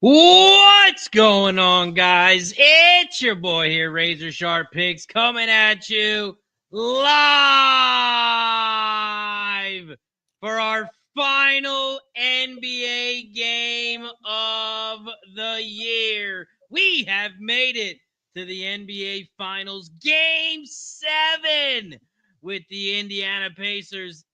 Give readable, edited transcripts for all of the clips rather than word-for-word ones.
What's going on, guys? It's your boy here, Razor Sharp Picks, coming at you live for our final NBA game of the year. We have made it to the NBA Finals, Game 7, with the Indiana Pacers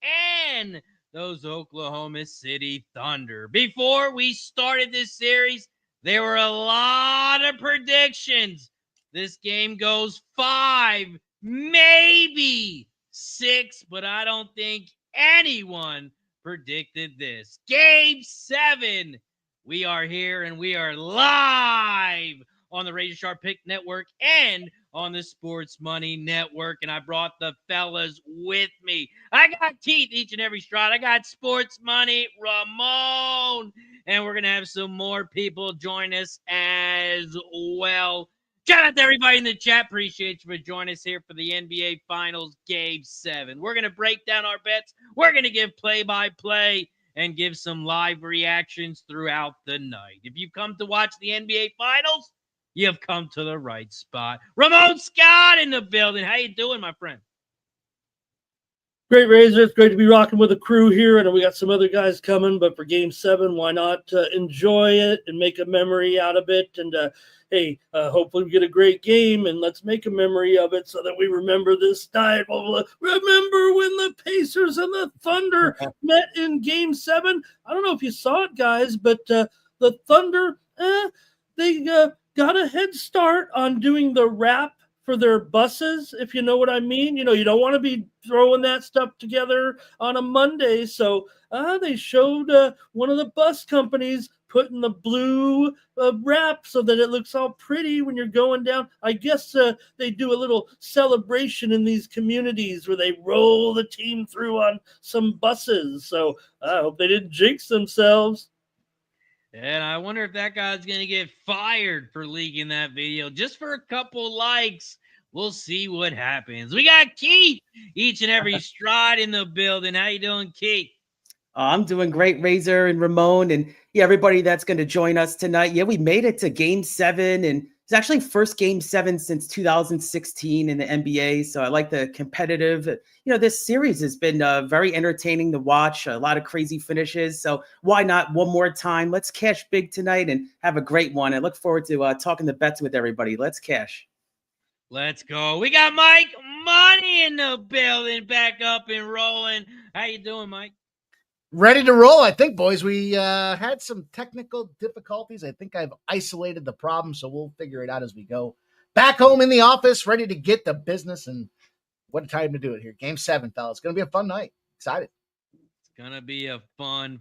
and those Oklahoma City Thunder. Before we started this series, there were a lot of predictions. This game goes 5, maybe 6, but I don't think anyone predicted this. Game 7. We are here and we are live on the Razor Sharp Pick Network and on the Sports Money Network, and I brought the fellas with me. I got Keith each and every stride. I got Sports Money, Ramon, and we're going to have some more people join us as well. Shout out to everybody in the chat. Appreciate you for joining us here for the NBA Finals Game 7. We're going to break down our bets. We're going to give play-by-play and give some live reactions throughout the night. If you've come to watch the NBA Finals, you've come to the right spot. Ramon Scott in the building. How you doing, my friend? Great, Razor. It's great to be rocking with the crew here, and we got some other guys coming, but for Game 7, why not enjoy it and make a memory out of it? And, hopefully we get a great game, and let's make a memory of it so that we remember this night. We'll remember when the Pacers and the Thunder met in Game 7? I don't know if you saw it, guys, but the Thunder, they got a head start on doing the wrap for their buses, if you know what I mean. You know, you don't want to be throwing that stuff together on a Monday. So they showed one of the bus companies putting the blue wrap so that it looks all pretty when you're going down. I guess they do a little celebration in these communities where they roll the team through on some buses. So I hope they didn't jinx themselves. And I wonder if that guy's going to get fired for leaking that video just for a couple likes. We'll see what happens. We got Keith each and every stride in the building. How you doing, Keith? I'm doing great, Razor and Ramon, and everybody that's going to join us tonight. Yeah, we made it to Game 7, and it's actually first Game 7 since 2016 in the NBA. So I like the competitive. This series has been very entertaining to watch. A lot of crazy finishes. So why not one more time? Let's cash big tonight and have a great one. I look forward to talking the bets with everybody. Let's cash. Let's go. We got Mike Money in the building, back up and rolling. How you doing, Mike? Ready to roll, I think, boys. We had some technical difficulties. I think I've isolated the problem, so we'll figure it out as we go. Back home in the office, ready to get the business, and what a time to do it here. Game 7, fellas. It's going to be a fun night. Excited. It's going to be a fun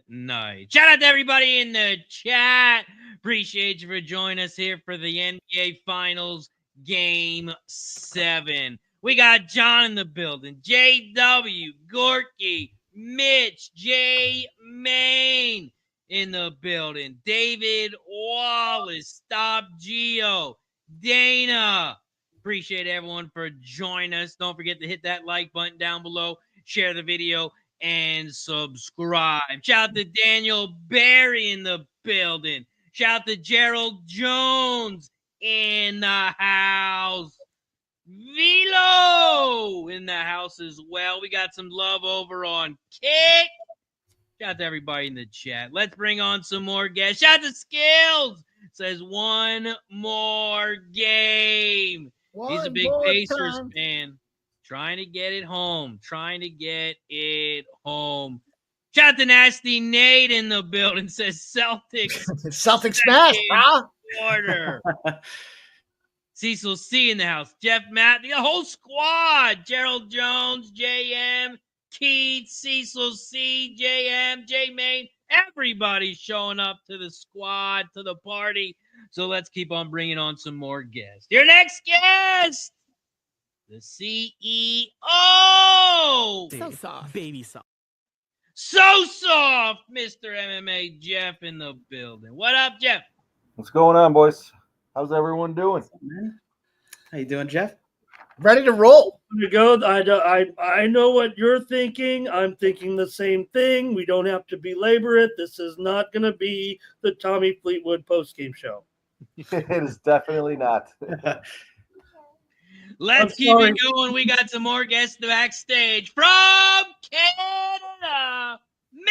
night. Shout out to everybody in the chat. Appreciate you for joining us here for the NBA Finals Game 7. We got John in the building, JW, Gorky, Mitch, J. Main in the building, David Wallace, Stop Geo, Dana. Appreciate everyone for joining us. Don't forget to hit that like button down below, share the video, and subscribe. Shout out to Daniel Barry in the building. Shout out to Gerald Jones in the house. Velo in the house as well. We got some love over on Kick. Shout out to everybody in the chat. Let's bring on some more guests. Shout out to Skills. Says one more game. He's a big Pacers fan. Trying to get it home. Shout out to Nasty Nate in the building. Says Celtics. Celtics smash, bro. Order. Cecil C in the house. Jeff Matt, the whole squad. Gerald Jones, JM, Keith, Cecil C, JM, J Main. Everybody's showing up to the squad, to the party. So let's keep on bringing on some more guests. Your next guest, the CEO. So soft. Baby soft. So soft, Mr. MMA Jeff in the building. What up, Jeff? What's going on, boys? How's everyone doing? How you doing, Jeff? Ready to roll. To go. I know what you're thinking. I'm thinking the same thing. We don't have to belabor it. This is not going to be the Tommy Fleetwood post-game show. It is definitely not. Let's keep it going. We got some more guests backstage from Canada.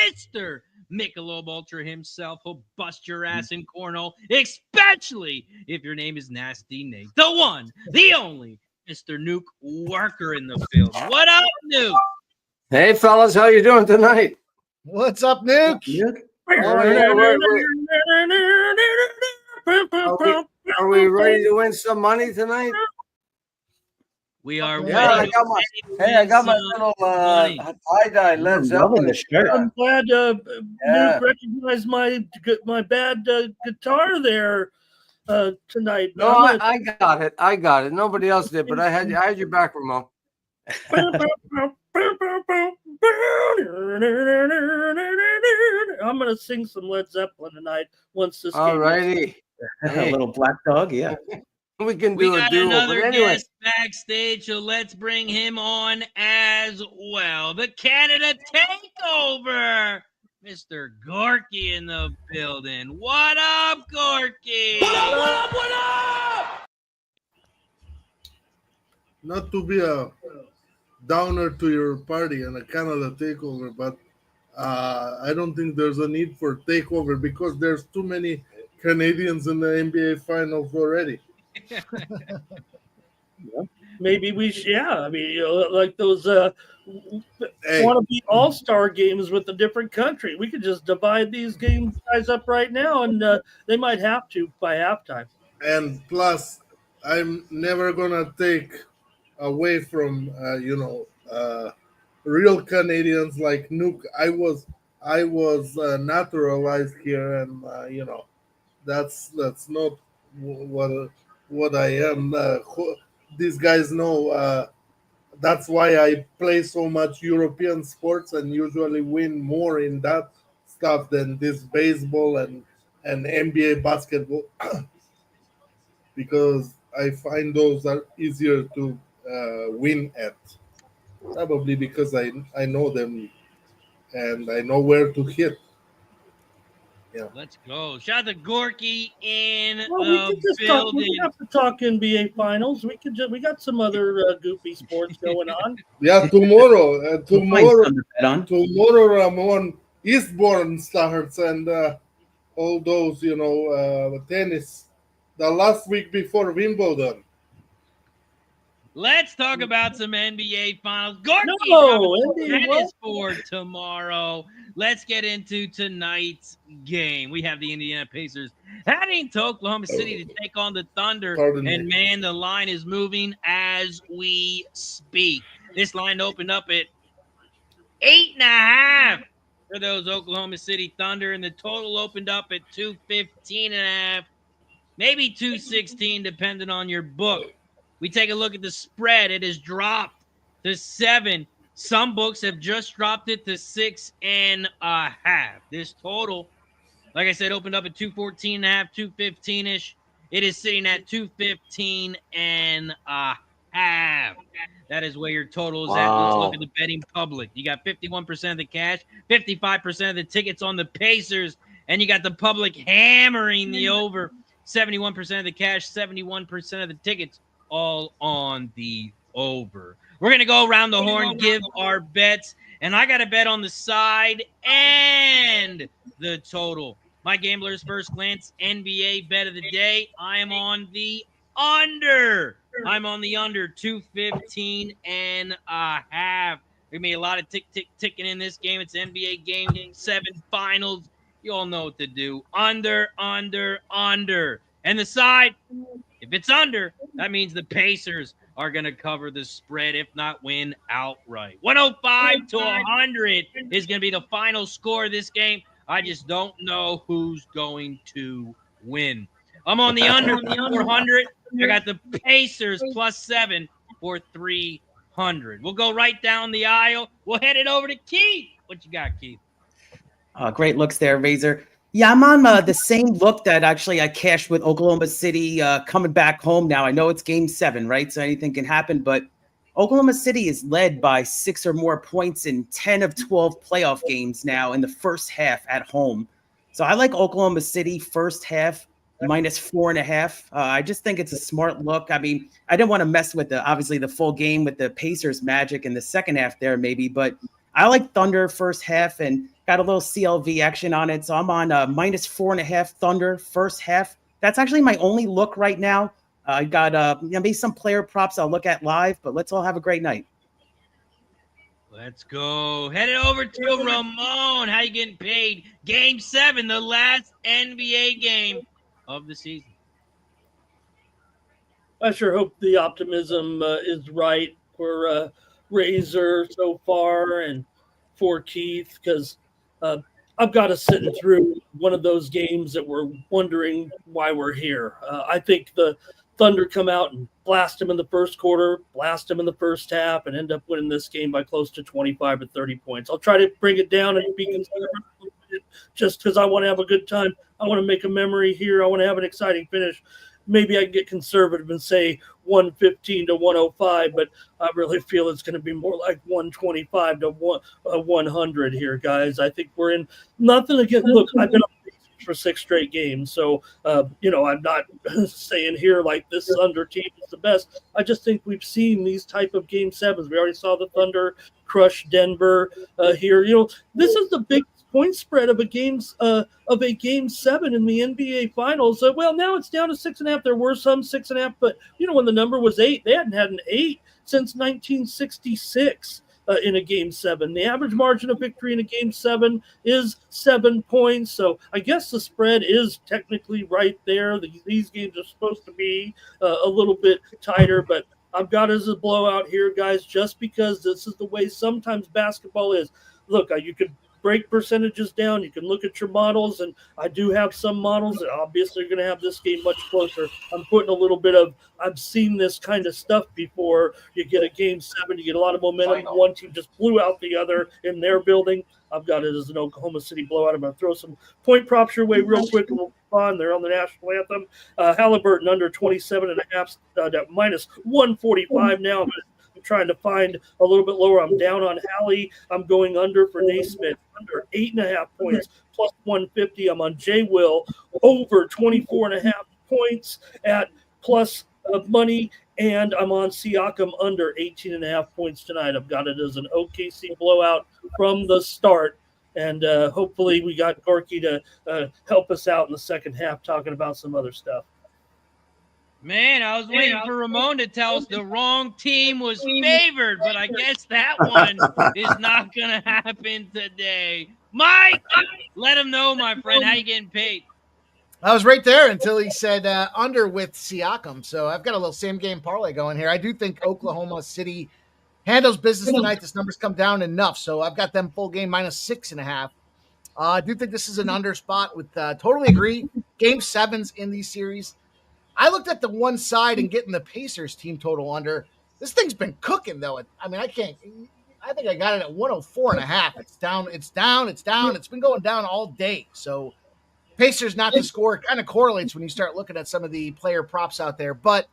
Mr. Michelob Ultra himself will bust your ass in cornhole, especially if your name is Nasty Nate. The one, the only, Mr. Nuke Worker in the field. What up, Nuke? Hey, fellas, how you doing tonight? What's up, Nuke? Are we ready to win some money tonight? We are Yeah, ready. I got my little tie-dye Led Zeppelin shirt. I'm glad Nuke recognized my bad guitar there tonight. No, I got it. I got it. Nobody else did, but I had your back, Ramon. I'm gonna sing some Led Zeppelin tonight once this game All righty. A little black dog, yeah. We can We do a got duo, another but anyway. guest backstage, so let's bring him on as well. The Canada Takeover, Mr. Gorky in the building. What up, Gorky? What up, what up, what up? Not to be a downer to your party and a Canada takeover, but I don't think there's a need for takeover because there's too many Canadians in the NBA finals already. Maybe we should, yeah. I mean, like those want to be all-star games with a different country. We could just divide these guys up right now, and they might have to by halftime. And plus, I'm never gonna take away from real Canadians like Nuke. I was naturalized here, and that's not what I am. These guys know. That's why I play so much European sports and usually win more in that stuff than this baseball and NBA basketball, because I find those are easier to win at. Probably because I know them and I know where to hit. Yeah. Let's go. Shout out to Gorky in Well, the building. We have to talk NBA finals. We got some other goofy sports going on. Yeah, tomorrow, tomorrow, Ramon, Eastbourne starts and all those, tennis. The last week before Wimbledon. Let's talk about some NBA finals. Gorky NBA tennis for tomorrow. Let's get into tonight's game. We have the Indiana Pacers heading to Oklahoma City to take on the Thunder. And man, the line is moving as we speak. This line opened up at 8.5 for those Oklahoma City Thunder, and the total opened up at 215.5, maybe 216, depending on your book. We take a look at the spread. It has dropped to 7. Some books have just dropped it to 6.5. This total, like I said, opened up at 214.5, 215-ish. It is sitting at 215.5. That is where your total is at. Let's look at the betting public. You got 51% of the cash, 55% of the tickets on the Pacers, and you got the public hammering the over. 71% of the cash, 71% of the tickets, all on the over. We're going to go around the horn, give our bets, and I got a bet on the side and the total. My gambler's first glance NBA bet of the day. I am on the under. I'm on the under 215.5. There's going to be a lot of ticking in this game. It's NBA game 7 finals. You all know what to do. Under. And the side, if it's under, that means the Pacers are going to cover the spread, if not win outright. 105 to 100 is going to be the final score of this game. I just don't know who's going to win. I'm on the under 400. I got the Pacers +7 for 300. We'll go right down the aisle. We'll head it over to Keith. What you got, Keith? Great looks there, Razor. Yeah, I'm on the same look that actually I cashed with Oklahoma City coming back home now. I know it's game 7, right? So anything can happen, but Oklahoma City is led by 6 or more points in 10 of 12 playoff games now in the first half at home. So I like Oklahoma City first half -4.5. I just think it's a smart look. I mean, I didn't want to mess with obviously the full game with the Pacers magic in the second half there maybe, but I like Thunder first half and got a little CLV action on it. So I'm on -4.5 Thunder first half. That's actually my only look right now. I got maybe some player props I'll look at live, but let's all have a great night. Let's go. Headed over to Ramon. How you getting paid? Game 7, the last NBA game of the season. I sure hope the optimism is right for Razor so far and for Keith, because I've got us sitting through one of those games that we're wondering why we're here. I think the Thunder come out and blast him in the first quarter, blast him in the first half, and end up winning this game by close to 25 or 30 points. I'll try to bring it down and be conservative just because I want to have a good time. I want to make a memory here. I want to have an exciting finish. Maybe I can get conservative and say 115 to 105, but I really feel it's going to be more like 125 to 100 here, guys. I think we're in nothing against. Look, I've been on for 6 straight games, so I'm not saying here like this Thunder team is the best. I just think we've seen these type of game 7s. We already saw the Thunder crush Denver here. This is the big point spread of a game 7 in the NBA Finals. Well, now it's down to 6.5. There were some 6.5, but when the number was 8, they hadn't had an 8 since 1966 in a game 7. The average margin of victory in a game 7 is 7 points. So I guess the spread is technically right there. These games are supposed to be a little bit tighter, but I've got it as a blowout here, guys, just because this is the way sometimes basketball is. Look, you could break percentages down. You can look at your models, and I do have some models that obviously are going to have this game much closer. I'm putting a little bit of, I've seen this kind of stuff before. You get a game 7, you get a lot of momentum. One team just blew out the other in their building. I've got it as an Oklahoma City blowout. I'm going to throw some point props your way real quick. And we'll fun. They're on the national anthem. Halliburton under 27.5, -145 now. I'm trying to find a little bit lower. I'm down on Hallie. I'm going under for Naismith, under 8.5 points, +150. I'm on J. Will, over 24.5 points at plus money. And I'm on Siakam under 18.5 points tonight. I've got it as an OKC blowout from the start. And hopefully we got Gorky to help us out in the second half talking about some other stuff. Man, I was waiting for Ramon to tell us the wrong team was favored, but I guess that one is not going to happen today. Mike, let him know, my friend. How you getting paid? I was right there until he said under with Siakam. So I've got a little same game parlay going here. I do think Oklahoma City handles business tonight. This number's come down enough. So I've got them full game -6.5. I do think this is an under spot with totally agree. Game 7s in these series. I looked at the one side and getting the Pacers team total under. This thing's been cooking, though. I think I got it at 104.5. It's down. It's been going down all day. So Pacers not to score kind of correlates when you start looking at some of the player props out there. But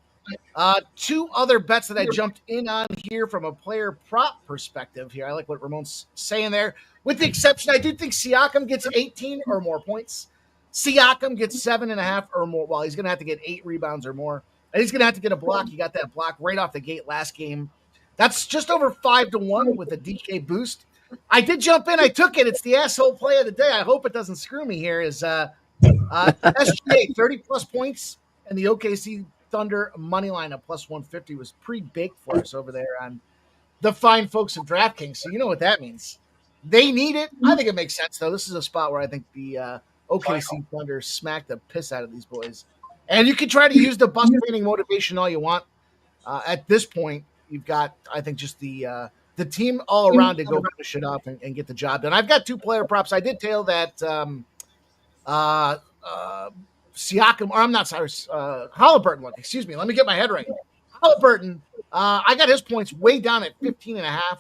2 other bets that I jumped in on here from a player prop perspective here. I like what Ramon's saying there. With the exception, I do think Siakam gets 18 or more points. Siakam gets 7.5 or more. Well, he's going to have to get 8 rebounds or more. And he's going to have to get a block. He got that block right off the gate last game. That's just over 5-1 with a DK boost. I did jump in. I took it. It's the asshole play of the day. I hope it doesn't screw me here. Is SGA 30-plus points, and the OKC Thunder money line at +150 was pretty big for us over there on the fine folks of DraftKings. So you know what that means. They need it. I think it makes sense, though. This is a spot where I think the OKC Thunder smack the piss out of these boys. And you can try to use the bus training motivation all you want. At this point, you've got, I think, just the team all around to go finish it up and get the job done. I've got 2 player props. I did tail that Siakam, or I'm not sorry, Halliburton one. Excuse me. Let me get my head right. Halliburton, I got his points way down at 15.5.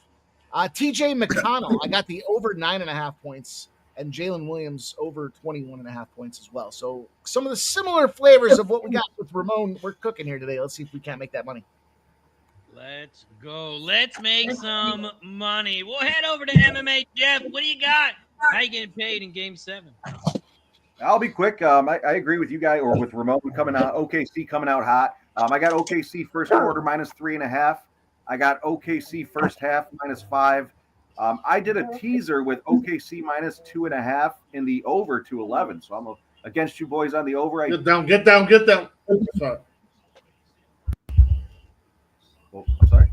TJ McConnell, I got the over 9.5 points. and Jalen Williams over 21.5 points as well. So some of the similar flavors of what we got with Ramon, we're cooking here today. Let's see if we can't make that money. Let's go. Let's make some money. We'll head over to MMA. Jeff, what do you got? How you getting paid in Game 7? I'll be quick. I agree with you guys, or with Ramon coming out. OKC coming out hot. I got OKC first quarter -3.5. I got OKC first half -5. I did a teaser with OKC -2.5 in the over to 11. So I'm against you boys on the over. Get down. Sorry. Oh, I'm sorry.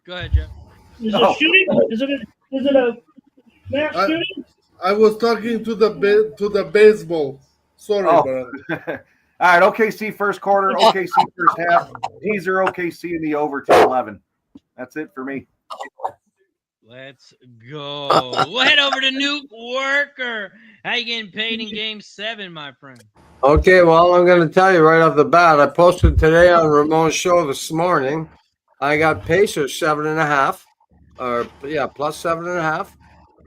Go ahead, Jeff. Is it a shooting? Is it a mass shooting? I was talking to the baseball. Sorry, bro. All right, OKC first quarter, OKC first half, teaser OKC in the over to 11. That's it for me. Let's go. We'll head over to Nuke Worker. How you getting paid in Game 7, my friend? Okay, well, I'm going to tell you right off the bat. I posted today on Ramon's show this morning. I got Pacers 7.5, plus 7.5,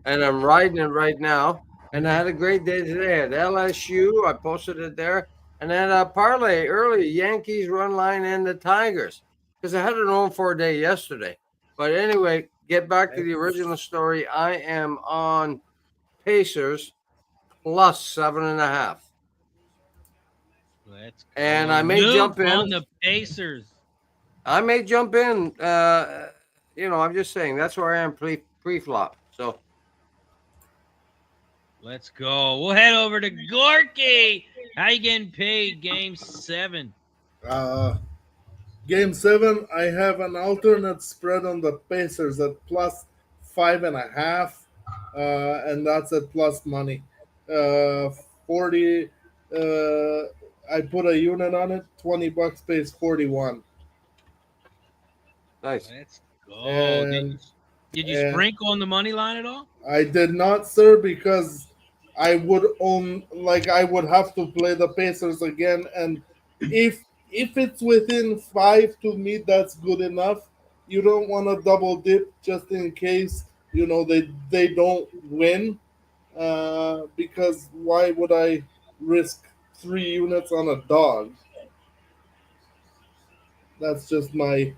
and I'm riding it right now. And I had a great day today at LSU. I posted it there. And then a parlay early, Yankees run line and the Tigers, because I had an 0-4 day yesterday. But anyway, get back to the original story. I am on Pacers plus 7.5. Let's go. And I may jump in on the Pacers. I may jump in. I'm just saying that's where I am pre-flop. So let's go. We'll head over to Gorky. How you getting paid Game 7? Game 7, I have an alternate spread on the Pacers at plus 5.5, and that's at plus money. 40. I put a unit on it. $20 pays 41. nice. Let's go. Did you sprinkle on the money line at all? I did not, sir, because I would have to play the Pacers again, and if it's within 5, to me, that's good enough. You don't want to double dip just in case they don't win, because why would I risk 3 units on a dog? That's just my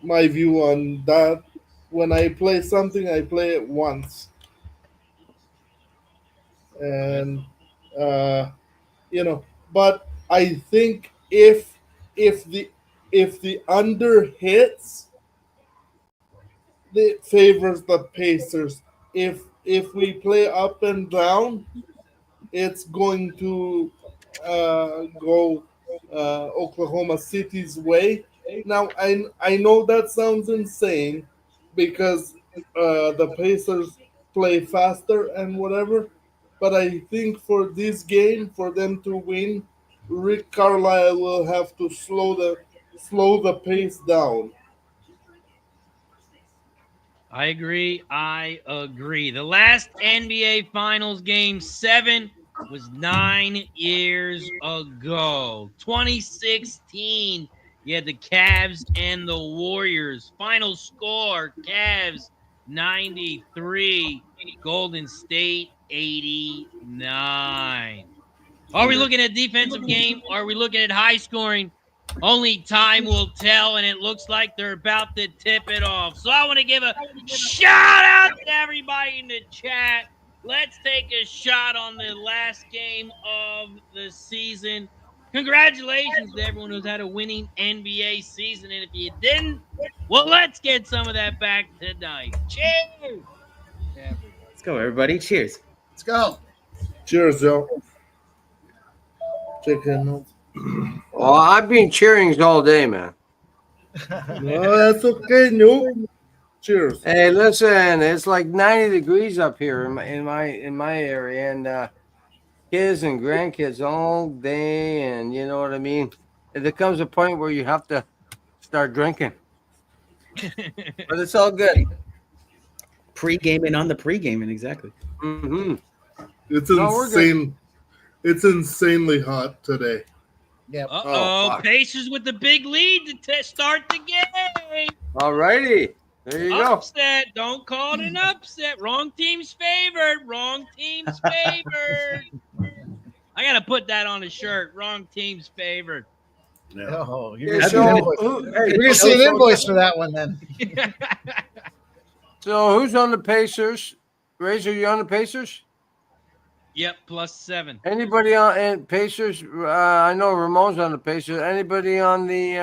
view on that. When I play something, I play it once. And but I think if the under hits, it favors the Pacers. If we play up and down, it's going to go Oklahoma City's way. Now I know that sounds insane because the Pacers play faster and whatever. But I think for this game, for them to win, Rick Carlisle will have to slow the pace down. I agree. The last NBA Finals Game 7 was 9 years ago. 2016. You had the Cavs and the Warriors. Final score, Cavs 93, Golden State 89. Are we looking at defensive game? Or are we looking at high scoring? Only time will tell, and it looks like they're about to tip it off. So I want to give a shout out to everybody in the chat. Let's take a shot on the last game of the season. Congratulations to everyone who's had a winning NBA season. And if you didn't, well, let's get some of that back tonight. Cheers. Let's go, everybody. Cheers. Let's go. Cheers, Joe. Chicken. Well, I've been cheering all day, man. No, that's okay, Nuke. Cheers. Hey, listen, it's like 90 degrees up here in my area, and kids and grandkids all day, and you know what I mean. And there comes a point where you have to start drinking, but it's all good. Pre-gaming on the pre-gaming, exactly. Mm-hmm. It's insane. It's insanely hot today. Yeah. Pacers with the big lead to start the game. All righty. There you go. Upset. Don't call it an upset. Wrong team's favored. Wrong team's favored. I got to put that on a shirt. Wrong team's favored. Yeah. Oh, Yeah, you're so, going to see an invoice for that one then. So who's on the Pacers? Razor, you on the Pacers? Yep, +7. Anybody on Pacers? I know Ramon's on the Pacers. Anybody on the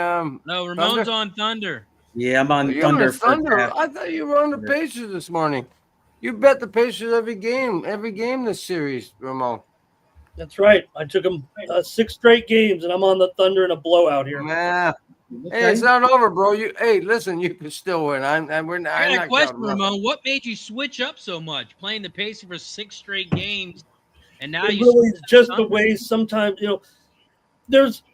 No, Ramon's Thunder? on Thunder. Yeah, I'm on You're on Thunder. the Thunder. First half. I thought you were on the Pacers this morning. You bet the Pacers every game this series, Ramon. That's right. I took them 6 straight games, and I'm on the Thunder in a blowout here. Nah. Hey, it's not over, bro. Listen, you can still win. I got a question, Ramon. What made you switch up so much, playing the Pacers for 6 straight games, and now It you really is just the Thunder? way sometimes, there's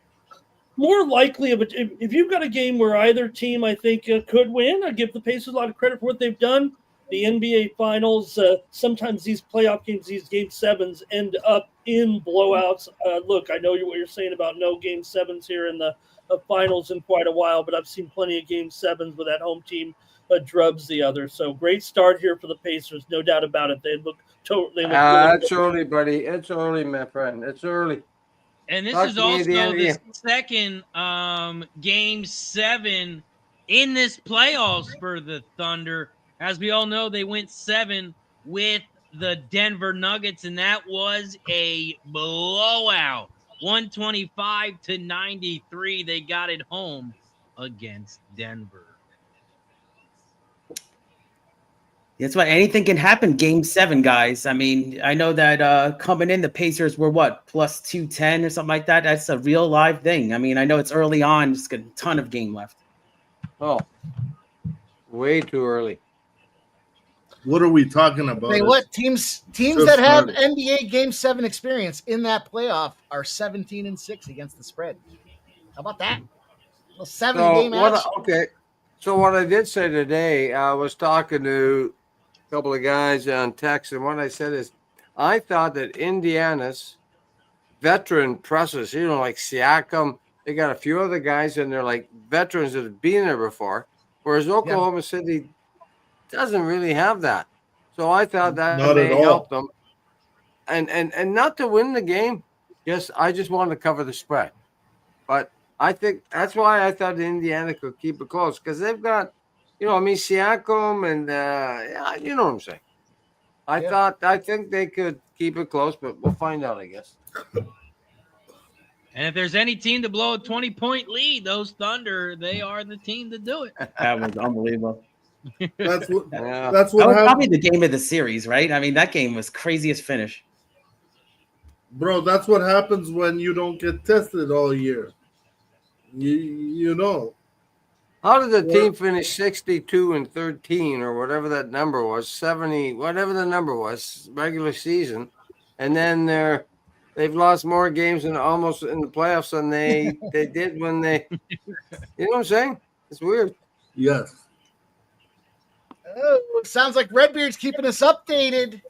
more likely of it. If you've got a game where either team, I think, could win, I give the Pacers a lot of credit for what they've done. The NBA Finals, sometimes these playoff games, these Game 7s, end up in blowouts. Look, I know what you're saying about no Game 7s here in the Finals in quite a while, but I've seen plenty of Game 7s where that home team drubs the other. So great start here for the Pacers, no doubt about it. They look totally. It's early, buddy. It's early, my friend. It's early. And this Talk is to me at the end also of the the second Game 7 in this playoffs for the Thunder. As we all know, they went 7 with the Denver Nuggets, and that was a blowout. 125-93. They got it home against Denver. That's why anything can happen. Game 7, guys. I mean, I know that coming in, the Pacers were what, +210 or something like that. That's a real live thing. I mean, I know it's early on, just got a ton of game left. Oh, way too early. What are we talking about? Hey, what teams Just that have started. NBA Game 7 experience in that playoff are 17-6 against the spread? How about that? Well, 7-game action. Okay. So what I did say today, I was talking to a couple of guys on text, and what I said is, I thought that Indiana's veteran presses, like Siakam, they got a few other guys in there, like veterans that have been there before, whereas Oklahoma City doesn't really have that. So I thought that Not may at all. help them. And not to win the game, I just wanted to cover the spread. But I think that's why I thought Indiana could keep it close, because they've got, Siakam and you know what I'm saying. I think they could keep it close, but we'll find out, I guess. And if there's any team to blow a 20-point lead, those Thunder, they are the team to do it. That was unbelievable. That's what. Yeah. That's That what was happened, probably the game of the series, right? I mean, that game was craziest finish. bro. That's what happens when you don't get tested all year. You know. How did the team finish 62-13 or whatever that number was, 70, whatever the number was, regular season, and then they've lost more games almost in the playoffs than they did when they, you know what I'm saying? It's weird. Yes. Oh, it sounds like Redbeard's keeping us updated.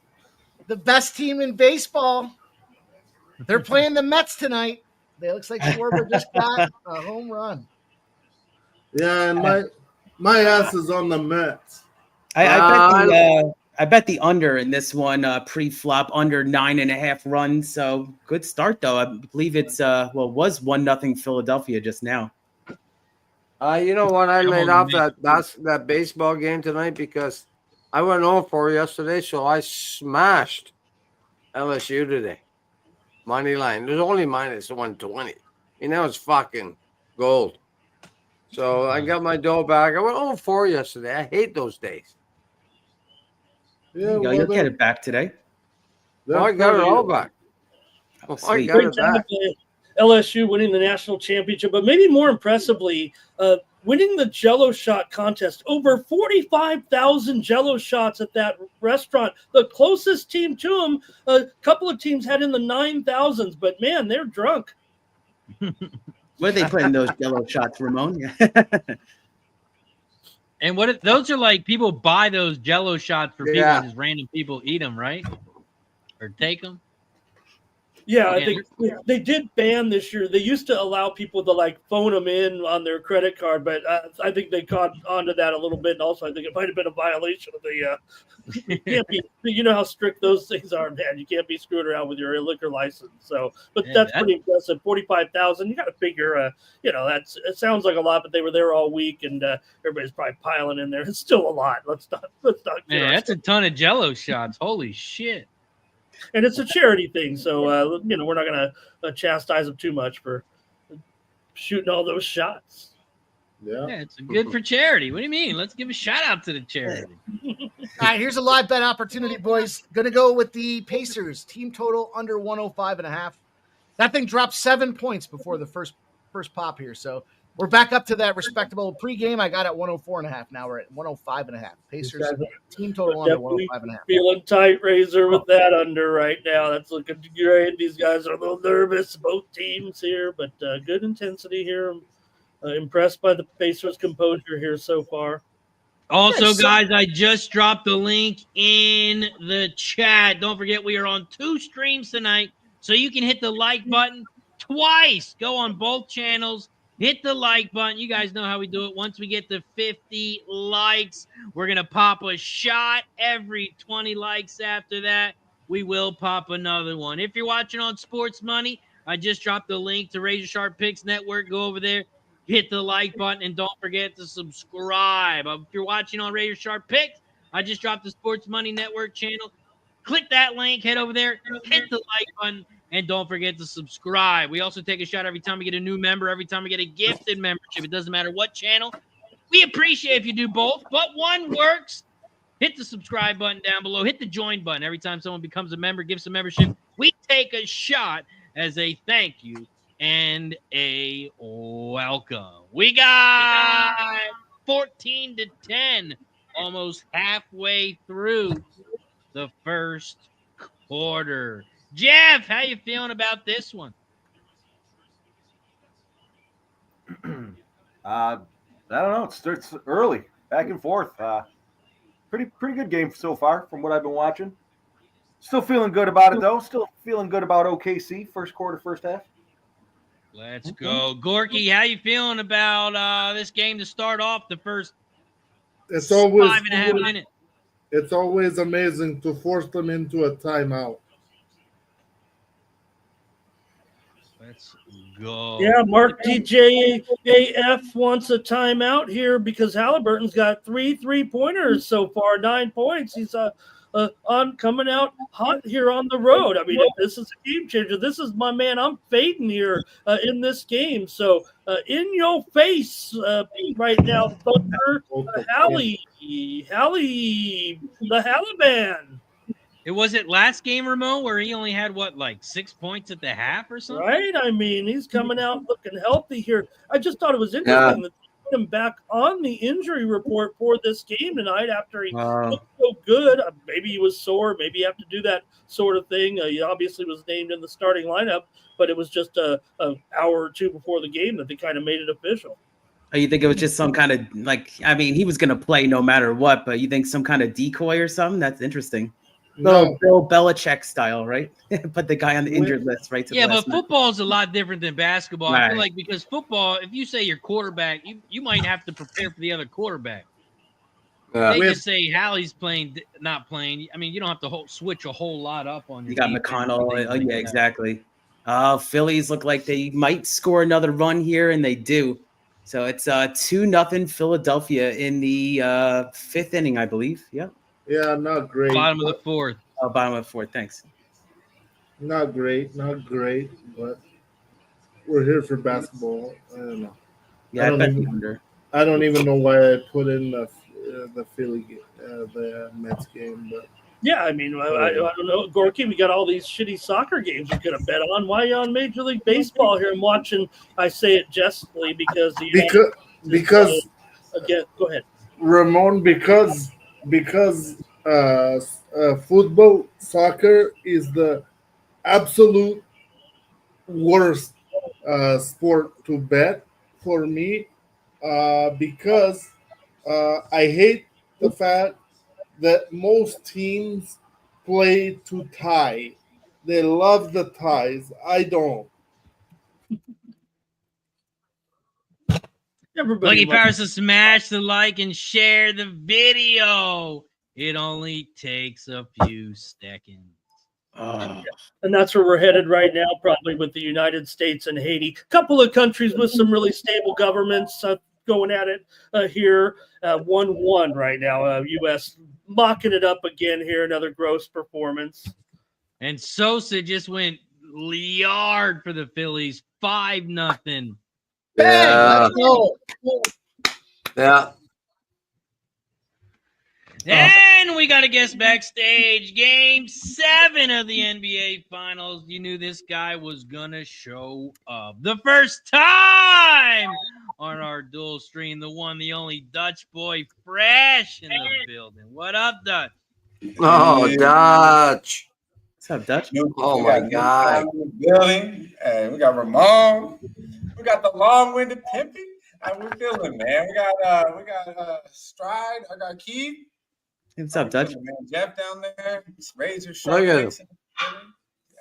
The best team in baseball. They're playing the Mets tonight. It looks like Scoreboard just got a home run. Yeah, and my ass is on the Mets. I bet the under in this one pre-flop under 9.5 runs. So good start though. I believe it's was 1-0 Philadelphia just now. You know what? I laid off that baseball game tonight because I went 0-4 yesterday, so I smashed LSU today. Money line. There's only minus 120. That was fucking gold. So I got my dough back. I went 0-4 yesterday. I hate those days. Yeah, You'll get it back today. Well, I got it all back. I Sweet. got Great it job back. with LSU winning the national championship, but maybe more impressively, winning the Jell-O shot contest. Over 45,000 Jell-O shots at that restaurant. The closest team to them, a couple of teams had in the 9,000s, but man, they're drunk. Where they put in those Jell-O shots, Ramon? And those are like people buy those Jell-O shots for people, and just random people eat them, right? Or take them. Yeah, I think they did ban this year. They used to allow people to like phone them in on their credit card, but I think they caught onto that a little bit. And also, I think it might have been a violation of the. You can't be. You know how strict those things are, man. You can't be screwing around with your liquor license. So, but that's pretty impressive. 45,000. You got to figure. It sounds like a lot, but they were there all week, and everybody's probably piling in there. It's still a lot. Let's not. Man, that's a ton of Jello shots. Holy shit. And it's a charity thing, so we're not going to chastise them too much for shooting all those shots. Yeah, it's good for charity. What do you mean? Let's give a shout out to the charity. All right, here's a live bet opportunity, boys. Going to go with the Pacers team total under 105.5. That thing dropped 7 points before the first pop here, so we're back up to that respectable pregame. I got at 104.5. Now we're at 105.5. Pacers team total under 105.5. Feeling tight, Razor, with that under right now. That's looking great. These guys are a little nervous, both teams here, but good intensity here. Impressed by the Pacers' composure here so far. Also, guys, I just dropped the link in the chat. Don't forget, we are on 2 streams tonight, so you can hit the like button twice. Go on both channels. Hit the like button. You guys know how we do it. Once we get to 50 likes, we're going to pop a shot. Every 20 likes after that, we will pop another one. If you're watching on Sports Money, I just dropped the link to Razor Sharp Picks Network. Go over there, hit the like button, and don't forget to subscribe. If you're watching on Razor Sharp Picks, I just dropped the Sports Money Network channel. Click that link, head over there, hit the like button, and don't forget to subscribe. We also take a shot every time we get a new member, every time we get a gifted membership. It doesn't matter what channel. We appreciate if you do both, but one works. Hit the subscribe button down below. Hit the join button. Every time someone becomes a member, gives a membership, we take a shot as a thank you and a welcome. We got 14-10, almost halfway through the first quarter. Jeff, how you feeling about this one? I don't know. It starts early, back and forth. Pretty good game so far from what I've been watching. Still feeling good about it, though. Still feeling good about OKC, first quarter, first half. Let's go. Gorky, how you feeling about this game to start off the first 5.5 minutes? It's always amazing to force them into a timeout. Let's go. Yeah, Mark TJAF wants a timeout here because Halliburton's got 3 3-pointers so far, 9 points. He's coming out hot here on the road. I mean, if this is a game changer, this is my man. I'm fading here in this game. So in your face right now, Thunder, Hallie, the Halliban. It was it last game, Ramon, where he only had like 6 points at the half or something? Right. I mean, he's coming out looking healthy here. I just thought it was interesting that they put him back on the injury report for this game tonight after he looked so good. Maybe he was sore. Maybe you have to do that sort of thing. He obviously was named in the starting lineup, but it was just an hour or two before the game that they kind of made it official. Oh, you think it was just some kind of he was going to play no matter what, but you think some kind of decoy or something? That's interesting. No. Bill Belichick style, right? Put the guy on the injured list, right? Yeah, but football is a lot different than basketball. Right. I feel like because football, if you say your quarterback, you might have to prepare for the other quarterback. They just say Hallie's not playing. I mean, you don't have to switch a whole lot up on your. You got McConnell. Oh, yeah, exactly. Phillies look like they might score another run here, and they do. So it's 2-0 Philadelphia in the 5th inning, I believe. Yep. Yeah, not great. Bottom of the 4th. Oh, bottom of the 4th. Thanks. Not great, but we're here for basketball. I don't know. Yeah, I don't even know why I put in the Philly, the Mets game, but. Yeah, I mean, I don't know, Gorky. We got all these shitty soccer games we could have bet on. Why are you on Major League Baseball here and watching? I say it jestingly because again, go ahead, Ramon. Because football, soccer is the absolute worst sport to bet for me because I hate the fact that most teams play to tie. They love the ties. I don't. Everybody Lucky Powers to smash the like and share the video. It only takes a few seconds. and that's where we're headed right now, probably with the United States and Haiti. Couple of countries with some really stable governments going at it here. 1-1 right now. U.S. mocking it up again here. Another gross performance. And Sosa just went yard for the Phillies. 5-0. Yeah. Let's go. Yeah. And we got a guest backstage. Game 7 of the NBA Finals. You knew this guy was going to show up. The first time on our dual stream. The one, the only Dutch boy fresh in the building. What up, Dutch? Oh, Dutch. What's up, Dutch? Oh, my God. Building. We got Ramon. We got the long-winded Pimpy. How we feeling, man? We got Stride. I got Keith. What's up, Dutch? Man, Jeff down there. Razor Look at him.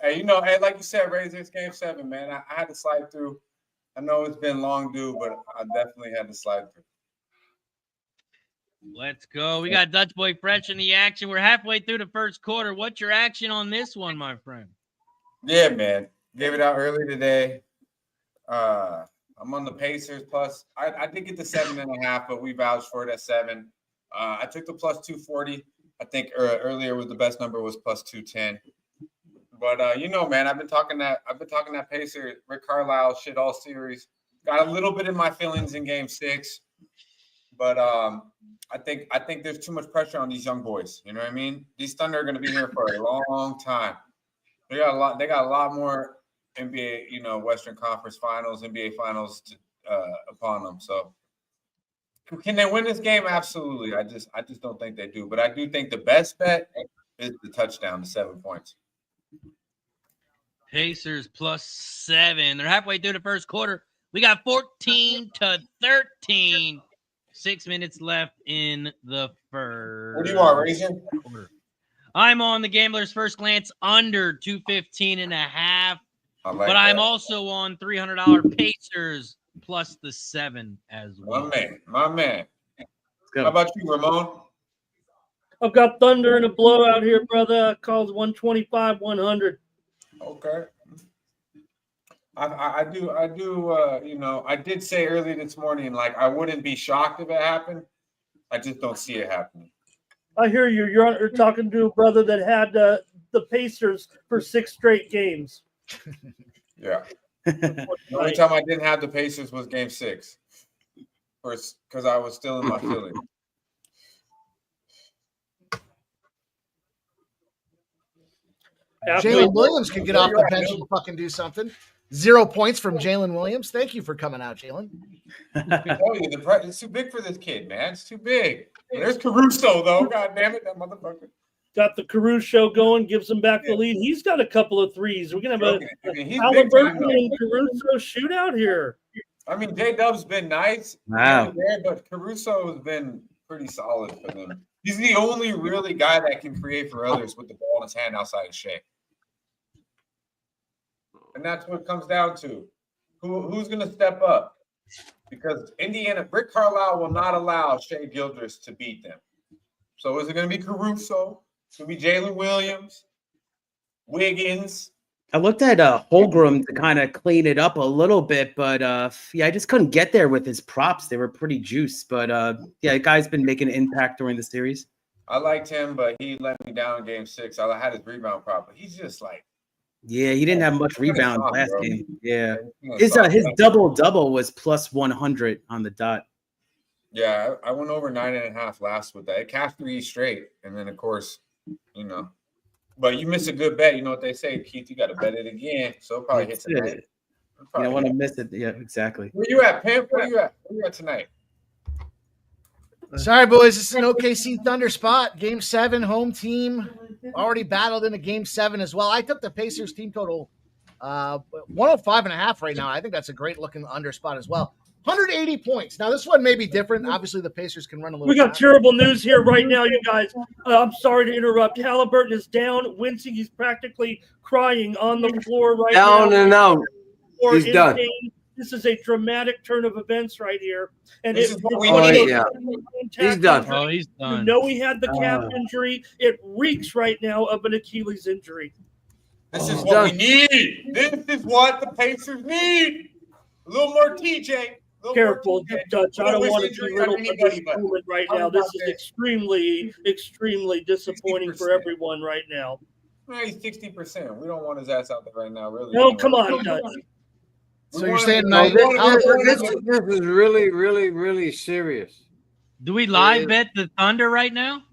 Hey, like you said, Razor, it's game 7, man. I had to slide through. I know it's been long due, but I definitely had to slide through. Let's go. We got Dutch boy fresh in the action. We're halfway through the first quarter. What's your action on this one, my friend? Yeah, man. Gave it out early today. I'm on the Pacers plus. I did get the 7.5, but we vouched for it at 7. I took the plus 240. I think earlier was the best number was plus 210. But man, I've been talking that Pacer Rick Carlisle shit all series. Got a little bit in my feelings in game 6, but I think there's too much pressure on these young boys. You know what I mean? These Thunder are going to be here for a long time. They got a lot more NBA, Western Conference Finals, NBA Finals upon them. So, can they win this game? Absolutely. I just don't think they do. But I do think the best bet is the touchdown, the 7 points. Pacers plus 7. They're halfway through the first quarter. We got 14-13. 6 minutes left in the first. What do you want, Razor? I'm on the Gambler's First Glance under 215.5. But I'm also on $300 Pacers plus the 7 as well. My man. How about you, Ramon? I've got Thunder in a blowout here, brother. Calls 125-100. Okay. I did say early this morning, like, I wouldn't be shocked if it happened. I just don't see it happening. I hear you. You're talking to a brother that had the Pacers for 6 straight games. Yeah. The only time I didn't have the Pacers was game 6. Because I was still in my feelings. Jalen Williams could get off the bench and fucking do something. 0 points from Jalen Williams. Thank you for coming out, Jalen. It's too big for this kid, man. It's too big. There's Caruso, though. God damn it, that motherfucker. Got the Caruso going, gives him back the lead. He's got a couple of threes. We're going to have a Halliburton and Caruso shootout here. I mean, J-Dub's been nice. Wow. But Caruso has been pretty solid for them. He's the only really guy that can create for others with the ball in his hand outside of Shea. And that's what it comes down to. Who's going to step up? Because Rick Carlisle will not allow Shea Gildress to beat them. So is it going to be Caruso? It's going to be Jalen Williams, Wiggins. I looked at Holmgren to kind of clean it up a little bit, but I just couldn't get there with his props. They were pretty juice, but the guy's been making an impact during the series. I liked him, but he let me down in game 6. I had his rebound prop, but he's just like. Yeah, he didn't have much rebound last game. Yeah, his double was plus 100 on the dot. Yeah, I went over 9.5 last with that. It cashed 3 straight, and then of course, But you miss a good bet. You know what they say, Keith? You got to bet it again. So it probably hits tonight. You don't want to miss it. Yeah, exactly. Where you at, Pimp? Where you at tonight? Sorry, boys. This is an OKC Thunder spot. Game 7, home team. Already battled into game 7 as well. I took the Pacers team total 105.5 right now. I think that's a great looking under spot as well. 180 points. Now, this one may be different. Obviously, the Pacers can run a little. We got terrible news here right now, you guys. I'm sorry to interrupt. Halliburton is down, wincing. He's practically crying on the floor right now. Down and out. He's done. Pain. This is a dramatic turn of events right here. And This is what we need. Yeah. He's done. Oh, he's done. You know he had the calf injury. It reeks right now of an Achilles injury. This is what we need. This is what the Pacers need. A little more TJ. Careful, Dutch. I don't want to belittle this moment right now. This is extremely, extremely disappointing for everyone right now. He's 60%. We don't want his ass out there right now, really. No, come on, Dutch. So you're saying this is really, really, really serious. Do we live bet the Thunder right now?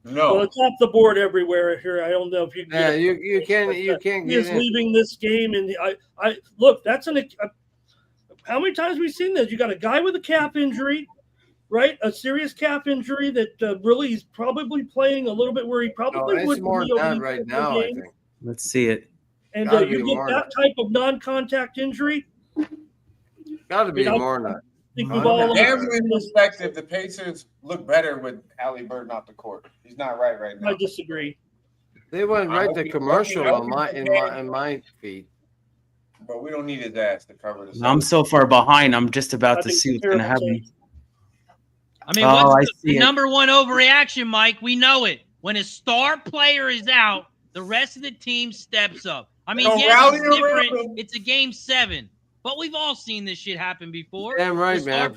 No. Well, it's off the board everywhere here. I don't know if you can. Yeah, you can't. You can't. He is leaving this game, and I look. That's how many times have we seen this? You got a guy with a calf injury, right? A serious calf injury that really he's probably playing a little bit where he probably would be more than that right now. I think. Let's see it. And you get that type of non-contact injury. Got to be more than that. Gambling perspective, the Pacers look better with Halliburton off the court. He's not right now. I disagree. They went right to commercial on my feed. But we don't need his ass to cover this. I'm so far behind. I'm just about to see what's going to happen. I mean, what's the number one overreaction, Mike? We know it. When a star player is out, the rest of the team steps up. I mean, yeah, it's different. It's a game 7. But we've all seen this shit happen before. Damn right, man. I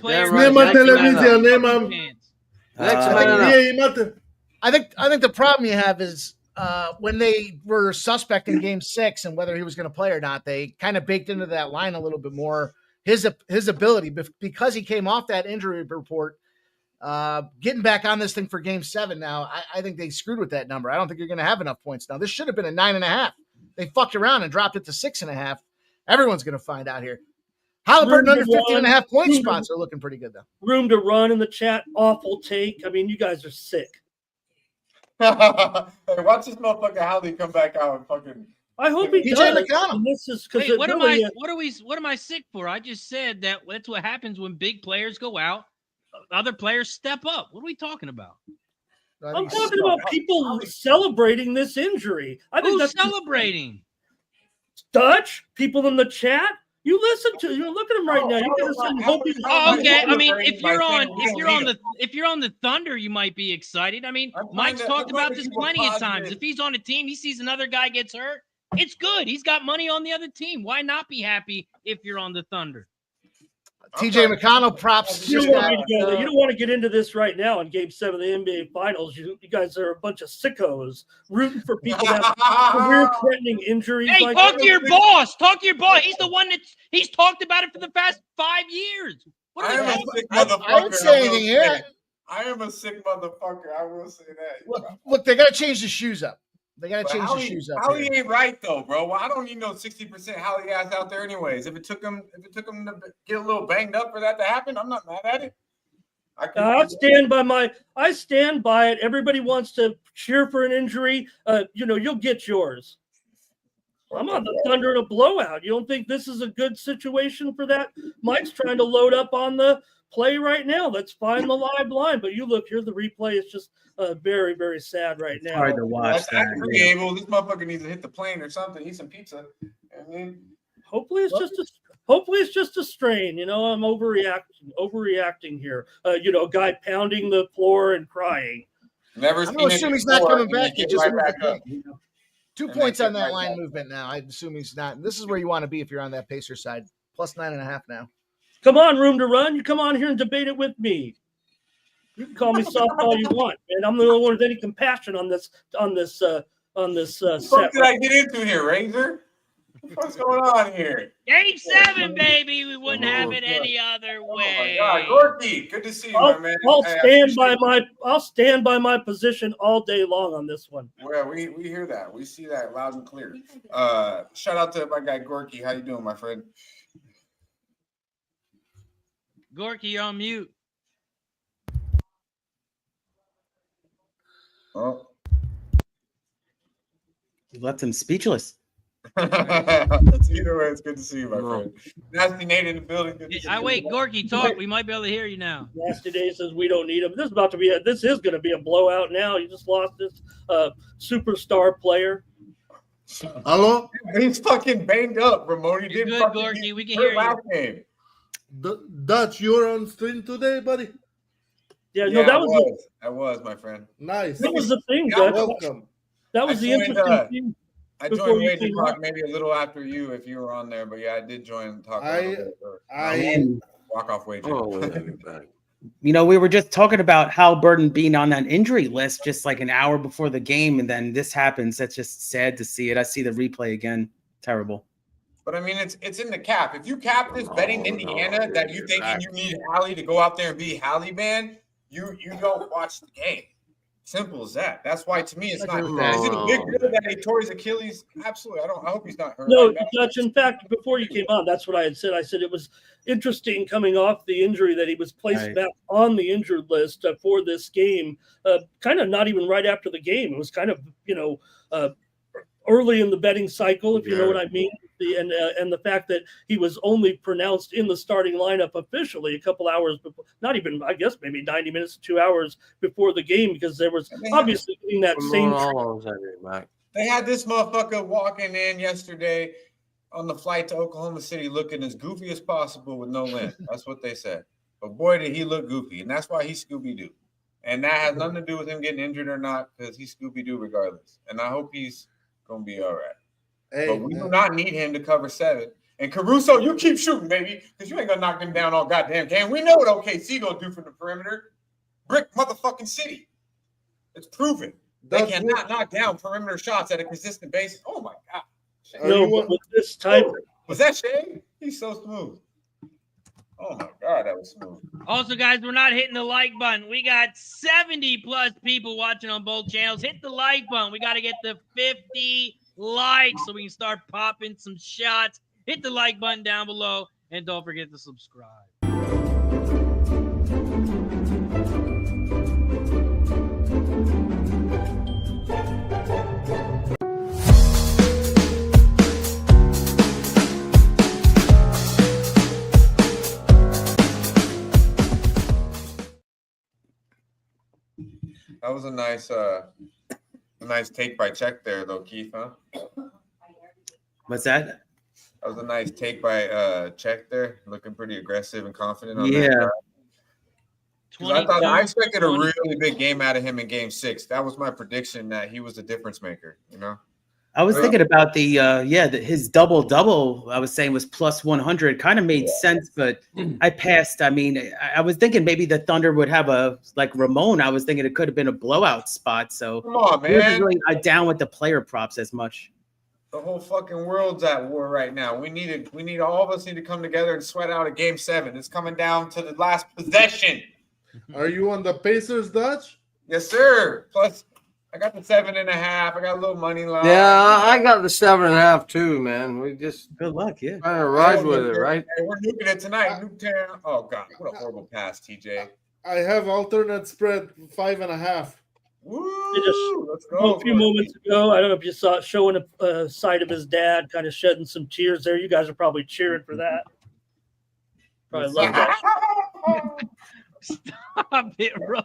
think the problem you have is when they were suspect in game 6 and whether he was going to play or not, they kind of baked into that line a little bit more his ability because he came off that injury report. Getting back on this thing for game 7 now, I think they screwed with that number. I don't think you're going to have enough points now. This should have been a 9.5. They fucked around and dropped it to 6.5. Everyone's going to find out here. Halliburton under 15.5 point spots are looking pretty good, though. Room to run in the chat. Awful take. I mean, you guys are sick. Hey, watch this motherfucker Howley come back out and fucking. I hope he does. This is because what am I sick for? I just said that's what happens when big players go out. Other players step up. What are we talking about? I'm talking about people celebrating this injury. I think Who's celebrating? Dutch, people in the chat. You listen to you look at him right now. You're gonna say hope he's okay. I mean, if you're on the Thunder, you might be excited. I mean, Mike's talked about this plenty of times. If he's on a team, he sees another guy gets hurt. It's good. He's got money on the other team. Why not be happy if you're on the Thunder? TJ McConnell props. You don't want to get into this right now in Game 7 of the NBA Finals. You guys are a bunch of sickos rooting for people that have career-threatening injuries. Hey, talk to your boss. Talk to your boss. He's the one he's talked about it for the past 5 years. I am a sick motherfucker. I didn't say anything here. I am a sick motherfucker. I will say that. Look, they got to change the shoes up. They got to change the shoes up. Howie ain't right though, bro. Well, I don't need no 60% Howie ass out there, anyways. If it took him to get a little banged up for that to happen, I'm not mad at it. I stand by it. Everybody wants to cheer for an injury. You'll get yours. I'm on the Thunder in a blowout. You don't think this is a good situation for that? Mike's trying to load up on the play right now. Let's find the live line. But you look, here's the replay. It's just very, very sad right now. Hard to watch. That's agreeable. This motherfucker needs to hit the plane or something. Eat some pizza. I mean, hopefully it's just a strain. I'm overreacting here. A guy pounding the floor and crying. Never I'm assuming he's not coming back. He just right back up. 2 points on that line movement now. I assume he's not. This is where you want to be if you're on that Pacer side. Plus 9.5 now. Come on, room to run. You come on here and debate it with me. You can call me soft all you want, man. I'm the only one with any compassion on this set. What did I get into here, Razor? What's going on here? Game 7, baby. We wouldn't have it any other way. Oh my God, Gorky, good to see you, my man. I'll stand by my position all day long on this one. Well, we hear that. We see that loud and clear. Shout out to my guy Gorky. How you doing, my friend? Gorky, you're on mute. Oh. You left him speechless. Either way, it's good to see you, my friend. Nasty Nate in the building. Good to see you. Wait, Gorky, talk. We might be able to hear you now. Nasty Day says we don't need him. This is going to be a blowout now. You just lost this superstar player. Hello? He's fucking banged up, Ramon. He You're didn't good, fucking Gorky. We can hear you. last game. Dutch, you're on stream today, buddy? Yeah, Yeah, no, that was my friend. Nice. that was the thing, Yeah, Dutch. Welcome. That was I the joined, interesting thing. I Before joined you Wager came Talk on. maybe a little after you if you were on there, but yeah, I did join Talk. I Walk off wager. You know, we were just talking about Hal Burton being on that injury list just like an hour before the game, and then this happens. That's just sad to see it. I see the replay again. Terrible. But I mean, it's in the cap. If you cap this betting Indiana that you thinking you need Hallie to go out there and be Hallie, man, you don't watch the game. Simple as that. That's why to me it's not. Is it a big deal that he tore his Achilles? Absolutely. I hope he's not hurt. No, Dutch. In fact, before you came on, that's what I had said. I said it was interesting coming off the injury that he was placed back on the injured list for this game. Kind of not even right after the game. It was kind of early in the betting cycle, if you know what I mean. And the fact that he was only pronounced in the starting lineup officially a couple hours before, not even, I guess, maybe 90 minutes to 2 hours before the game, because there was obviously in that same. They had this motherfucker walking in yesterday on the flight to Oklahoma City looking as goofy as possible with no limp. That's what they said. But boy, did he look goofy. And that's why he's Scooby-Doo. And that has nothing to do with him getting injured or not, because he's Scooby-Doo regardless. And I hope he's going to be all right. Hey, but we do not need him to cover 7. And Caruso, you keep shooting, baby, because you ain't going to knock them down all goddamn game. We know what OKC going to do from the perimeter. Brick motherfucking city. It's proven. They cannot knock down perimeter shots at a consistent basis. Oh, my God. No, but with this type. Was that Shea? He's so smooth. Oh, my God, that was smooth. Also, guys, we're not hitting the like button. We got 70 plus people watching on both channels. Hit the like button. We got to get the 50 likes so we can start popping some shots. Hit the like button down below, and don't forget to subscribe. That was a nice take by Check there, though, Keith, huh? What's that? That was a nice take by Check there, looking pretty aggressive and confident on that. I expected a really big game out of him in Game 6. That was my prediction, that he was a difference maker, you know? I was thinking about his double-double, I was saying, was plus 100. Kind of made sense, but I passed. I mean, I was thinking maybe the Thunder would have like Ramon. I was thinking it could have been a blowout spot. So come on, man. Really down with the player props as much. The whole fucking world's at war right now. All of us need to come together and sweat out a Game 7. It's coming down to the last possession. Are you on the Pacers, Dutch? Yes, sir. Plus, I got the 7.5. I got a little money line. Yeah, I got the 7.5 too, man. We just good luck, trying to ride with it, right? Hey, we're nuking it tonight. Nuketown. Oh God, what a horrible pass, TJ. I have alternate spread 5.5. Woo! Let's go. A few moments ago, I don't know if you saw it showing a side of his dad, kind of shedding some tears there. You guys are probably cheering for that. Probably love that. Stop it, bro.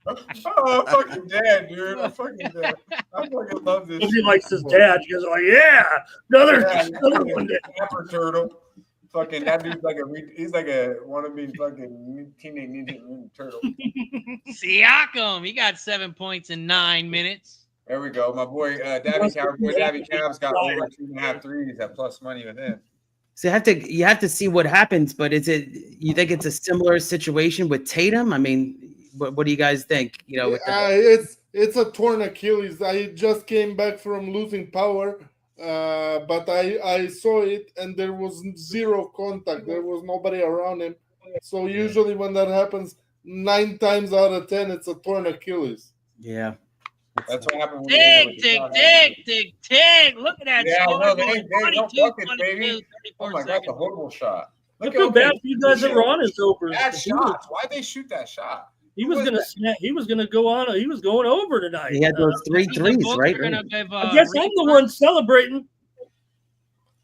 Oh, I'm fucking dead, dude. I'm fucking dead. I fucking love this. He likes his dad. He goes like, yeah, another one. Snapper turtle. Fucking that dude's like he's like a wannabe fucking teenage ninja turtle. Siakam, he got 7 points in 9 minutes. There we go. My boy, Dabby Cavs got over 2.5 threes at plus money with him. So you have to see what happens, but you think it's a similar situation with Tatum? I mean, what do you guys think? You know, it's a torn Achilles. I just came back from losing power, but I saw it and there was zero contact. There was nobody around him. So usually when that happens, 9 times out of 10, it's a torn Achilles. Yeah. That's what happened. Tick. Look at that. Yeah, score. no, they don't fuck it, baby. Oh my God, the horrible shot. I feel bad for you guys that were on his overs. Bad shots. Why'd they shoot that shot? He was gonna go on. He was going over tonight. He had those 3 threes, right? I guess I'm the one celebrating.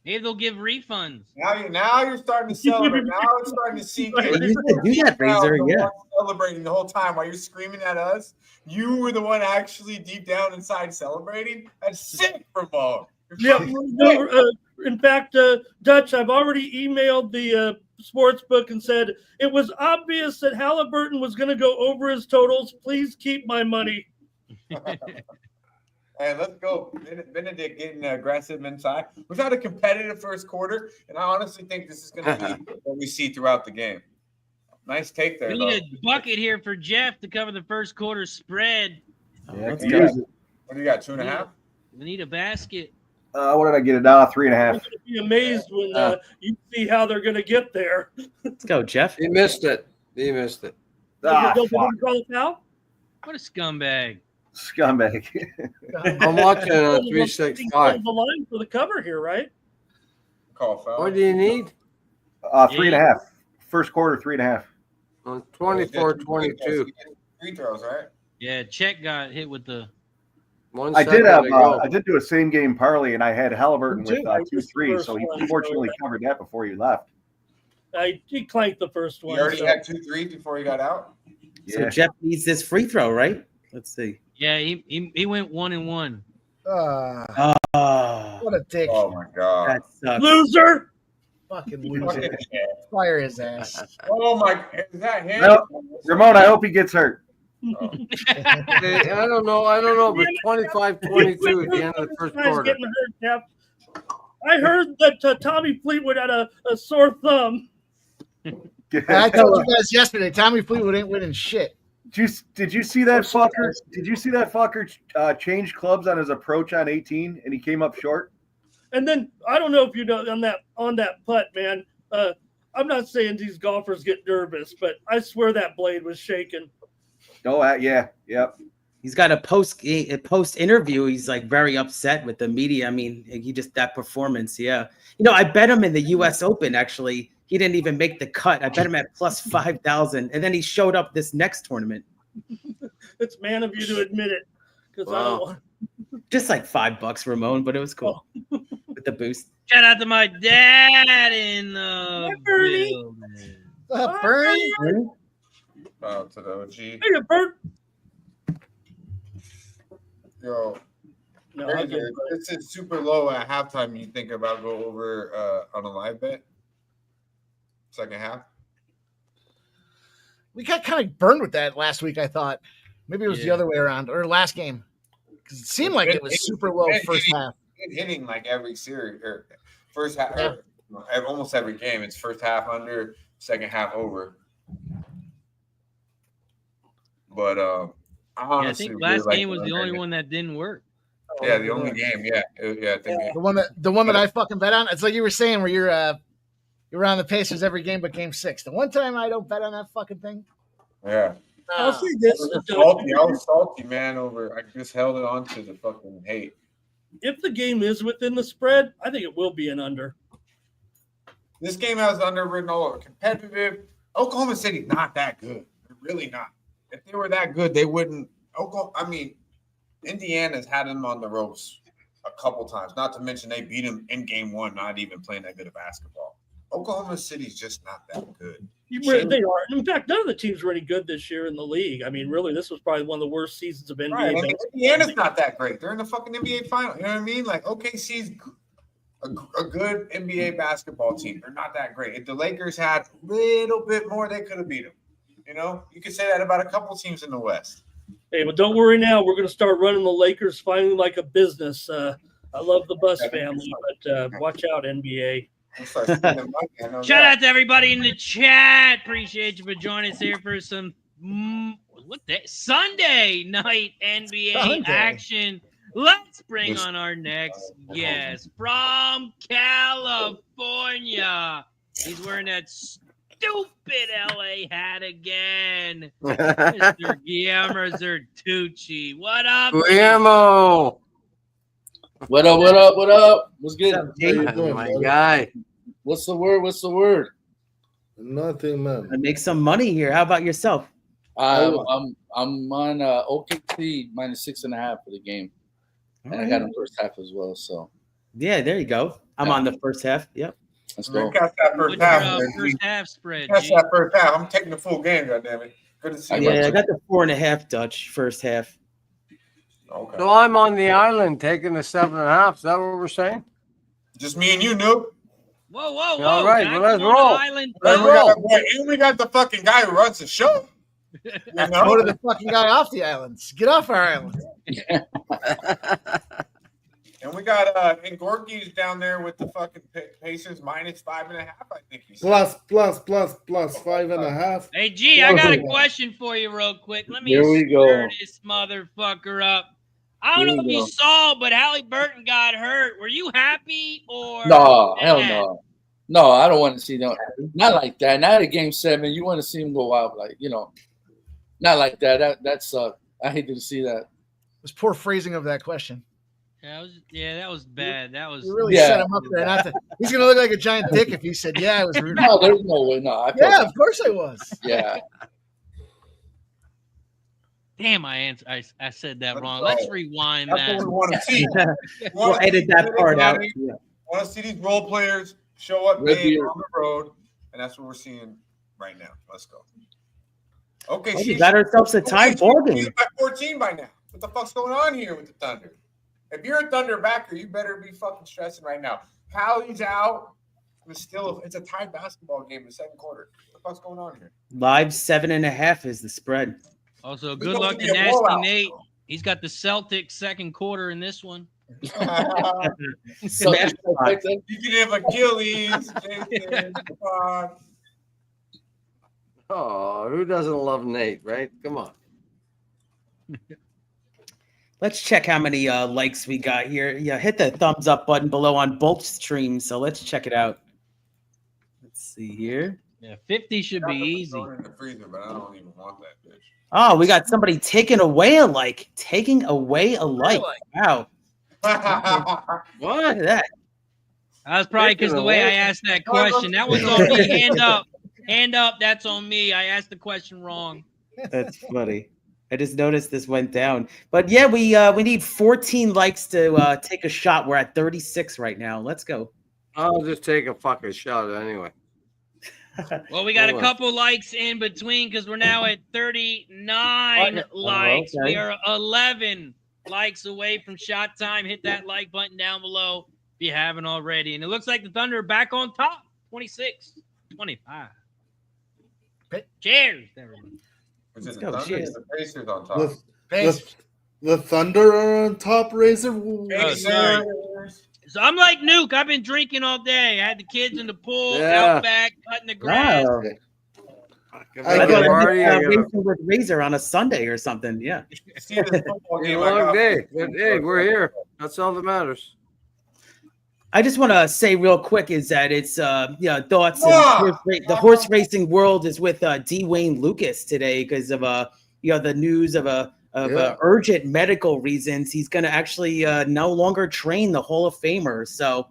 Maybe they'll give refunds. Now you're starting to celebrate. Now it's starting to sink in. They used to do that, Razor. The Yeah. one celebrating the whole time while you're screaming at us. You were the one actually deep down inside celebrating. That's sick, Ramon. Yeah. In fact, Dutch, I've already emailed the sports book and said it was obvious that Halliburton was going to go over his totals. Please keep my money. Hey, let's go. Benedict getting aggressive inside. We've had a competitive first quarter, and I honestly think this is going to be what we see throughout the game. Nice take there, We though. need a bucket here for Jeff to cover the first quarter spread. Yeah, Let's can go. use it. What do you got, 2.5? We need a basket. What did I get it now? 3.5. You're going to be amazed when you see how they're going to get there. Let's go, Jeff. He missed it. He missed it. Ah, Don't fuck. call it foul? What a scumbag. Scumbag. I'm watching on He's 365. on the line for the cover here, right? Call foul. What do you need? 3.5. First quarter, 3.5. On 24-22. Free throws, right? Yeah, Chet got hit with the. 1 I second did have to go. I did do a same game parlay, and I had Halliburton with I missed the 2-3, first so he one, fortunately so covered that before you left. He clanked the first He one. already so- had 2 threes before he got out. So Yeah. Jeff needs this free throw, right? Let's see. Yeah, he went 1-1. Oh, What a dick. Oh my god. that sucks. Loser! Fucking Fucking loser. shit. Fire his ass. Oh my! Is that him? No, Ramon, I hope he gets hurt. Hey, I don't know, but 25-22 at the end of the first Guy's quarter. getting hurt, Jeff. I heard that Tommy Fleetwood had a sore thumb. I told you guys yesterday, Tommy Fleetwood ain't winning shit. Did you see that fucker? Did you see that fucker change clubs on his approach on 18, and he came up short? And then I don't know if you know on that putt, man. I'm not saying these golfers get nervous, but I swear that blade was shaking. Oh, yeah, yep. He's got a post interview. He's like very upset with the media. I mean, he just that performance. Yeah, I bet him in the U.S. Open. Actually, he didn't even make the cut. I bet him at plus 5,000, and then he showed up this next tournament. It's man of you to admit it, because I don't Wow. want. Just like $5, Ramon, but it was cool with the boost. Shout out to my dad in the Hi, Bernie. building. What's up, Bernie? Oh, to the OG. Hey, Bert. Yo, No, I'm good. this is super low at halftime. You think about go over on a live bet? Second half. We got kind of burned with that last week, I thought. Maybe it was the Yeah. other way around, or last game. Because it seemed like it was super low first half. Hitting like every series or first half, or almost every game. It's first half under, second half over. But I Yeah, I honestly think really last like game was the only under. one that didn't work. Yeah, the only game. Yeah, I think. The one that I fucking bet on. It's like you were saying, where you're on the Pacers every game but game 6. The one time I don't bet on that fucking thing. Yeah. I'll say this: I was salty, man. I just held it on to the fucking hate. if the game is within the spread, I think it will be an under. This game has underwritten all over competitive. Oklahoma City not that good. They're really not. If they were that good, they wouldn't. Indiana's had them on the ropes a couple times. Not to mention they beat them in game 1, not even playing that good of basketball. Oklahoma City's just not that good. They are. In fact, none of the teams were any good this year in the league. I mean, really, this was probably one of the worst seasons of NBA. Right. I mean, baseball. Indiana's not that great. They're in the fucking NBA final. You know what I mean? Like OKC's a good NBA basketball team. They're not that great. If the Lakers had a little bit more, they could have beat them. You could say that about a couple teams in the West. Hey, but don't worry now. We're going to start running the Lakers finally like a business. I love the Bus family, but watch out, NBA. We'll start spending money, I know Shout that. out to everybody in the chat. Appreciate you for joining us here for some Sunday night NBA Sunday. action. Let's bring on our next guest from California. He's wearing that stupid LA hat again. Mr. Guillermo Zertucci. What up? Guillermo. What up? What up? What up? What's good? What's up, How Jake? you doing, My brother? guy. What's the word? What's the word? Nothing, man. I make some money here. How about yourself? I'm on OKC -6.5 for the game, and I got him first half as well. So Yeah, there you go. I'm on the first half. Yep. Let's Man, go. catch that What's first your half. man. first half spread? Catch G? that first half. I'm taking the full game, goddammit. Good to see you. Yeah, I got the 4.5 Dutch first half. Okay. So I'm on the island taking the 7.5. Is that what we're saying? Just me and you, Noob. Whoa, whoa, whoa! All right, Can I well, let's come on roll. the island Let's And too? roll. we got the fucking guy who runs the show. You know? Voted the fucking guy off the islands. Get off our island. And we got and Gorky's down there with the fucking Pacers -5.5. I think he's Plus 5.5. Hey, G, I got a question for you real quick. Let me Here we go. stir this motherfucker up. I don't Here know if we you go. saw, but Halle Burton got hurt. Were you happy or No, hell mad? no. No, I don't want to see them. Not like that. Not at game 7. You want to see them go out, like, not like that. That sucked. I hated to see that. It was poor phrasing of that question. That was bad. That was You really set him up there. Not to, he's going to look like a giant dick if he said, "Yeah, I was rude." No, there's no way. No, I felt Yeah, of course I was. yeah. damn. I said that wrong. Let's rewind That's that. what we want to see. We'll edit that part out. Yeah. Want to see these role players show up Red big beard. on the road, and that's what we're seeing right now. Let's go. Okay, We got ourselves a tie ball game. By 14 by now. What the fuck's going on here with the Thunder? If you're a Thunder backer, you better be fucking stressing right now. Callie's out. It's a tied basketball game in the second quarter. What the fuck's going on here? Live 7.5 is the spread. Also, It's good gonna luck be to a Nasty blowout. Nate. He's got the Celtics second quarter in this one. Smash shot. You can have Achilles, Jason, come on. Oh, who doesn't love Nate, right? Come on. Let's check how many likes we got here. Yeah, hit the thumbs up button below on both streams. So let's check it out. Let's see here. Yeah, 50 should be easy. Throw it in the freezer, but I don't even want that bitch. Oh, we got somebody taking away a like. Taking away a like. Wow. Look at that. That was probably because the way I asked that question. That was on me. Hand up. Hand up. That's on me. I asked the question wrong. That's funny. I just noticed this went down. But yeah, we need 14 likes to take a shot. We're at 36 right now. Let's go. I'll just take a fucking shot anyway. Well, we got a Hold on. couple likes in between because we're now at 39 likes. okay. We are 11 likes away from shot time. Hit that like button down below if you haven't already. And it looks like the Thunder are back on top. 26-25. Cheers, everyone. Is it Let's the go, Thunder? cheers. It's the Pacers on top. The Thunder are on top, Razor. sorry. So I'm like Nuke. I've been drinking all day. I had the kids in the pool, Yeah. out back, cutting the grass. Wow. I I get thought it. Party, I got a racing with Razor on a Sunday or something. Yeah. See this football game I long got. day. But hey, we're here. That's all that matters. I just want to say real quick is that it's thoughts Ah! and the horse racing world is with D. Wayne Lucas today because of the news of urgent medical reasons. He's going to actually no longer train the Hall of Famer. So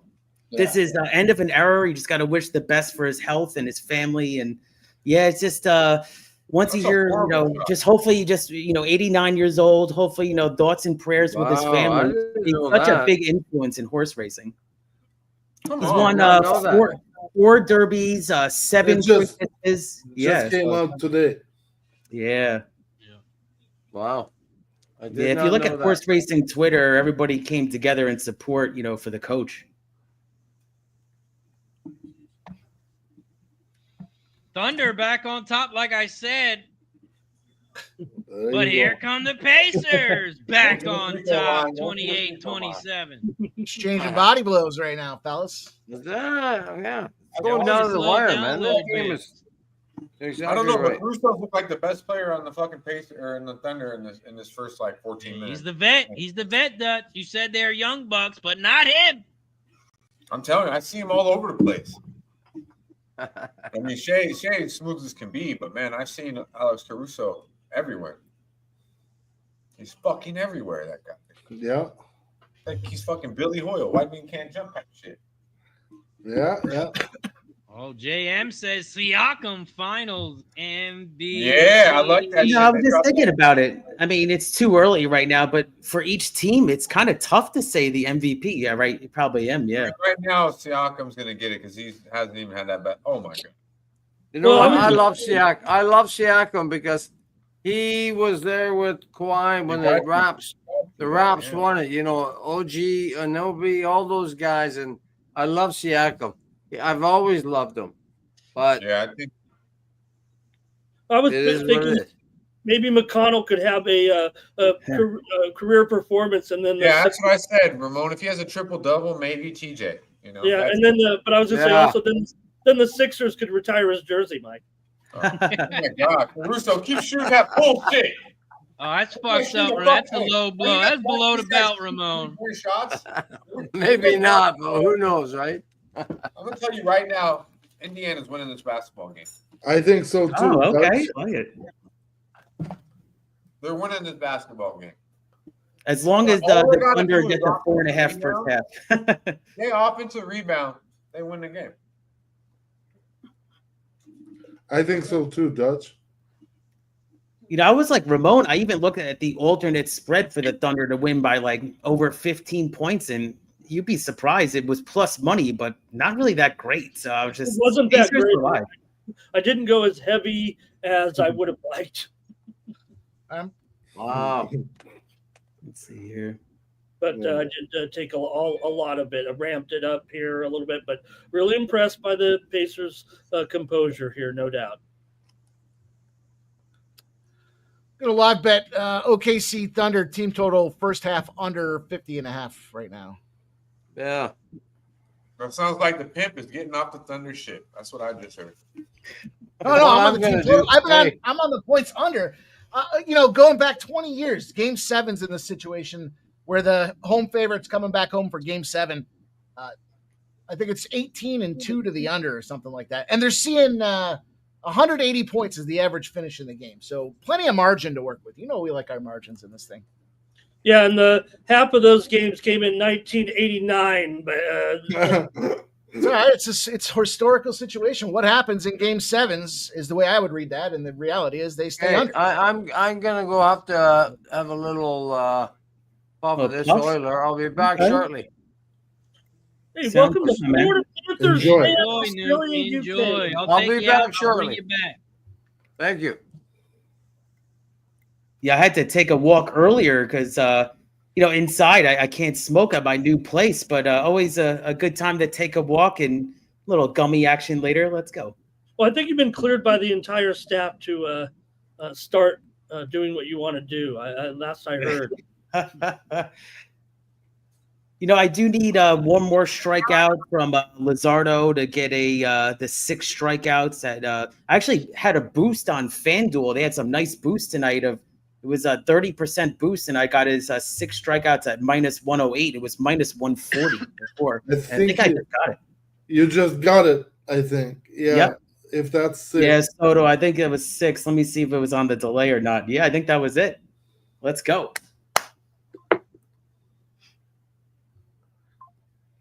this is the end of an era. You just got to wish the best for his health and his family. And yeah, it's just once a That's a year, horrible job. just hopefully 89 years old. Hopefully, thoughts and prayers with his Wow, I family. didn't He's know such a that. big influence in horse racing. Come He's on. won I didn't know that. four derbies, 7 It just- Christmases. Yeah, Just came out today. yeah. Wow. I did Yeah, if not you look know at that. horse racing Twitter, everybody came together in support, for the coach. Thunder back on top, like I said. There But you here go. come the Pacers back on top, 28-27. Exchanging body blows right now, fellas. Yeah. It's I going don't down want to to the slow wire, down man. a This little game bit. is exactly I don't know, right. but Russo looked like the best player on the fucking Pacers or in the Thunder in this first 14 minutes. He's the vet. He's the vet, Dutch. You said they're young bucks, but not him. I'm telling you, I see him all over the place. I mean, Shea as smooth as can be, but man, I've seen Alex Caruso everywhere. He's fucking everywhere, that guy. Yeah. Like he's fucking Billy Hoyle. White man can't jump type shit. Yeah. Oh, JM says Siakam Finals MVP. Yeah, I like that. I was just thinking about it. I mean, it's too early right now, but for each team, it's kind of tough to say the MVP. Yeah, right. You probably am. Yeah. Right now, Siakam's going to get it because he hasn't even had that bad. Oh, my God. You know Well, what? I I was- love Siakam. I love Siakam because he was there with Kawhi when the Raps won it. You know, OG, Anobi, all those guys, and I love Siakam. I've always loved him, but Yeah, I think I was it is what thinking it is. maybe McConnell could have a career performance, and then that's what I said, Ramon. If he has a triple double, maybe TJ. You know, yeah, and then but I was just saying Yeah. also then the Sixers could retire his jersey, Mike. Oh my God, Caruso, keep shooting that bullshit. Oh, that's fucked up. That's a low blow. That's below the belt, Ramon. 3 shots. Maybe not, but who knows, right? I'm gonna tell you right now, Indiana's winning this basketball game. I think so too. Oh, okay. That's- I like it. They're winning this basketball game. As long as All they the gotta Thunder do get is the drop 4.5 the first half. They offensive rebound, they win the game. I think so too, Dutch. I was like Ramon. I even looked at the alternate spread for the Thunder to win by like over 15 points, and you'd be surprised. It was plus money, but not really that great. So I was just It wasn't that Pacers great. survived. I didn't go as heavy as I would have liked, Wow. Let's see here. but I did take a lot of it. I ramped it up here a little bit, but really impressed by the Pacers' composure here, no doubt. Gonna live bet OKC Thunder team total first half under 50.5 right now. Yeah. That sounds like the pimp is getting off the Thunder ship. That's what I just heard. No, Well, I'm on I'm the team gonna total. do- I'm on the points under. Going back 20 years, Game 7's in this situation where the home favorite's coming back home for Game 7. I think it's 18-2 to the under or something like that, and they're seeing 180 points is the average finish in the game. So plenty of margin to work with. We like our margins in this thing. Yeah, and the half of those games came in 1989. But It's all right. It's a historical situation. What happens in Game 7s is the way I would read that, and the reality is they stay Hey, under. I'm gonna go have to have a little puff of this puff? oiler. I'll be back Okay. shortly. hey, Sounds welcome to good, man. Florida Panthers. Enjoy. fans, Enjoy, Australia, Nuke. UK. Enjoy. I'll I'll take be you out. back I'll shortly. bring you back. Thank you. Yeah, I had to take a walk earlier because inside I can't smoke at my new place, but always a good time to take a walk and a little gummy action later. Let's go. Well, I think you've been cleared by the entire staff to start doing what you want to do. Last I heard. I do need one more strikeout from Lizardo to get the 6 strikeouts. I actually had a boost on FanDuel. They had some nice boost tonight. It was a 30% boost, and I got his 6 strikeouts at minus 108. It was minus 140 before. I I think think I you, just got it. you just got it. I think. Yeah. Yep. If that's 6. Yeah, Soto. I think it was 6. Let me see if it was on the delay or not. Yeah, I think that was it. Let's go.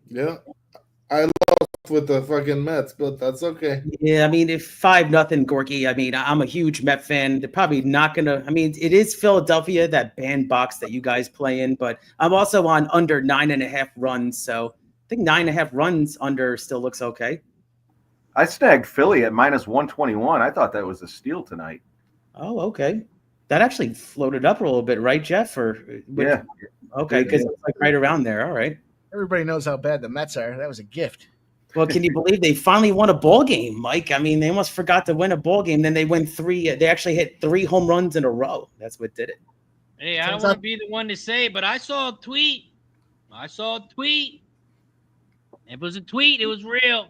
Yeah. I lost with the fucking Mets, but that's okay. Yeah, I mean, if 5-0 Gorky, I mean, I'm a huge Met fan. They're probably not gonna. I mean, it is Philadelphia, that bandbox that you guys play in, but I'm also on under 9.5 runs. So I think 9.5 runs under still looks okay. I snagged Philly at minus 121. I thought that was a steal tonight. Oh, okay. That actually floated up a little bit, right, Jeff? Yeah. Okay, because it's like right around there. All right. Everybody knows how bad the Mets are. That was a gift. Well, can you believe they finally won a ball game, Mike? I mean, they almost forgot to win a ball game. Then they win 3. They actually hit 3 home runs in a row. That's what did it. Hey, I don't want to be the one to say, but I saw a tweet. It was a tweet. It was real.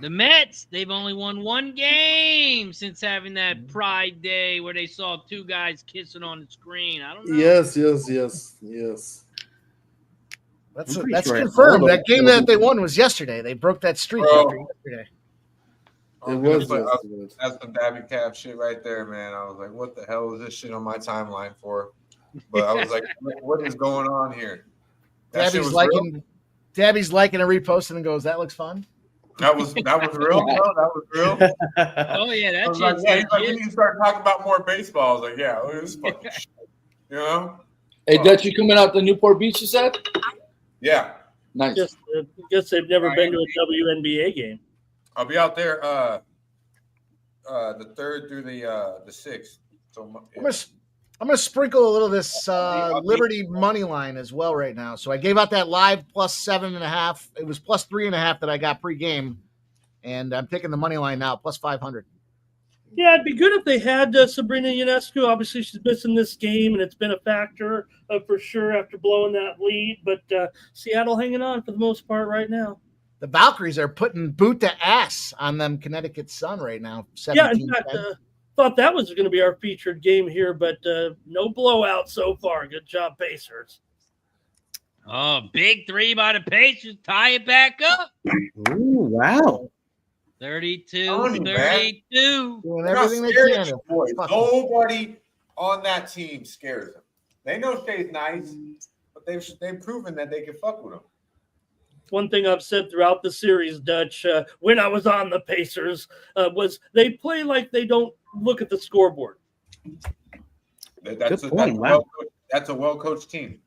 The Mets, they've only won 1 game since having that Pride Day where they saw 2 guys kissing on the screen. I don't know. Yes. That's I'm pretty sure I confirmed. saw That game that they won was yesterday. They broke that streak after yesterday. It was That's yesterday. some Dabby Cab shit right there, man. I was like, what the hell is this shit on my timeline for? But I was like, what is going on here? That shit Dabby's was liking and reposting and goes, that looks fun. That was real. No, that was real. Oh yeah, I that was like, shit's yeah, he's like, we legit. need to start talking about more baseball. I was like, yeah, look at this fucking shit. You know? Hey, Dutch, you coming out to Newport Beach, you said? Yeah. Nice. Guess they've never been to a WNBA game. I'll be out there the 3rd through the 6th. So yeah. I'm gonna sprinkle a little of this Liberty money line as well right now. So I gave out that live plus 7.5. It was plus 3.5 that I got pregame, and I'm taking the money line now plus 500. Yeah, it'd be good if they had Sabrina Ionescu. Obviously, she's missing this game, and it's been a factor for sure after blowing that lead. But Seattle hanging on for the most part right now. The Valkyries are putting boot to ass on them Connecticut Sun right now. Yeah, in fact, thought that was going to be our featured game here, but no blowout so far. Good job, Pacers. Oh, big 3 by the Pacers. Tie it back up. Ooh, wow. 32-32. Doing everything they can. Nobody on that team scares them. They know Shay's nice, but they've proven that they can fuck with him. One thing I've said throughout the series, Dutch, when I was on the Pacers, was they play like they don't look at the scoreboard. That's a well-coached team.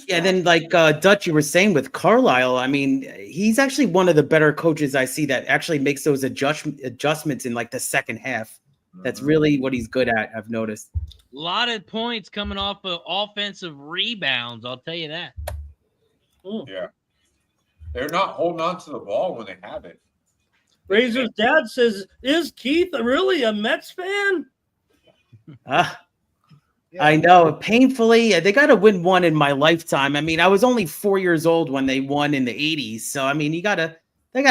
Yeah, then like Dutch, you were saying with Carlisle, I mean, he's actually one of the better coaches I see that actually makes those adjustments in like the second half. That's really what he's good at, I've noticed. A lot of points coming off of offensive rebounds, I'll tell you that. Yeah. They're not holding on to the ball when they have it. Razor's dad says, is Keith really a Mets fan? I know. Painfully, they got to win one in my lifetime. I mean, I was only 4 years old when they won in the 80s. So, I mean, they got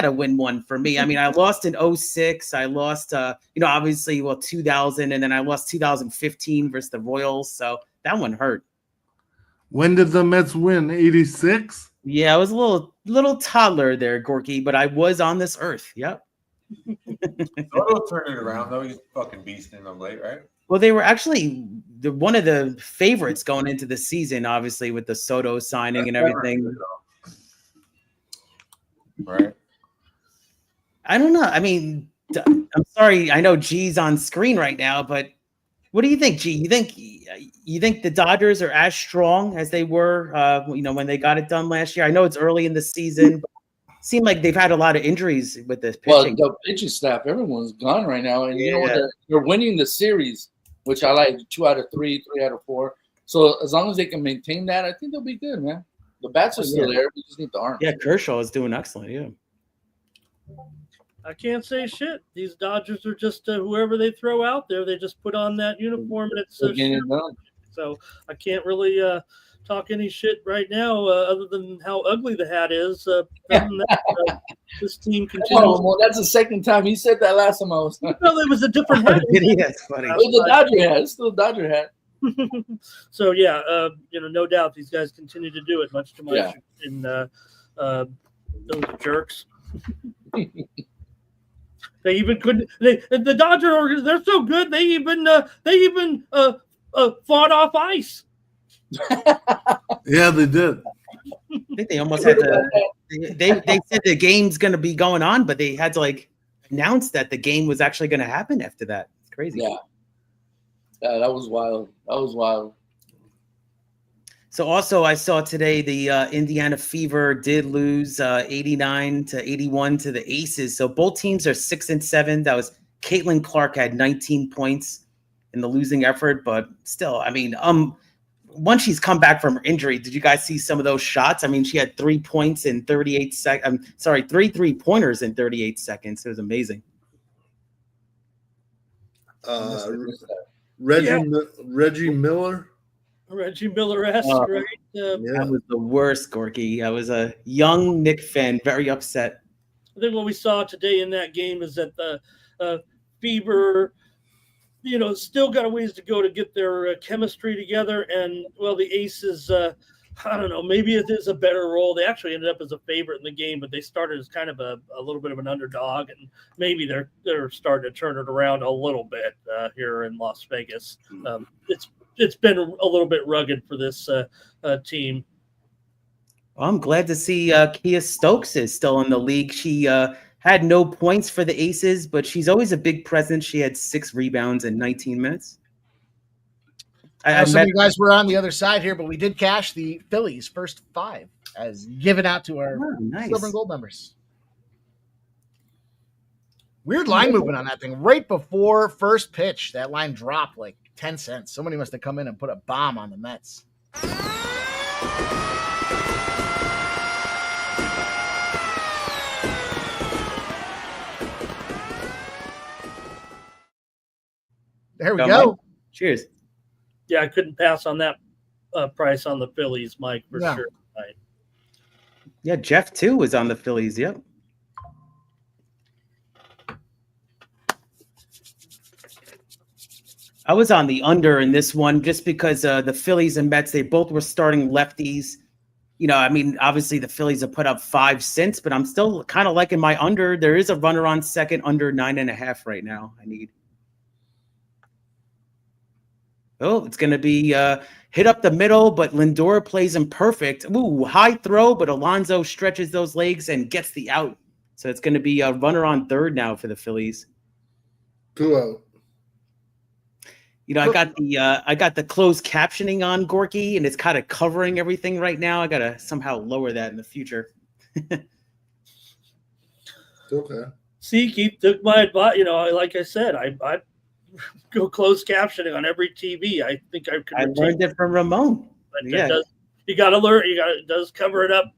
to win one for me. I mean, I lost in 06. I lost, obviously, 2000. And then I lost 2015 versus the Royals. So that one hurt. When did the Mets win? 86? Yeah, I was a little toddler there, Gorky, but I was on this earth. Yep. Soto turned it around, though. He's fucking beasting them late, right? Well, they were actually one of the favorites going into the season, obviously, with the Soto signing and everything. Right. I don't know. I mean, I'm sorry. I know G's on screen right now, but what do you think, G? You think the Dodgers are as strong as they were, when they got it done last year? I know it's early in the season, but it seemed like they've had a lot of injuries with this pitching. Well, the pitching staff, everyone's gone right now, and you know what? They're winning the series, which I like. 2 out of 3, 3 out of 4. So as long as they can maintain that, I think they'll be good, man. The bats are still there. We just need the arms. Yeah, Kershaw is doing excellent. Yeah. I can't say shit. These Dodgers are just whoever they throw out there. They just put on that uniform, and it's so I can't really talk any shit right now, other than how ugly the hat is. This team continues. Oh, well, that's the second time he said that last time I was. Well, it was a different hat. That's funny. It was a Dodger hat. It's still a Dodger hat. So yeah, no doubt these guys continue to do it, much to my in those jerks. They even couldn't. The Dodger they're so good. They even fought off ice. Yeah, they did. I think they almost had to. They said the game's going to be going on, but they had to announce that the game was actually going to happen after that. It's crazy. Yeah, that was wild. So also, I saw today the Indiana Fever did lose 89-81 to the Aces. So both teams are 6-7. That was Caitlin Clark had 19 points in the losing effort, but still, I mean, once she's come back from her injury, did you guys see some of those shots? I mean, she had 3 points in 38 seconds. 3 3-pointers in 38 seconds. It was amazing. Reggie Miller. Reggie Miller-esque, right? That was the worst, Gorky. I was a young Knick fan, very upset. I think what we saw today in that game is that the Fever, still got a ways to go to get their chemistry together. And, well, the Aces, I don't know, maybe it is a better role. They actually ended up as a favorite in the game, but they started as kind of a little bit of an underdog, and maybe they're starting to turn it around a little bit here in Las Vegas. It's been a little bit rugged for this team. Well, I'm glad to see Kia Stokes is still in the league. She had no points for the Aces, but she's always a big presence. She had 6 rebounds in 19 minutes. I Some met of you guys were on the other side here, but we did cash the Phillies' first 5 as given out to our nice. silver and gold members. Weird line movement on that thing. Right before first pitch, that line dropped like 10 cents. Somebody must have come in and put a bomb on the Mets. There we go. Mike. Cheers. Yeah, I couldn't pass on that price on the Phillies, Mike, for sure. Right. Yeah, Jeff too was on the Phillies. Yep. I was on the under in this one just because the Phillies and Mets, they both were starting lefties. You know, I mean, obviously the Phillies have put up 5 since, but I'm still kind of liking my under. There is a runner on second, under 9.5 right now. I need. Oh, it's going to be hit up the middle, but Lindor plays him perfect. Ooh, high throw, but Alonso stretches those legs and gets the out. So it's going to be a runner on third now for the Phillies. 2 out. You know, I got the closed captioning on Gorky, and it's kind of covering everything right now. I got to somehow lower that in the future. Okay. See, Keith took my advice. You know, like I said, I go closed captioning on every TV. I think I could. I learned it from Ramon. But Yeah. You got to learn. It does cover it up.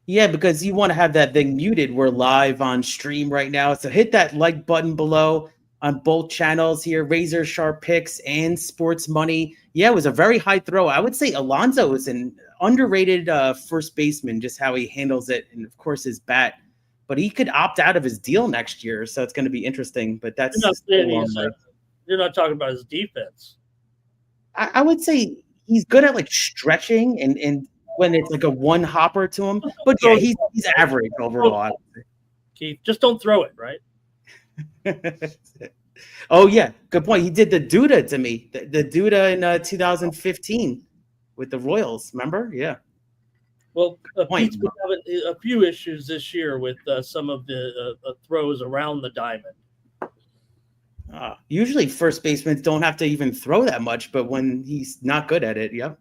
Yeah, because you want to have that thing muted. We're live on stream right now. So hit that like button below on both channels here, Razor Sharp Picks and Sports Money. Yeah, it was a very high throw. I would say Alonso is an underrated first baseman, just how he handles it. And of course, his bat. But he could opt out of his deal next year. So it's going to be interesting. But that's you're not talking about his defense. I would say he's good at like stretching and when it's like a one hopper to him. But yeah, he's average overall. Keith, just don't throw it, right? Oh yeah, good point. He did the Duda to me, the Duda in 2015 with the Royals. Remember? Yeah. Well, Pete's been having a few issues this year with some of the throws around the diamond. Usually, first basemen don't have to even throw that much, but when he's not good at it, yep.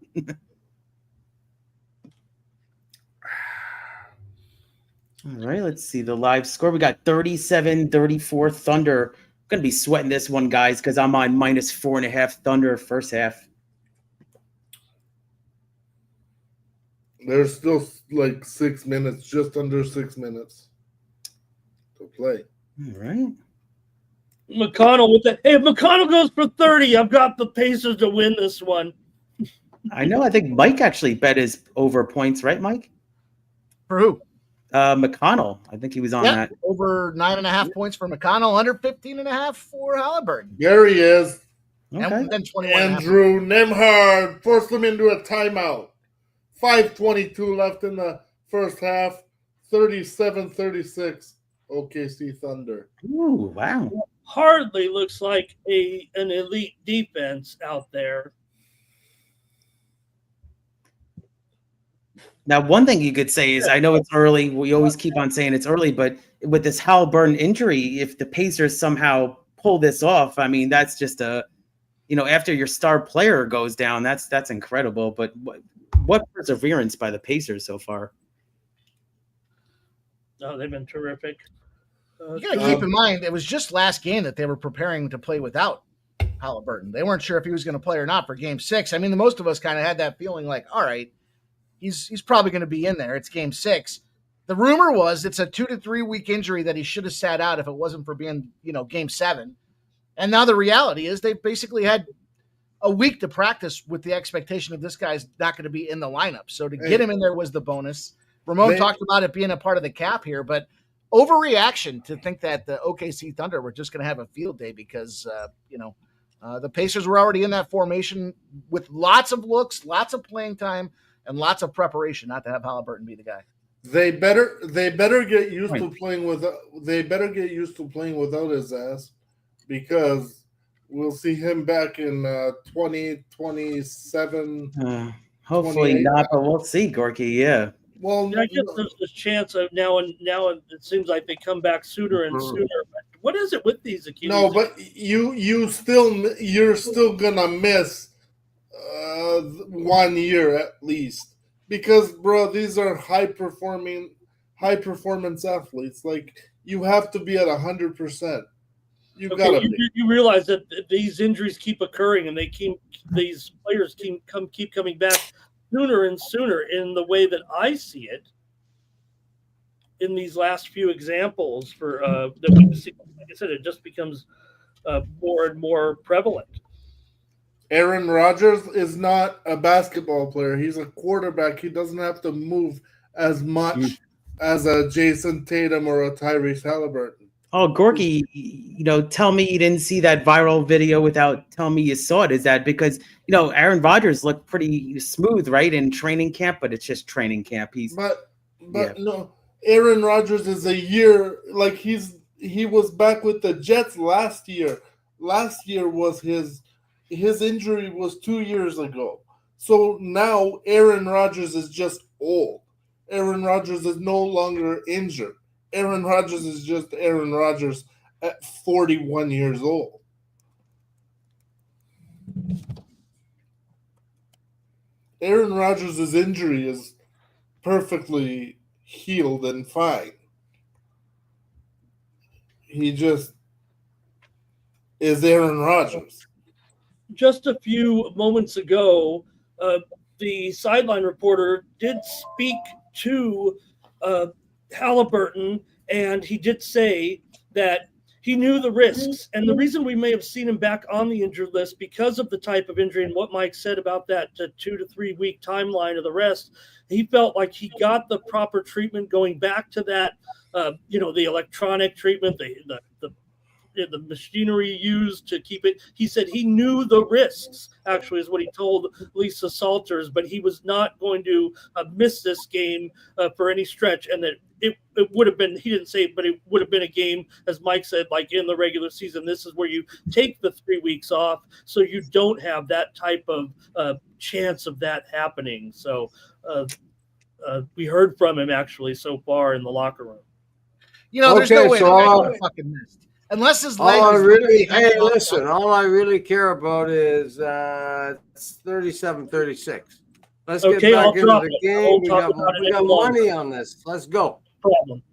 All right, let's see the live score. We got 37-34 Thunder. I'm going to be sweating this one, guys, because I'm on -4.5 Thunder first half. There's still like 6 minutes, just under 6 minutes to play. All right. McConnell with the if McConnell goes for 30, I've got the Pacers to win this one. I know. I think Mike actually bet his over points, right, Mike? For who? McConnell. I think he was on that. Over 9.5 points for McConnell, under 15.5 for Halliburton. There he is. Okay. And then 21. Andrew Nemhard forced him into a timeout. 5:22 left in the first half. 37-36 OKC Thunder. Ooh, wow. Hardly looks like an elite defense out there. Now, one thing you could say is, I know it's early. We always keep on saying it's early, but with this Halliburton injury, if the Pacers somehow pull this off, I mean, that's just after your star player goes down, that's incredible. But what perseverance by the Pacers so far? Oh, they've been terrific. You got to keep in mind, it was just last game that they were preparing to play without Halliburton. They weren't sure if he was going to play or not for Game 6. I mean, most of us kind of had that feeling like, all right, he's probably going to be in there. It's Game 6. The rumor was it's a 2 to 3 week injury that he should have sat out if it wasn't for being, Game 7. And now the reality is they basically had a week to practice with the expectation of this guy's not going to be in the lineup. So to get him in there was the bonus. Ramon talked about it being a part of the cap here, but overreaction to think that the OKC Thunder were just going to have a field day because, the Pacers were already in that formation with lots of looks, lots of playing time, and lots of preparation not to have Halliburton be the guy. They better get used to playing with. They better get used to playing without his ass, because we'll see him back in 2027. Hopefully 28. not, but we'll see, Gorky. Yeah. Well, Yeah, I guess there's this chance of now and it seems like they come back sooner and sooner. But what is it with these Achilles? no, but you're still gonna miss 1 year at least, because bro, these are high performance athletes. Like, you have to be at 100%. You gotta be. You realize that these injuries keep occurring, and these players keep coming back sooner and sooner. In the way that I see it, in these last few examples for that we've seen, like I said, it just becomes more and more prevalent. Aaron Rodgers is not a basketball player. He's a quarterback. He doesn't have to move as much as a Jason Tatum or a Tyrese Halliburton. Oh, Gorky, tell me you didn't see that viral video without telling me you saw it. Is that because, Aaron Rodgers looked pretty smooth, right, in training camp, but it's just training camp. No, Aaron Rodgers is a year, like he was back with the Jets last year. Last year was his injury was 2 years ago. So now Aaron Rodgers is just old. Aaron Rodgers is no longer injured. Aaron Rodgers is just Aaron Rodgers at 41 years old. Aaron Rodgers' injury is perfectly healed and fine. He just is Aaron Rodgers. Just a few moments ago, the sideline reporter did speak to Halliburton, and he did say that he knew the risks. And the reason we may have seen him back on the injured list because of the type of injury and what Mike said about that 2 to 3 week timeline of the rest, he felt like he got the proper treatment going back to that, the electronic treatment, the machinery used to keep it. He said he knew the risks, actually, is what he told Lisa Salters, but he was not going to miss this game for any stretch, and that it would have been, he didn't say it, but it would have been a game, as Mike said, like in the regular season. This is where you take the 3 weeks off so you don't have that type of chance of that happening. So we heard from him, actually, so far in the locker room. There's no way that fucking missed. Unless his leg all I really care about is 37-36. Let's get back into the game. We got money on this. Let's go. Problem.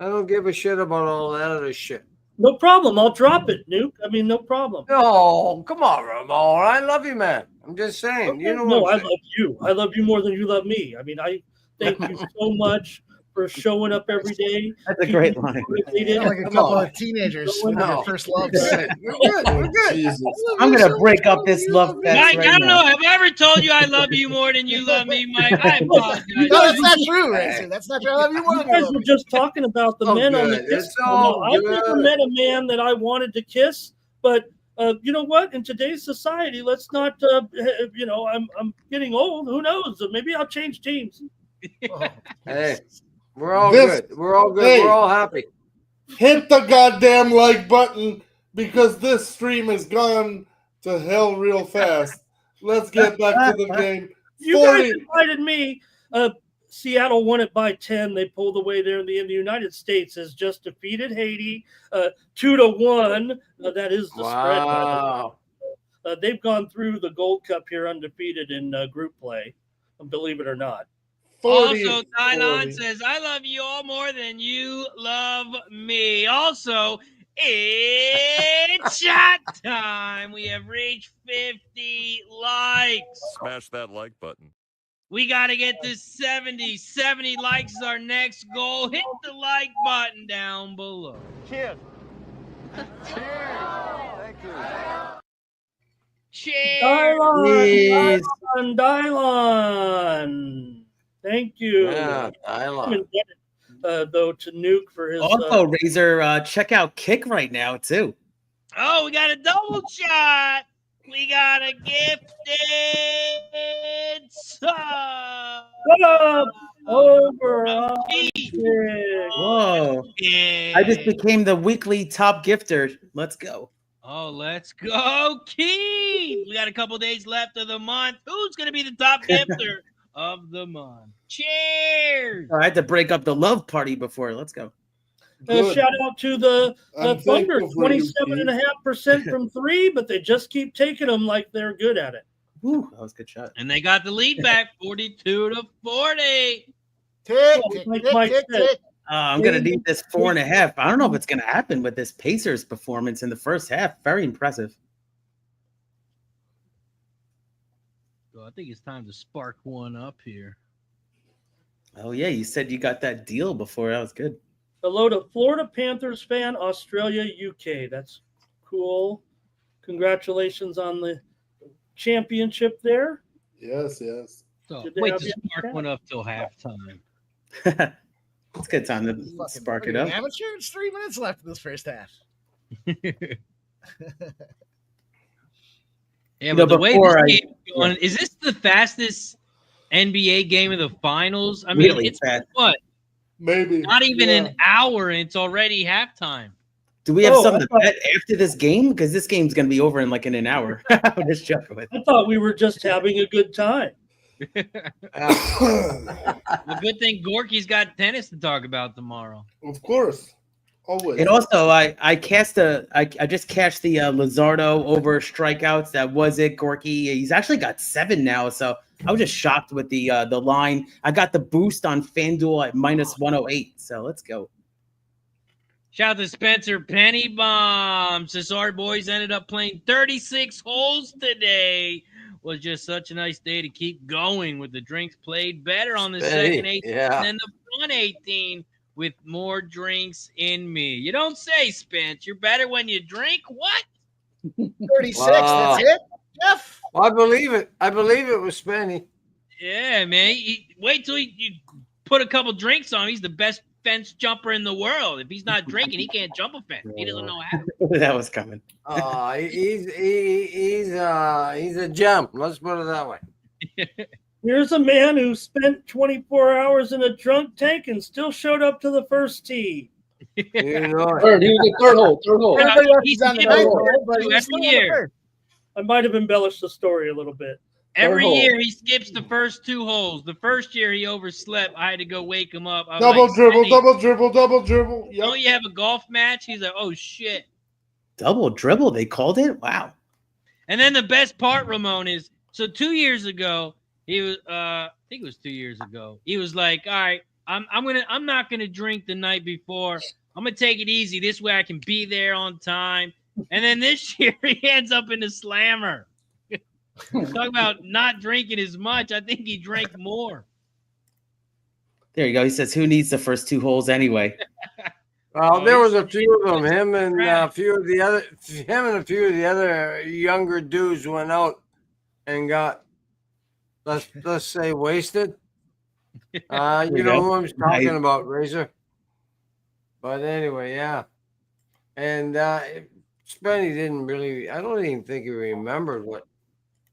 I don't give a shit about all that other shit. No problem. I'll drop it, Nuke. I mean, no problem. No, come on, Ramon. I love you, man. I'm just saying. Okay. I love you. I love you more than you love me. I mean, I thank you so much for showing up every day. That's a great line. Like a couple of teenagers with their first love. We're good. Jesus. I'm going to break up this love fest Mike, right I don't now. know. Have I ever told you I love you more than you love me, Mike? I apologize. No, that's not true, Razor. That's not true. I love you more You than you guys love were me. just talking about the men on the kiss. I've never met a man that I wanted to kiss, but you know what? In today's society, let's not. I'm getting old. Who knows? Maybe I'll change teams. Hey, we're all good. We're all good. Hey. We're all happy. Hit the goddamn like button, because this stream has gone to hell real fast. Let's get back to the game. You guys invited me. Seattle won it by 10. They pulled away there in the United States has just defeated Haiti 2-1. That is the spread. By the way. They've gone through the Gold Cup here undefeated in group play, believe it or not. Also, Tylon says, I love you all more than you love me. Also, it's shot time. We have reached 50 likes. Smash that like button. We got to get to 70. 70 likes is our next goal. Hit the like button down below. Cheers. Thank you. Cheers. Dylon. Thank you. Yeah, Dylon. Though, to Nuke for his. Also, Razor, check out Kick right now, too. Oh, we got a double shot. We got a gifted sub. Over. Whoa. I just became the weekly top gifter. Let's go. Oh, let's go, Keith. We got a couple days left of the month. Who's going to be the top gifter of the month? Cheers. I had to break up the love party before. Let's go. Shout out to the I'm Thunder, thankful for you, Keith. 27.5% from three, but they just keep taking them like they're good at it. Woo, that was a good shot. And they got the lead back 42-40. Tick, tick, Like tick, Mike tick, said. tick. I'm going to need this 4.5. I don't know if it's going to happen with this Pacers performance in the first half. Very impressive. So I think it's time to spark one up here. Oh, yeah. You said you got that deal before. That was good. Hello to Florida Panthers fan, Australia, UK. That's cool. Congratulations on the championship there. Yes, yes. So Did they wait have to you- spark one up till halftime. It's a good time to Fucking spark it fucking up. Amateur. It's 3 minutes left in this first half. Yeah, know, but the way before this I- game is going, is this the fastest NBA game of the finals? I mean, Really it's fast. what? Maybe. Not even Yeah. an hour, and it's already halftime. Do we have Oh, something I to thought- bet after this game? Because this game's going to be over in like in an hour. I'm just joking with. I thought we were just having a good time. Well, good thing Gorky's got tennis to talk about tomorrow. Of course. Always. And also, I just cashed the Lizardo over strikeouts. That was it, Gorky. He's actually got 7 now, so I was just shocked with the line. I got the boost on FanDuel at -108. So let's go. Shout out to Spencer Pennybomb. Says our boys ended up playing 36 holes today. Was just such a nice day to keep going with the drinks played better on the second 18 yeah. than the front 18 with more drinks in me. You don't say, Spence. You're better when you drink. What? 36. Wow. That's it, Jeff. Well, I believe it. I believe it was Spenny. Yeah, man. Wait till you put a couple drinks on him. He's the best fence jumper in the world. If he's not drinking, he can't jump a fence. He doesn't know how. That was coming. He's a gem. Let's put it that way. Here's a man who spent 24 hours in a drunk tank and still showed up to the first tee. You know it. Third, he was the third hole. Third hole. Everybody else he's is on the getting ninth over hole, but it he's every still on the year. third. I might have embellished the story a little bit. Every hole. year he skips the first 2 holes. The first year he overslept. I had to go wake him up. I was Double like, dribble, "Hey, double dribble, double dribble. Yep. don't you have a golf match?" He's like, "Oh shit." Double dribble, they called it? Wow. And then the best part, Ramon, is so 2 years ago, he was I think it was 2 years ago. He was like, "All right, I'm not gonna drink the night before. I'm gonna take it easy. This way I can be there on time." And then this year he ends up in the slammer. Talk about not drinking as much. I think he drank more. There you go. He says, who needs the first 2 holes anyway? Well, Oh, there was he's- a few of them. Him and Right. a few of the other younger dudes went out and got let's say wasted. You know who I'm talking about, Razor. But anyway, yeah. And Spenny didn't really. I don't even think he remembered what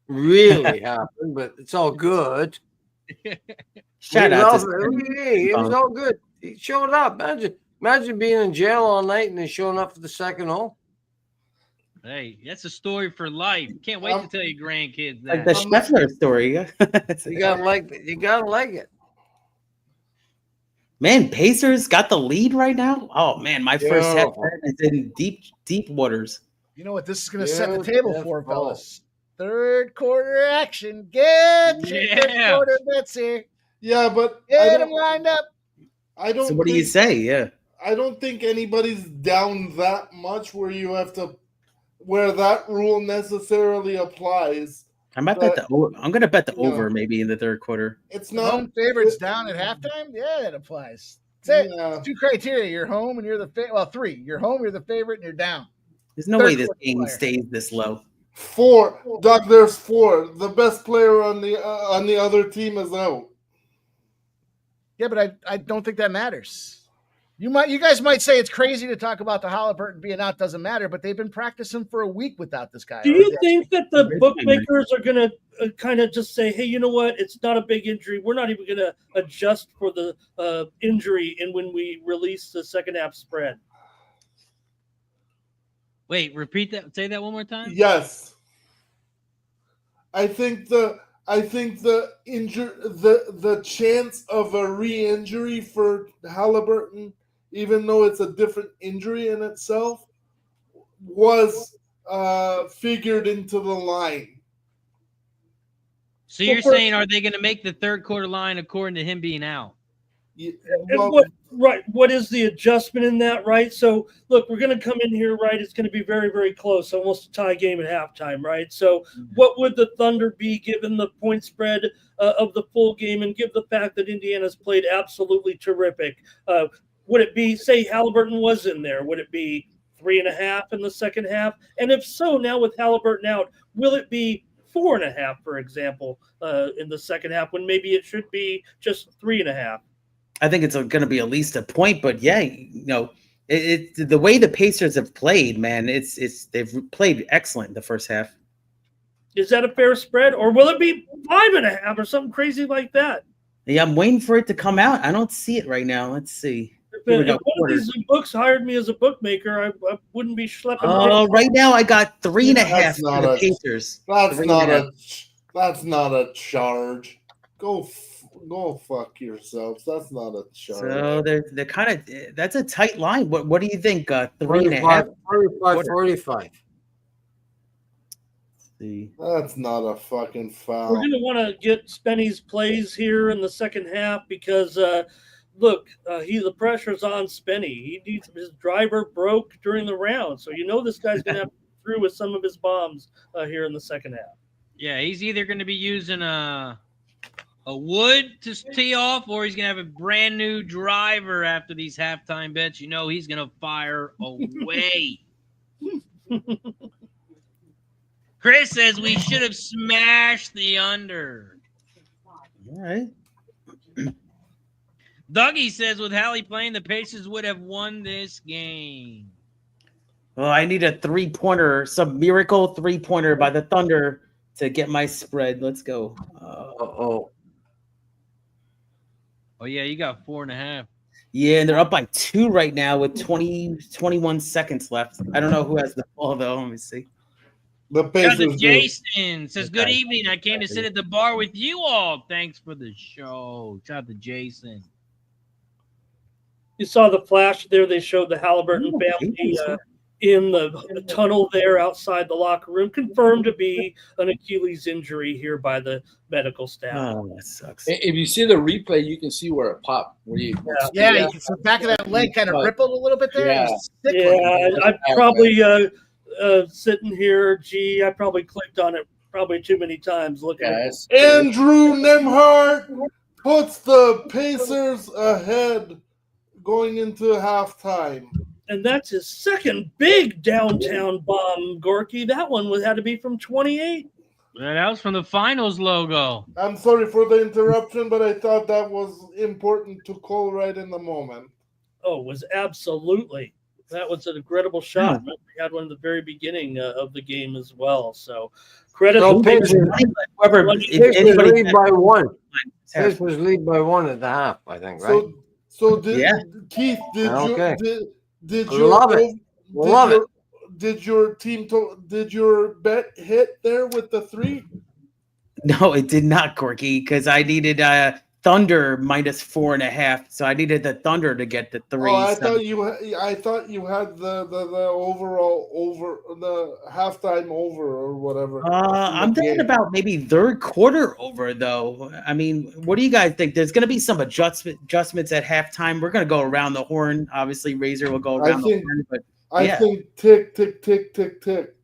really happened. But it's all good. Shout out to It was all good. He showed up. Imagine being in jail all night and then showing up for the second hole. Hey, that's a story for life. Can't wait to tell your grandkids like that. the Scheffler story. You gotta like it. You gotta like it. Man, Pacers got the lead right now. Oh man, my first half Beautiful. is in deep waters. You know what this is going to set the Yes, table yes, for, oh. fellas? Third quarter action. Get your third Yeah. quarter bets here. Yeah, but I Get them don't, lined up. I don't So what do you think- say? Yeah. I don't think anybody's down that much where you have to where that rule necessarily applies. I might bet the over. I'm gonna bet the Yeah. over maybe in the third quarter. It's not Home favorites down at halftime? Yeah, it applies. That's it. Yeah. 2 criteria. You're home and you're the favorite. Well, 3. You're home, you're the favorite, and you're down. There's no Third way this quarter game player. stays this low. 4. Doug, there's 4. The best player on the other team is out. Yeah, but I don't think that matters. You guys might say it's crazy to talk about the Halliburton being out doesn't matter, but they've been practicing for a week without this guy. Do already. you think that the bookmakers are going to kind of just say, hey, you know what? It's not a big injury. We're not even going to adjust for the injury and when we release the second half spread? Wait, repeat that. Say that one more time. Yes. I think the chance of a re-injury for Halliburton, even though it's a different injury in itself, was figured into the line. So you're saying, are they going to make the third quarter line according to him being out? Yeah, And what is the adjustment in that, right? So look, we're going to come in here, right? It's going to be very, very close, almost a tie game at halftime, right? So what would the Thunder be given the point spread of the full game, and give the fact that Indiana's played absolutely terrific? Would it be, say Halliburton was in there, would it be 3.5 in the second half? And if so, now with Halliburton out, will it be 4.5, for example, in the second half, when maybe it should be just 3.5? I think it's going to be at least a point, but yeah, it's the way the Pacers have played, man. They've played excellent in the first half. Is that a fair spread, or will it be 5.5 or something crazy like that? Yeah, I'm waiting for it to come out. I don't see it right now. Let's see. If one of these books hired me as a bookmaker, I wouldn't be schlepping. Oh, right now I got 3.5 for the Pacers. That's not a charge. Go fuck yourselves. That's not a charge. So they're kind of, that's a tight line. What do you think? 3.5, 45. See. That's not a fucking foul. We're going to want to get Spenny's plays here in the second half because, look, the pressure's on Spenny. He needs his driver broke during the round, so this guy's going to have to get through with some of his bombs here in the second half. Yeah, he's either going to be using a wood to tee off, or he's going to have a brand new driver after these halftime bets. He's going to fire away. Chris says we should have smashed the under. All right. Dougie says with Hallie playing, the Pacers would have won this game. Well, I need a 3-pointer, some miracle 3-pointer by the Thunder to get my spread. Let's go. Oh, yeah, you got 4.5. Yeah, and they're up by 2 right now with 21 seconds left. I don't know who has the ball, though. Let me see. The Pacers. Jason says, good evening. I came to sit at the bar with you all. Thanks for the show. Shout out to Jason. You saw the flash there. They showed the Halliburton family in the tunnel there outside the locker room, confirmed to be an Achilles injury here by the medical staff. Oh, that sucks. If you see the replay, you can see where it popped. You can see the back of that leg kind of rippled a little bit there. Yeah, I probably sitting here. I probably clicked on it probably too many times. Looking at it. Andrew Nemhart puts the Pacers ahead going into halftime. And that's his second big downtown bomb, Gorky. That one had to be from 28. Yeah, that was from the finals logo. I'm sorry for the interruption, but I thought that was important to call right in the moment. Oh, it was absolutely. That was an incredible shot. We had one at the very beginning of the game as well. So credit to whoever. Pacers lead by 1. Pacers lead by 1 at the half, I think, right? So Keith, did your bet hit there with the 3? No, it did not, Gorky, because I needed Thunder minus 4.5, so I needed the Thunder to get the 3. Oh, I thought you had the overall over, the halftime over or whatever. I'm thinking about maybe third quarter over though. I mean, what do you guys think? There's going to be some adjustments at halftime. We're going to go around the horn. Obviously, Razor will go around the horn, but I think tick, tick, tick, tick, tick.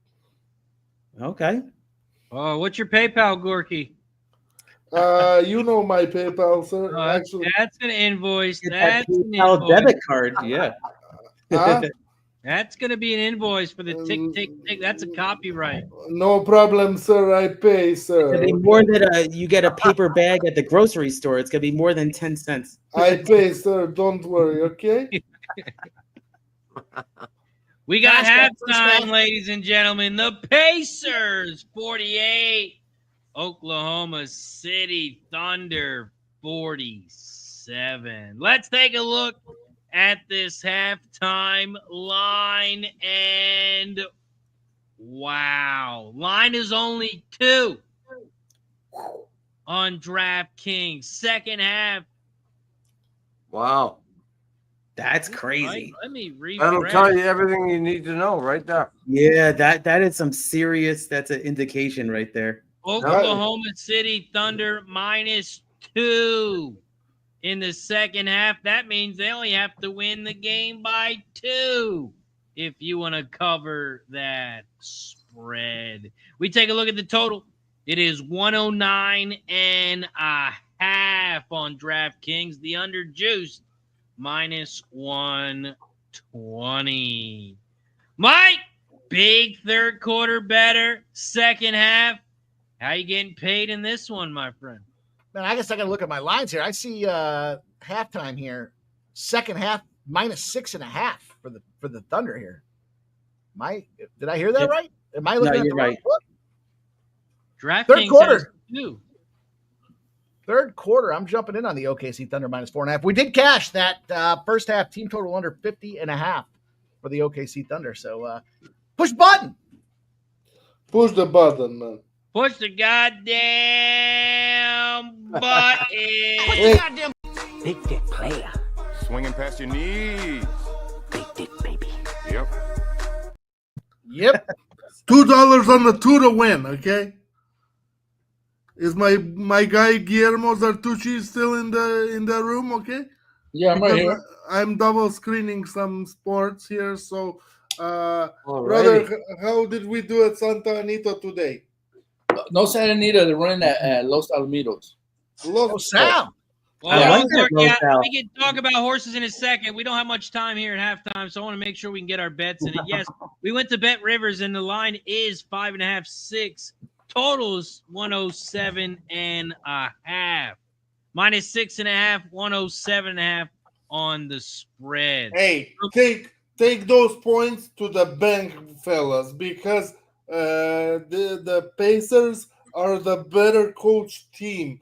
Okay. Oh, what's your PayPal, Gorky? You know my PayPal, sir. Actually, that's an invoice. That's an invoice. Debit card. Yeah. That's going to be an invoice for the tick, tick, tick. That's a copyright. No problem, sir. I pay, sir. It's going to be more than you get a paper bag at the grocery store. It's going to be more than 10 cents. I pay, sir. Don't worry, okay? We got halftime, ladies and gentlemen. The Pacers, 48. Oklahoma City Thunder, 47. Let's take a look at this halftime line, and wow, line is only 2 on DraftKings. Second half. Wow. That's crazy. Let me That'll refresh. tell you everything you need to know right there. Yeah, that is some serious. That's an indication right there. Oklahoma City Thunder -2 in the second half. That means they only have to win the game by 2 if you want to cover that spread. We take a look at the total. It is 109.5 on DraftKings. The under juiced -120. Mike, big third quarter better. Second half. How you getting paid in this one, my friend? Man, I guess I got to look at my lines here. I see halftime here. Second half -6.5 for the Thunder here. Did I hear that right? Am I looking at the right book? DraftKings quarter. Two. Third quarter, I'm jumping in on the OKC Thunder -4.5. We did cash that first half team total under 50.5 for the OKC Thunder. So push button. Push the button, man. Push the goddamn button. Big dick player. Swinging past your knees. Big dick baby. Yep. Yep. $2 on the 2 to win, okay? Is my guy Guillermo Zartucci still in the room, okay? Yeah, I'm right here. I'm double screening some sports here, so Alrighty. brother, how did we do at Santa Anita today? No Santa Anita. They're running at Los Alamitos. Sal. Well, I like we that, can talk about horses in a second. We don't have much time here at halftime, so I want to make sure we can get our bets in. And yes, we went to Bet Rivers, and the line is 5.5, 6. Total is 107.5. -6.5, 107.5 on the spread. Hey, take those points to the bank, fellas, because the Pacers are the better coached team.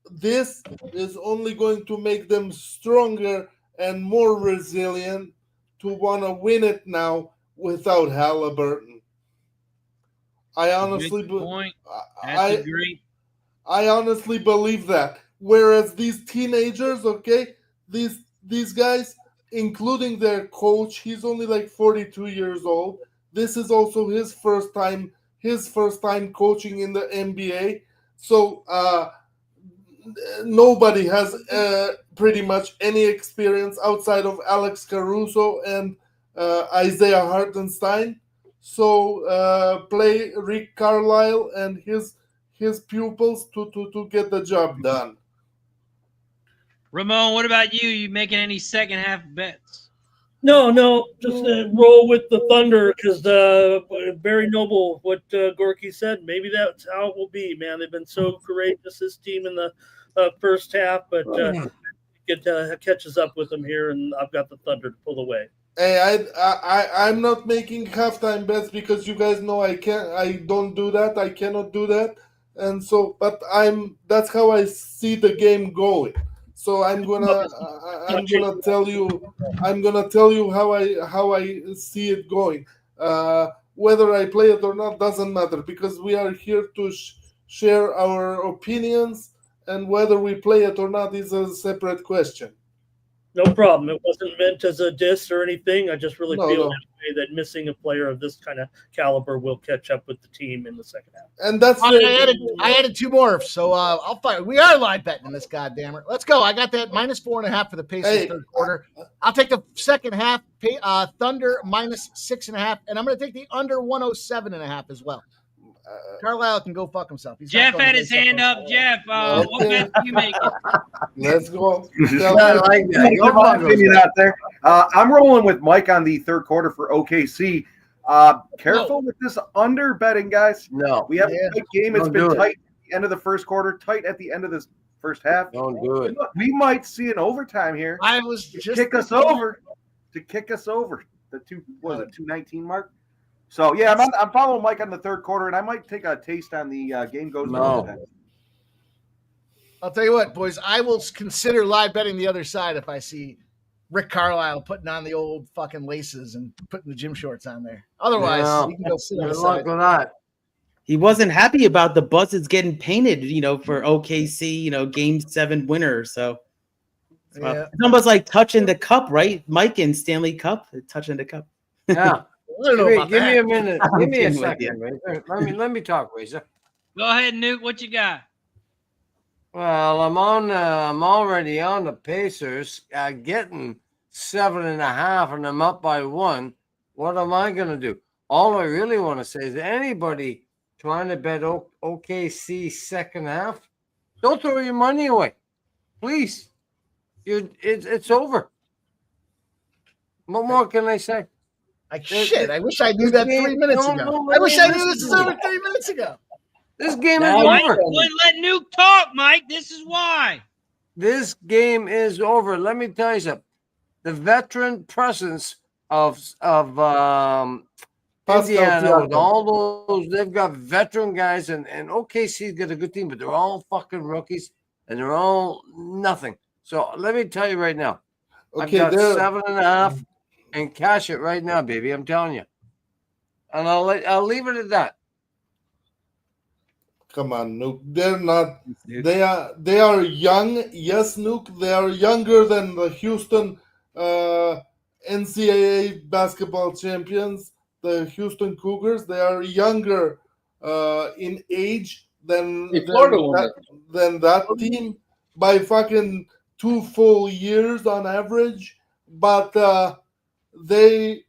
This is only going to make them stronger and more resilient to want to win it now without Halliburton. I honestly I honestly believe that. Whereas these teenagers, okay, these guys, including their coach, he's only like 42 years old. This is also his first time coaching in the NBA. So nobody has pretty much any experience outside of Alex Caruso and Isaiah Hartenstein. So play Rick Carlisle and his pupils to get the job done. Ramon, what about you? You making any second half bets? No, just roll with the Thunder because very noble what Gorky said. Maybe that's how it will be, man. They've been so courageous, this team in the first half, but it catches up with them here, and I've got the Thunder to pull away. Hey, I'm not making halftime bets because you guys know I don't do that. I cannot do that, and so, but that's how I see the game going. So I'm gonna tell you how I see it going. Whether I play it or not doesn't matter because we are here to share our opinions, and whether we play it or not is a separate question. No problem. It wasn't meant as a diss or anything. I just really feel that missing a player of this kind of caliber will catch up with the team in the second half. And that's I added 2 more, so I'll fire. We are live betting in this, goddammer. Let's go. I got that -4.5 for the Pacers third quarter. I'll take the second half. Thunder -6.5, and I'm going to take the under 107.5 as well. Carlisle can go fuck himself. Jeff had his hand up. Jeff, what bet are you making? Let's go. I like that. Your opinion out there. I'm rolling with Mike on the third quarter for OKC. Careful with this under betting, guys. No. We have a tight game. It's been tight at the end of the first quarter, tight at the end of this first half. Don't do it. We might see an overtime here. I was just kick us over. The 2:19 mark. So yeah, I'm following Mike on the third quarter, and I might take a taste on the game goes. No. I'll tell you what, boys. I will consider live betting the other side if I see Rick Carlisle putting on the old fucking laces and putting the gym shorts on there. Otherwise, Yeah. you can go sit on the Good luck side. with that. He wasn't happy about the buzzes getting painted, for OKC, game 7 winner. So Yeah. it's almost like touching the cup, right? Mike and Stanley Cup, touching the cup. Yeah. I don't know about Give me that. a minute. I'm Give me a kidding with you. second, Razor. Let me talk, Razor. Go ahead, Nuke. What you got? Well, I'm already on the Pacers, getting 7.5, and I'm up by 1. What am I gonna do? All I really want to say is, anybody trying to bet OKC second half, don't throw your money away, please. It's over. What more can I say? Shit, I wish I knew that 3 minutes ago. I wish I knew this was over 3 minutes ago. This game is Mike, over. wouldn't let Nuke talk, Mike. This is why. This game is over. Let me tell you something. The veteran presence of Indiana with all those, they've got veteran guys, and OKC's got a good team, but they're all fucking rookies and they're all nothing. So let me tell you right now, Okay, I've got 7.5 and cash it right now, baby. I'm telling you, and I'll leave it at that. Come on, Nuke. They're not. They are young. Yes, Nuke. They are younger than the Houston NCAA basketball champions, the Houston Cougars. They are younger in age than that team by fucking 2 full years on average. But they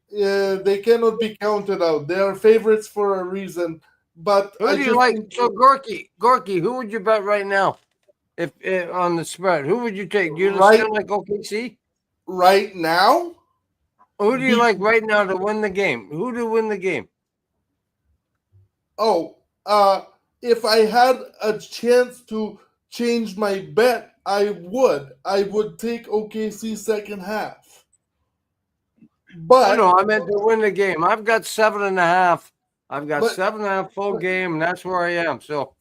cannot be counted out. They are favorites for a reason. But Who do you like? So Gorky, who would you bet right now? If on the spread, who would you take? Do you still like OKC right now? Who do you like right now to win the game? Who to win the game? Oh, if I had a chance to change my bet, I would. I would take OKC second half. But I meant to win the game. I've got 7.5. I've got 7.5 full game, and that's where I am. So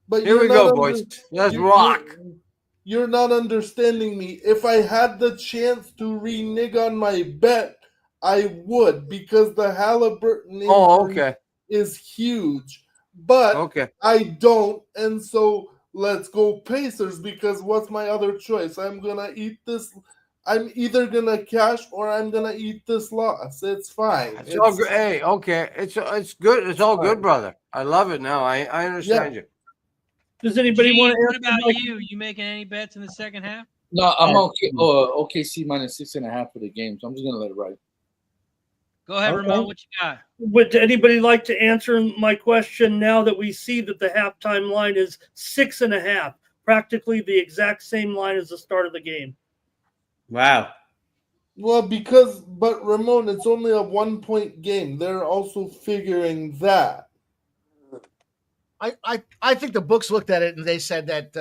here we go, boys. Let's rock. You're not understanding me. If I had the chance to renege on my bet, I would, because the Halliburton injury is huge. But I don't, and so let's go Pacers, because what's my other choice? I'm gonna eat this. I'm either gonna cash or I'm gonna eat this loss. It's fine. It's all good. Hey, okay. It's good. It's all good, brother. I love it now. I understand you. Does anybody Gene, want to what about you? You making any bets in the second half? No, I'm okay. OKC minus 6.5 for the game, so I'm just gonna let it ride. Go ahead, Ramon. What you got? Would anybody like to answer my question now that we see that the halftime line is 6.5, practically the exact same line as the start of the game? Wow. Well, but Ramon, it's only a 1-point game. They're also figuring that. I think the books looked at it and they said that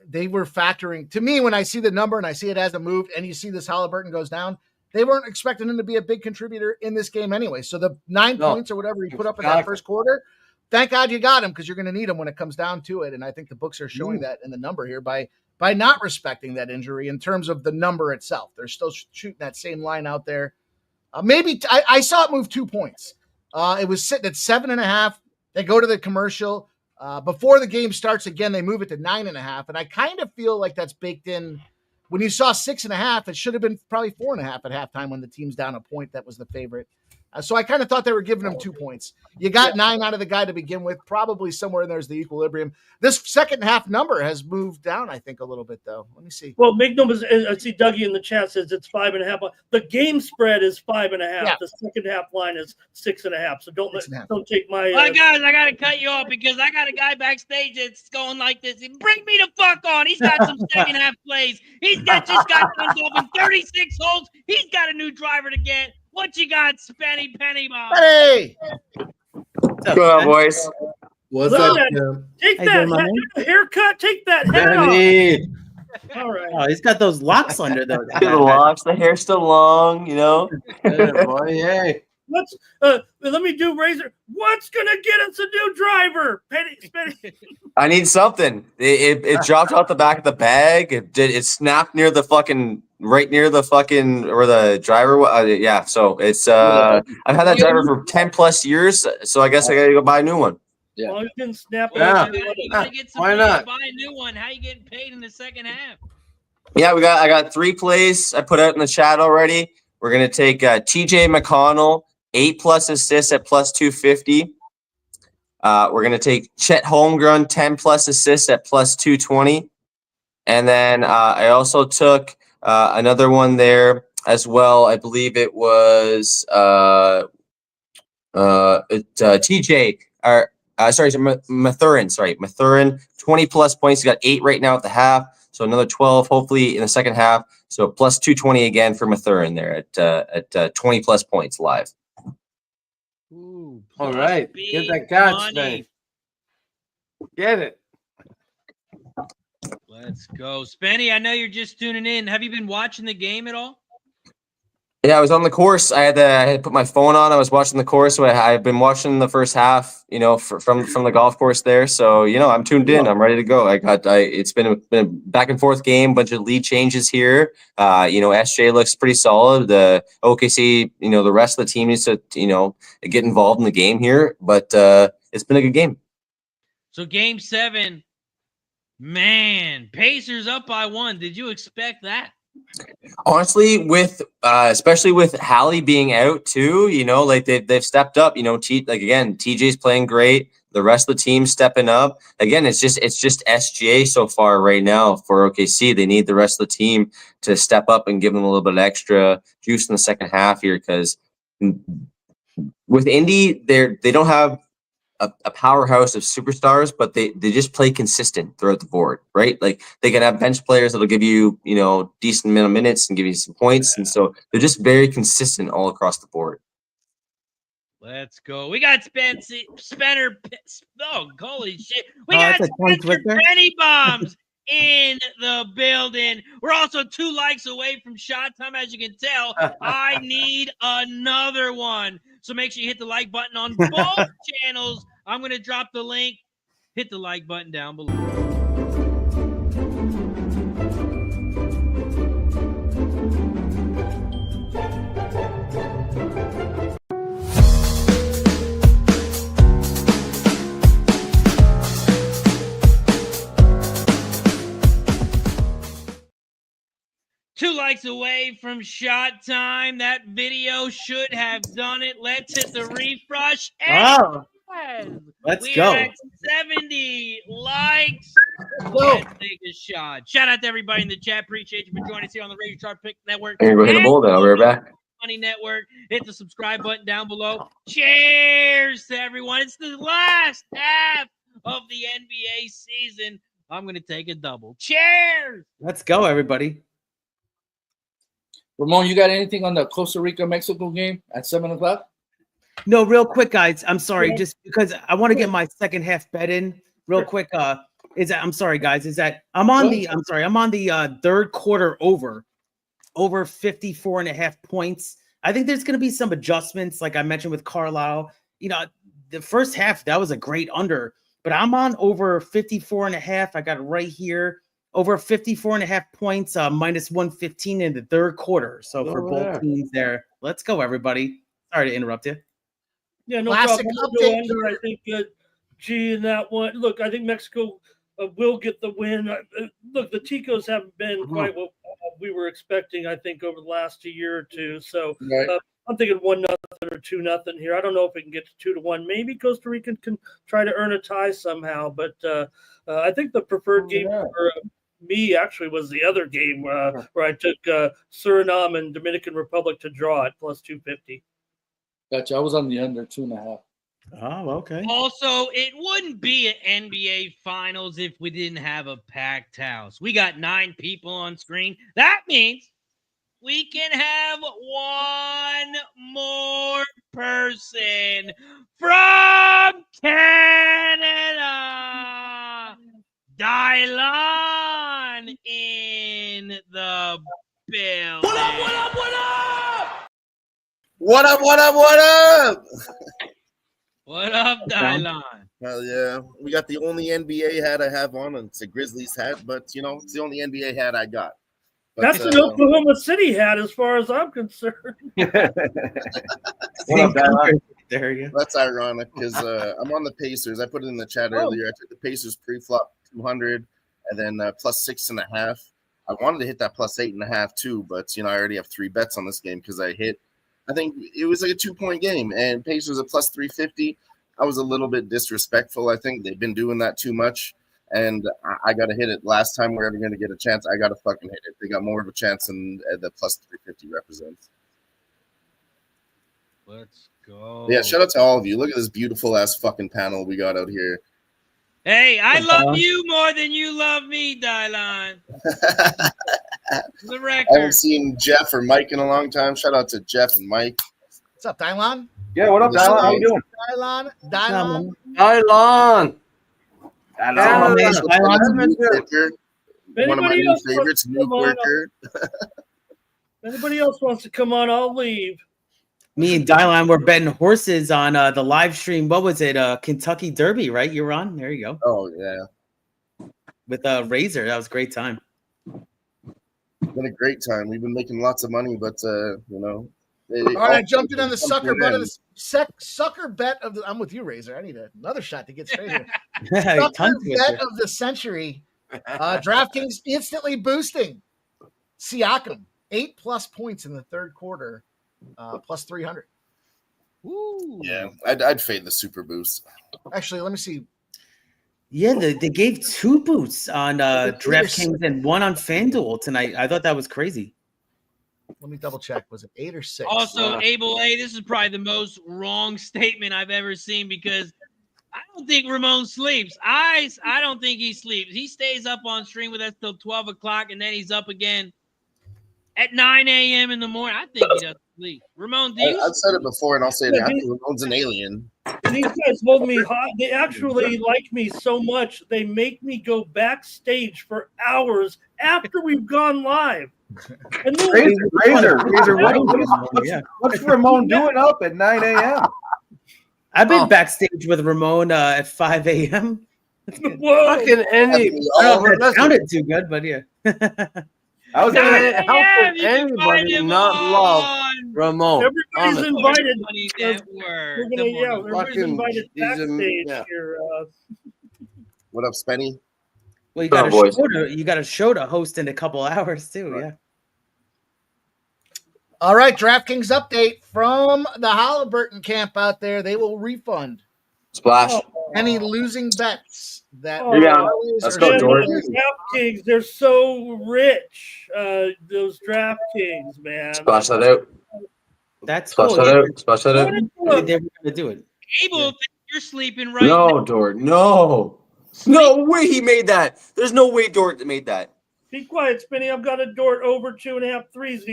they were factoring. To me, when I see the number and I see it hasn't moved, and you see this Halliburton goes down, they weren't expecting him to be a big contributor in this game anyway. So the 9 points or whatever he put up in that first quarter, thank God you got him, because you're going to need him when it comes down to it. And I think the books are showing that in the number here by not respecting that injury in terms of the number itself. They're still shooting that same line out there. I saw it move 2 points. It was sitting at 7.5. They go to the commercial. Before the game starts again, they move it to 9.5. And I kind of feel like that's baked in. When you saw 6.5, it should have been probably 4.5 at halftime when the team's down a point. That was the favorite. So I kind of thought they were giving him 2 points. You got 9 out of the guy to begin with. Probably somewhere in there's the equilibrium. This second half number has moved down, I think, a little bit, though. Let me see. Well, make no mistake. I see Dougie in the chat says it's 5.5. The game spread is 5.5. Yeah. The second half line is 6.5. So don't take my. Well, guys, I gotta cut you off because I got a guy backstage that's going like this. Bring me the fuck on. He's got some second half plays. He's got just got himself in 36 holes. He's got a new driver to get. What you got, Spenny Pennybob? Hey! What's going on, boys? What's Look up, at Jim? Take Hey, that Jim, haircut. Take that hat off. Benny. All right. Oh, he's got those locks under those. The locks, the hair's still long, Hey, boy, hey. Let me do Razor. What's gonna get us a new driver? Penny. I need something. It dropped out the back of the bag. It snapped near the fucking right near the fucking or the driver. Yeah, so it's I've had that driver for 10 plus years, so I guess I gotta go buy a new one. Yeah. Well, you can snap it. Yeah. You gotta get some Why money to not? buy a new one. How you getting paid in the second half? Yeah, I got 3 plays I put out in the chat already. We're gonna take TJ McConnell, 8+ assists at plus 250. We're gonna take Chet Holmgren, 10+ assists at plus 220. And then I also took another one there as well. I believe it was TJ or Mathurin. Sorry, Mathurin, 20+ points. He's got 8 right now at the half. So another 12, hopefully in the second half. So plus 220 again for Mathurin there at 20+ points live. Ooh, All plus right. big Get that catch, money. Spanny. Get it. Let's go. Spenny, I know you're just tuning in. Have you been watching the game at all? Yeah, I was on the course. I had put my phone on. I was watching the course. So I've been watching the first half, from the golf course there. So, I'm tuned in. I'm ready to go. It's been a back and forth game, bunch of lead changes here. SJ looks pretty solid. The OKC, the rest of the team needs to, get involved in the game here. But it's been a good game. So game 7, man, Pacers up by 1. Did you expect that? Honestly, with especially with Hallie being out too, they've stepped up. TJ's playing great. The rest of the team stepping up. Again, it's just SGA so far right now for OKC. They need the rest of the team to step up and give them a little bit of extra juice in the second half here, because with Indy, they don't have a powerhouse of superstars, but they just play consistent throughout the board, right? Like they can have bench players that'll give you, decent amount of minutes and give you some points. And so they're just very consistent all across the board. Let's go. We got Spencer. Oh, holy shit. We got Spencer Penny Bombs in the building. We're also 2 likes away from shot time. As you can tell, I need another one. So make sure you hit the like button on both channels. I'm going to drop the link. Hit the like button down below. Two likes away from shot time. That video should have done it. Let's hit the refresh. Let's go. At 70 likes. Let's take a shot. Shout out to everybody in the chat. Appreciate you for joining us here on the Radio Sharp Pick Network. Here, go hit the bowl then. I'll be right back. Money Network. Hit the subscribe button down below. Cheers to everyone. It's the last half of the NBA season. I'm going to take a double. Cheers. Let's go, everybody. Ramon, you got anything on the Costa Rica-Mexico game at 7 o'clock? No, real quick, guys. I'm sorry, just because I want to get my second half bet in real quick. I'm sorry, guys. I'm on the third quarter over 54.5 points. I think there's going to be some adjustments, like I mentioned with Carlisle. The first half, that was a great under, but I'm on over 54.5. I got it right here. Over 54.5 points, minus 115 in the third quarter. So for both teams there, let's go, everybody. Sorry to interrupt you. Yeah, no Classic problem. update. I think G in that one. Look, I think Mexico will get the win. Look, the Ticos haven't been quite what we were expecting, I think, over the last year or two. So I'm thinking 1-0 or 2-0 here. I don't know if it can get to 2-1. Maybe Costa Rica can try to earn a tie somehow. But I think the preferred game for me actually was the other game where I took Suriname and Dominican Republic to draw at plus 250. Gotcha. I was on the under 2.5. Oh, okay. Also, it wouldn't be an NBA Finals if we didn't have a packed house. We got 9 people on screen. That means we can have one more person from Canada. Dylan in the building. What up, what up, what up? What up, what up, what up? What up, Dylan? Hell yeah. We got the only NBA hat I have on. It's a Grizzlies hat, but, it's the only NBA hat I got. That's an Oklahoma City hat, as far as I'm concerned. What up, Dylan? There you go. That's ironic because I'm on the Pacers. I put it in the chat earlier. I took the Pacers pre-flop 200 and then plus 6.5. I wanted to hit that plus 8.5 too, but I already have 3 bets on this game because I think it was like a 2-point game, and Pacers at plus 350. I was a little bit disrespectful. I think they've been doing that too much, and I got to hit it. Last time we're ever going to get a chance, I got to fucking hit it. They got more of a chance than the plus 350 represents. Let's go. Yeah, shout out to all of you. Look at this beautiful ass fucking panel we got out here. Hey, I love you more than you love me, Dylan. The record. I haven't seen Jeff or Mike in a long time. Shout out to Jeff and Mike. What's up, Dylan? Yeah, what up, Dylan? How you doing? Dylan. Dylan. One of my new favorites, Nuke Worker. Anybody else wants to come on, I'll leave. Me and Dylan were betting horses on the live stream. What was it? Kentucky Derby, right? You were on? There you go. Oh, yeah. With Razor. That was a great time. Been a great time. We've been making lots of money, but, All right, I jumped in on the sucker bet of the sucker bet of the. I'm with you, Razor. I need another shot to get straight here. Sucker bet of the century. DraftKings instantly boosting Siakam 8+ points in the third quarter. Plus 300. Ooh. Yeah, I'd fade the super boost. Actually, let me see. Yeah, they gave 2 boosts on DraftKings and 1 on FanDuel tonight. I thought that was crazy. Let me double check. Was it 8 or 6? Also, Abel A, this is probably the most wrong statement I've ever seen because I don't think Ramon sleeps. I don't think he sleeps. He stays up on stream with us till 12 o'clock, and then he's up again at 9 a.m. in the morning. I think he doesn't sleep. Ramon, do you? I've said it before, and I'll say it now. Ramon's an alien. These guys hold me hot. They actually like me so much, they make me go backstage for hours after we've gone live. And then Razor, what's Ramon doing up at 9 a.m.? I've been backstage with Ramon at 5 a.m. Whoa. Fucking any. I don't know if that sounded too good, but yeah. I was going to help anybody not love Ramon. Everybody's invited. Everybody's invited backstage here. What up, Spenny? Well, you got a show to host in a couple hours too. Yeah. All right, DraftKings update from the Halliburton camp out there. They will refund Splash. any losing bets that Let's go, Jordan. DraftKings, they're so rich. Those DraftKings, man. Splash that out. That's Splash cool. that out. Splash that out. They're gonna do it. Abel, you're sleeping right No, now. Dort. No. No way he made that. There's no way Dort made that. Be quiet, Spinny. I've got a Dort over 2.5 threes.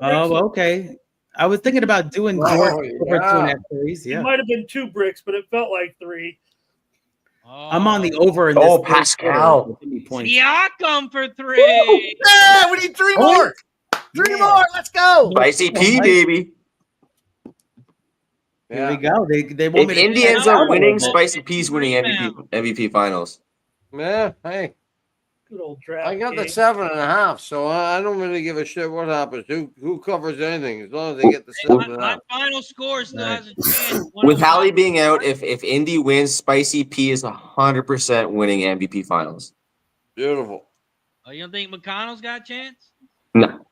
Oh, okay. I was thinking about doing Dort over 2.5 threes. It Yeah. might have been 2 bricks, but it felt like 3. I'm on the over in this. Oh, Pascal. Siakam for 3. Yeah, we need 3 more. 3 more. Let's go. Spicy P, baby. Here we go. They want If me to Indy ends up winning, Spicy P's winning MVP finals. Yeah, hey. Good old draft. I got the 7.5, so I don't really give a shit what happens. Who covers anything as long as they get the 7.5. My final score still has a chance. With Hallie being out, if Indy wins, Spicy P is 100% winning MVP finals. Beautiful. Oh, you don't think McConnell's got a chance? No.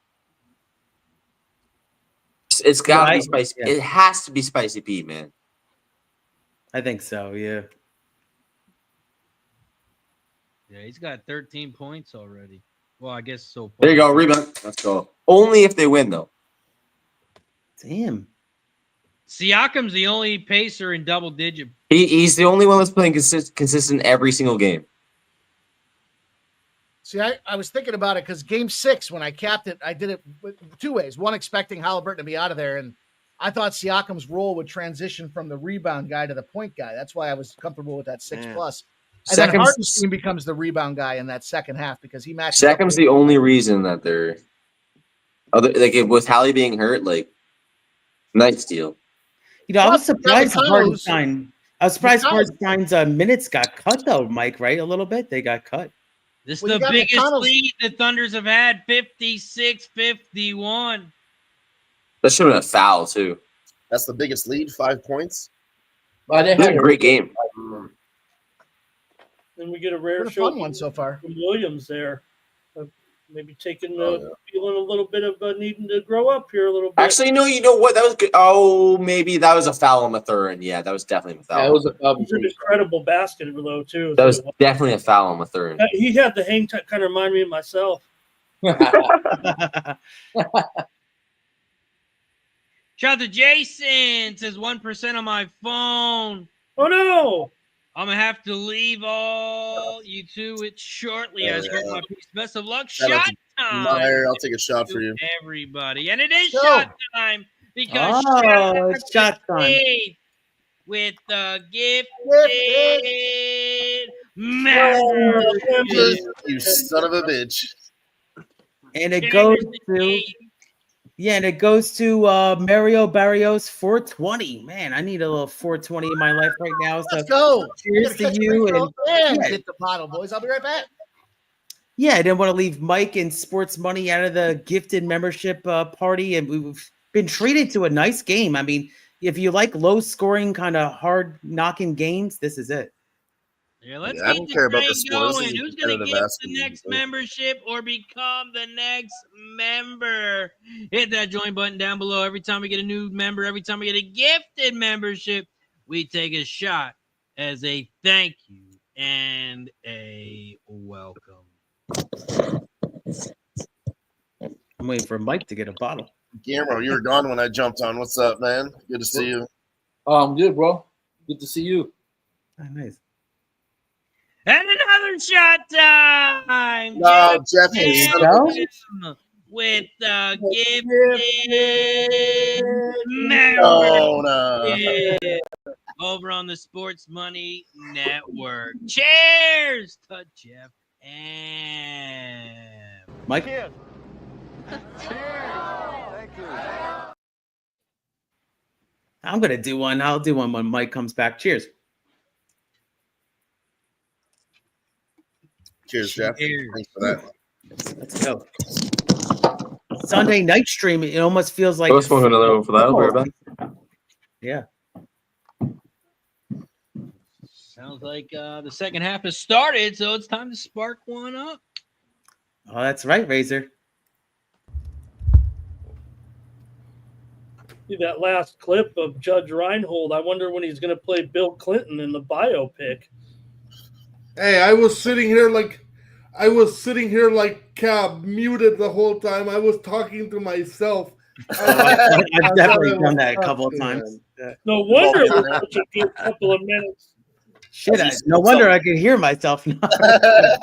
It's got to Yeah, be Spicy. yeah. It has to be Spicy P, man. I think so. Yeah. Yeah, he's got 13 points already. Well, I guess so far. There you go, rebound. Let's go. Only if they win, though. Damn. Siakam's the only pacer in double digit. He's the only one that's playing consistent every single game. See, I was thinking about it because game 6, when I capped it, I did it 2 ways. One, expecting Halliburton to be out of there, and I thought Siakam's role would transition from the rebound guy to the point guy. That's why I was comfortable with that 6+. And then Hartenstein becomes the rebound guy in that second half because he matches. Siakam's the only reason that they're with Hallie being hurt. Like, nice deal. You know, I was surprised Hartenstein. I was surprised Hartenstein's minutes got cut though, Mike. Right, a little bit. They got cut. This is Well, you the got biggest McConnell's- lead the Thunders have had, 56-51. That should have been a foul too. That's the biggest lead, 5 points. Well, they It was had a great game. Then we get a rare Been a show fun one so far. from Williams there. Maybe taking Oh, yeah. feeling a little bit of needing to grow up here a little bit. Actually, no. You know what? That was good. Oh, maybe that was a foul on Mathurin. Yeah, that was definitely a foul. Yeah, it was a foul. It was an incredible basket though too. That was definitely a foul on Mathurin. He had the hang time, kind of remind me of myself. Shout out to Jason. Says 1% on my phone. Oh no! I'm gonna have to leave all you to it shortly. I hurt my piece. Best of luck. Shot time. Meyer, I'll take a shot for you. Everybody, and it is Go. shot time because It's shot time. with the gifted You son of a bitch. And it goes to Mario Barrios 420. Man, I need a little 420 in my life right now. So Let's go. cheers to you. And yeah. Get the bottle, boys. I'll be right back. Yeah, I didn't want to leave Mike and Sports Money out of the gifted membership party, and we've been treated to a nice game. I mean, if you like low scoring, kind of hard knocking games, this is it. Yeah, let's I get don't the care about train the scores. going. This is Who's going to competitive get the basketball. next membership or become the next member? Hit that join button down below. Every time we get a new member, every time we get a gifted membership, we take a shot as a thank you and a welcome. I'm waiting for Mike to get a bottle. Guillermo, you were gone when I jumped on. What's up, man? Good to see you. I'm good, bro. Good to see you. Oh, nice. And another shot time. No, Jeff, you There son you of a go. bitch. With the gifted membership over on the Sports Money Network. Cheers to Jeff and Mike. Cheers. Thank you. I'm gonna do one. I'll do one when Mike comes back. Cheers. Cheers, Jeff. Cheers. Thanks for that. Let's go. Sunday night stream. It almost feels like. Let's smoke another one for that. I'll be right back. Yeah. sounds like the second half has started, so it's time to spark one up. Oh, that's right, Razor. See that last clip of Judge Reinhold. I wonder when he's going to play Bill Clinton in the biopic. Hey, I was sitting here like Cab, muted the whole time. I was talking to myself. I've definitely done that a couple of times. No wonder it was such a good couple of minutes. Shit, no wonder I could hear myself now. I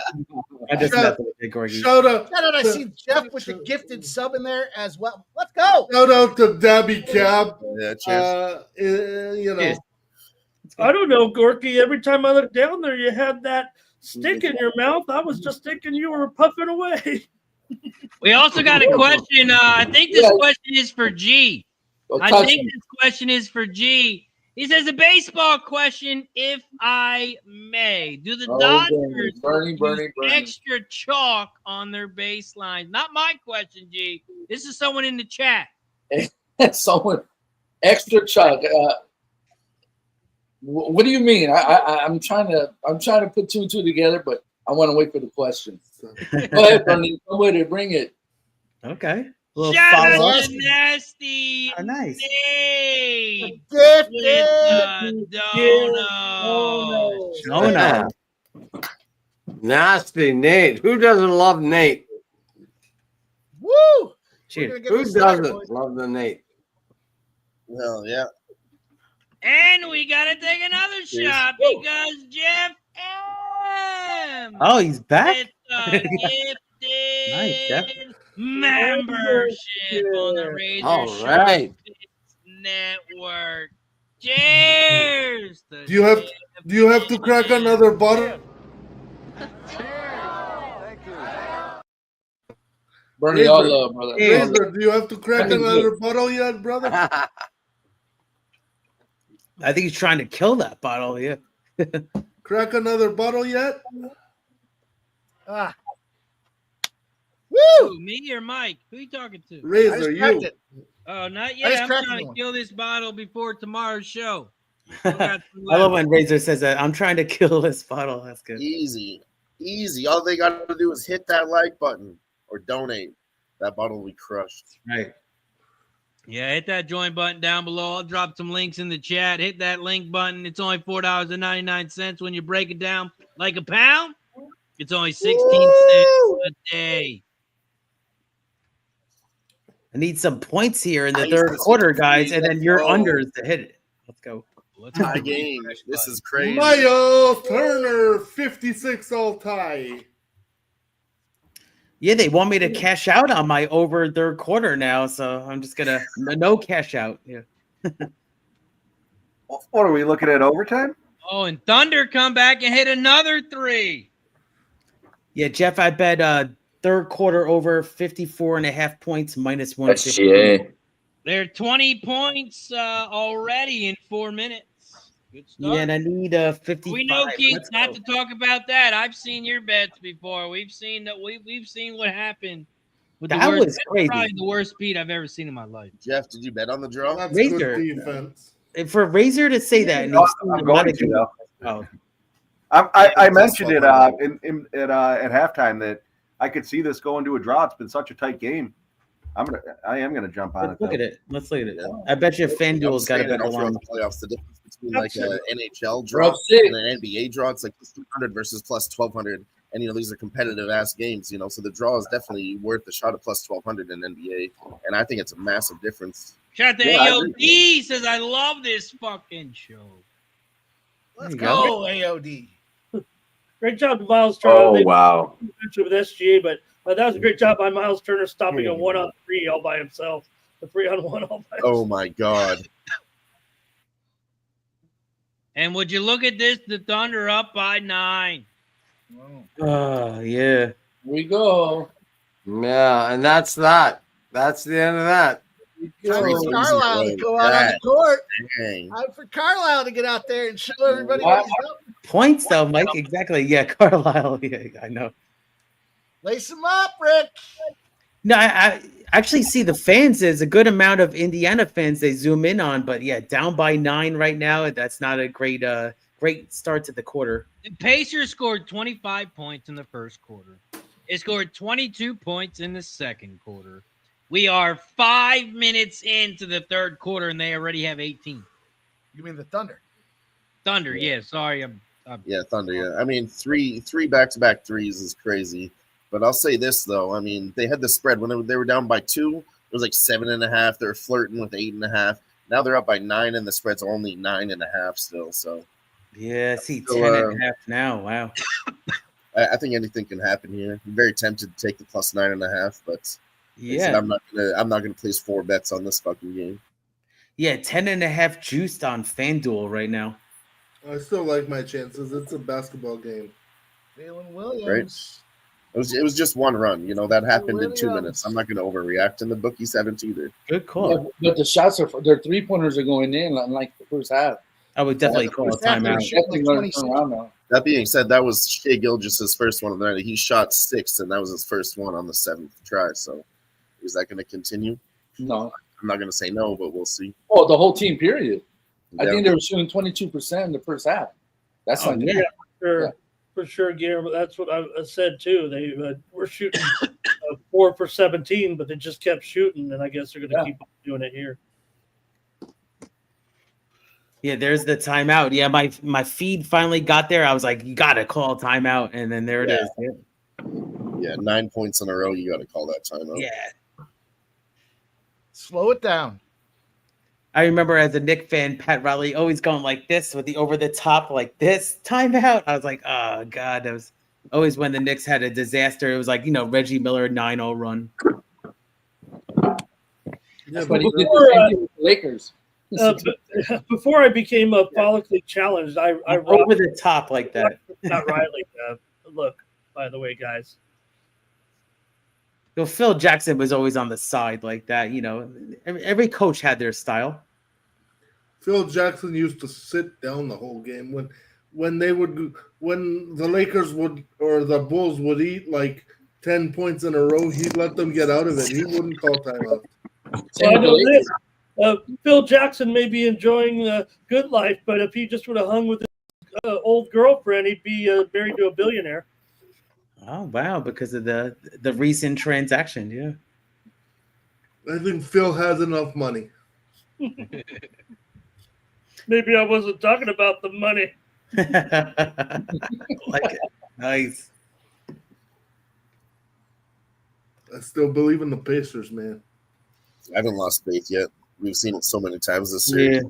just messed with it, Gorgie. Shout out! I see Jeff with the gifted sub in there as well. Let's go. Shout out to Debbie Cab. Yeah, cheers. You know, Cheers. I don't know, Gorky. Every time I looked down there, you had that stick in your mouth. I was just thinking you were puffing away. We also got a question. I think this question is for G. I think this question is for G. He says a baseball question, if I may. Do the Dodgers use extra chalk on their baselines? Not my question, G. This is someone in the chat. Someone extra chalk. What do you mean? I'm trying to put two and two together, but I want to wait for the question. Go ahead, Bernie. Come with it. Bring it. Okay. Shout out to Nasty. Oh, nice. Nate Gifted. with the Jonah. Nasty Nate. Who doesn't love Nate? Woo! Cheers. Who doesn't love the Nate? Well, yeah. And we got to take another shot because Jeff M. Oh, he's back? With the gifted Nice, Jeff. membership on the Razor All right. Network. Cheers. do you have to crack another bottle? Bernie, all love, brother. Razor, do you have to crack another bottle yet, brother? I think he's trying to kill that bottle. Yeah. Crack another bottle yet? Ah. Who, Woo! me or Mike? Who you talking to? Razor, you. Oh, not I yet. just I'm cracked trying to one. kill this bottle before tomorrow's show. I love when Razor says that. I'm trying to kill this bottle. That's good. Easy. All they got to do is hit that like button or donate. That bottle will be crushed. Right. Yeah, hit that join button down below. I'll drop some links in the chat. Hit that link button. It's only $4.99 when you break it down like a pound. It's only 16 cents a day. I need some points here in the Nice third to quarter, see. guys, and then your Let's go. unders to hit it. Let's go. Tie game. This is crazy. Miles Turner, 56 all tie. Yeah, they want me to cash out on my over third quarter now, so I'm just gonna no cash out. Yeah. What are we looking at, overtime? Oh, and Thunder come back and hit another 3. Yeah, Jeff, I bet third quarter over 54.5 points minus 150. SGA. They're 20 points already in 4 minutes. Good start. Yeah, and I need 55. We know, Keith, Let's not go. to talk about that. I've seen your bets before. We've seen that. We've seen what happened. With That the worst, was that's crazy. probably the worst beat I've ever seen in my life. Jeff, did you bet on the draw? That's Razor. good defense. And for Razor to say that, and No, he's seen I'm a going lot of to, games- though. Oh, I mentioned it at halftime that I could see this going to a draw. It's been such a tight game. I am gonna jump on let's it. look though. at it. Let's look at it. I bet you FanDuel's got a Saying it better all throughout line. the playoffs. The difference between like an NHL We're draw up 6. and an NBA draw, it's like plus 200 versus plus 1200. And you know these are competitive ass games. You know, so the draw is definitely worth the shot of plus 1200 in NBA. And I think it's a massive difference. Shout out to Yeah, I AOD says I love this fucking show. Let's you go, AOD. Great job, Miles Turner. Oh They wow. mentioned with SGA, but that was a great job by Miles Turner stopping a 1-on-3 all by himself. A 3-on-1 all by himself. Oh my god. And would you look at this? The Thunder up by 9. Oh, yeah. Here we go. Yeah, and that's that. That's the end of that. Time for Crazy. Carlisle to go out on the court. Dang. Time for Carlisle to get out there and show everybody what he's up. Points, though, Mike. Exactly. Yeah, Carlisle. Yeah, I know. Lace him up, Rick. No, I actually see the fans. There's a good amount of Indiana fans they zoom in on, but yeah, down by 9 right now. That's not a great start to the quarter. The Pacers scored 25 points in the first quarter. It scored 22 points in the second quarter. We are 5 minutes into the third quarter, and they already have 18. You mean the Thunder? Thunder, yeah. Sorry, Yeah, Thunder. Yeah, I mean, three back-to-back threes is crazy. But I'll say this though, I mean, they had the spread when they were down by 2. It was like 7.5. They were flirting with 8.5. Now they're up by 9, and the spread's only 9.5 still. So Yeah, I see So, 10.5 now. Wow. I think anything can happen here. I'm very tempted to take the plus 9.5, but Yeah. I'm not gonna place 4 bets on this fucking game. Yeah, 10.5 juiced on FanDuel right now. I still like my chances. It's a basketball game. Jalen Williams. It was just one run, you know, that happened in 2 Williams. minutes. I'm not gonna overreact, and the bookies haven't either. Good call. Yeah, but the shots their 3-pointers are going in like the first half. I would definitely Yeah, call a first half they're timeout. shooting Definitely like going 26. to turn around now. That being said, that was Shea Gilgeous's first one of the night. He shot 6, and that was his first one on the 7th try. So, is that going to continue? No. I'm not going to say no, but we'll see. Oh, the whole team, period. I Yeah. think they were shooting 22% in the first half. That's Oh, not yeah. good. Sure, Yeah. for sure, Guillermo. That's what I said too. They were shooting 4 for 17, but they just kept shooting, and I guess they're going to keep doing it here. Yeah, there's the timeout. Yeah, my feed finally got there. I was like, you gotta call timeout, and then there it is. Yeah, 9 points in a row. You got to call that timeout. Yeah. Slow it down. I remember as a Knick fan, Pat Riley always going like this with the over the top like this timeout. I was like, oh god, that was always when the Knicks had a disaster. It was like, Reggie Miller 9-0 run. Yeah, But he did before, the same thing with the Lakers. Before I became a follically challenged, I Over the top like that. Not Riley. Look, by the way, guys. Phil Jackson was always on the side like that. Every coach had their style. Phil Jackson used to sit down the whole game when the Lakers would or the Bulls would eat like 10 points in a row, he'd let them get out of it. He wouldn't call timeout. Well, I know this. Phil Jackson may be enjoying the good life, but if he just would have hung with his old girlfriend, he'd be married to a billionaire. Oh wow! Because of the recent transaction, yeah. I think Phil has enough money. Maybe I wasn't talking about the money. Like it. Nice. I still believe in the Pacers, man. I haven't lost faith yet. We've seen it so many times this year. Yeah.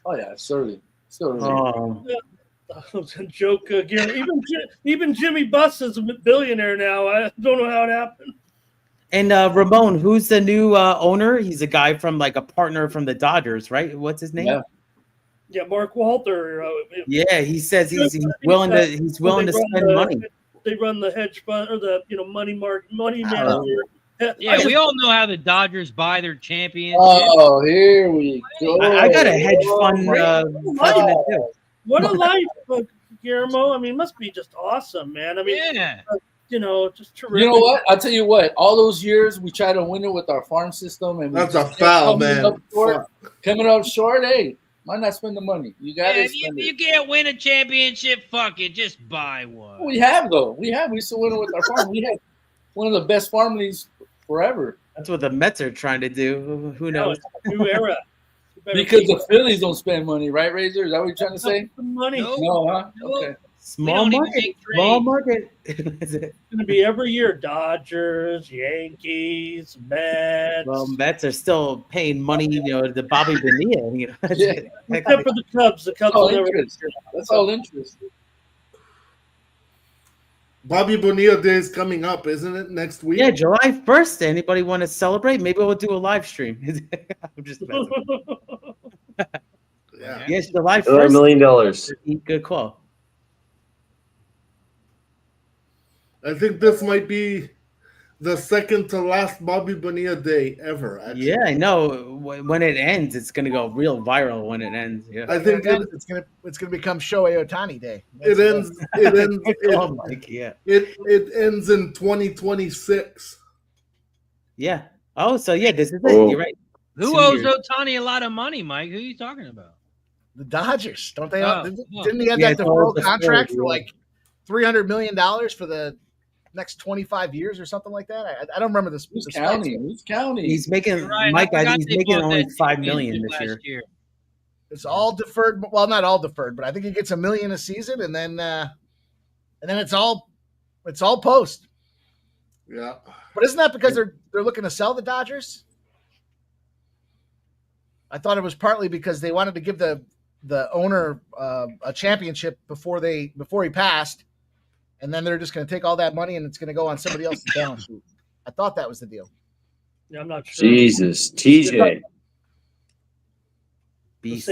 Oh yeah, certainly. Oh. That was a joke, Gary. Even Jimmy Buss is a billionaire now. I don't know how it happened. And Ramon, who's the new owner? He's a guy from like a partner from the Dodgers, right? What's his name? Yeah, Mark Walter. Yeah, he says he's willing to spend money. They run the hedge fund or the money manager. Yeah, we all know how the Dodgers buy their championships. Oh, here we go. I got a hedge fund. What a life, Guillermo. I mean, it must be just awesome, man. I mean, yeah. Just terrific. You know what? I'll tell you what. All those years we tried to win it with our farm system, and that's a foul, man. Coming up short, hey, why not spend the money? You got to spend it. You can't win a championship. Fuck it, just buy one. We have though. We used to win it with our farm. We had one of the best farm leagues forever. That's what the Mets are trying to do. Who knows? New era. Because the Phillies don't spend money, right, Razor? Is that what you're trying to say? Money. No, huh? Okay. Small market. It's going to be every year. Dodgers, Yankees, Mets. Well, Mets are still paying money, to Bobby Bonilla. Except for the Cubs. The Cubs will never. That's all interest. Bobby Bonilla Day is coming up, isn't it? Next week? Yeah, July 1st. Anybody want to celebrate? Maybe we'll do a live stream. I'm just messing. Yeah. Yes, July 1st. $1 million. Good call. I think this might be the second to last Bobby Bonilla Day ever. Actually. Yeah, I know. When it ends, it's gonna go real viral. When it ends, yeah. I think it's gonna become Shohei Ohtani Day. It ends. Oh, Mike, yeah. It ends in 2026. Yeah. Oh, so yeah, this is it. You're right. Who owes Ohtani a lot of money, Mike? Who are you talking about? The Dodgers, don't they? Oh, didn't he have that deferral contract for like $300 million for the next 25 years or something like that? I don't remember this. Who's counting? He's making right. Mike. He's making only $5 million this year. It's all deferred. Well, not all deferred, but I think he gets $1 million a season, and then it's all post. Yeah. But isn't that because they're looking to sell the Dodgers? I thought it was partly because they wanted to give the owner a championship before he passed, and then they're just going to take all that money and it's going to go on somebody else's balance sheet. I thought that was the deal. Yeah, I'm not sure. Jesus, TJ. Beast.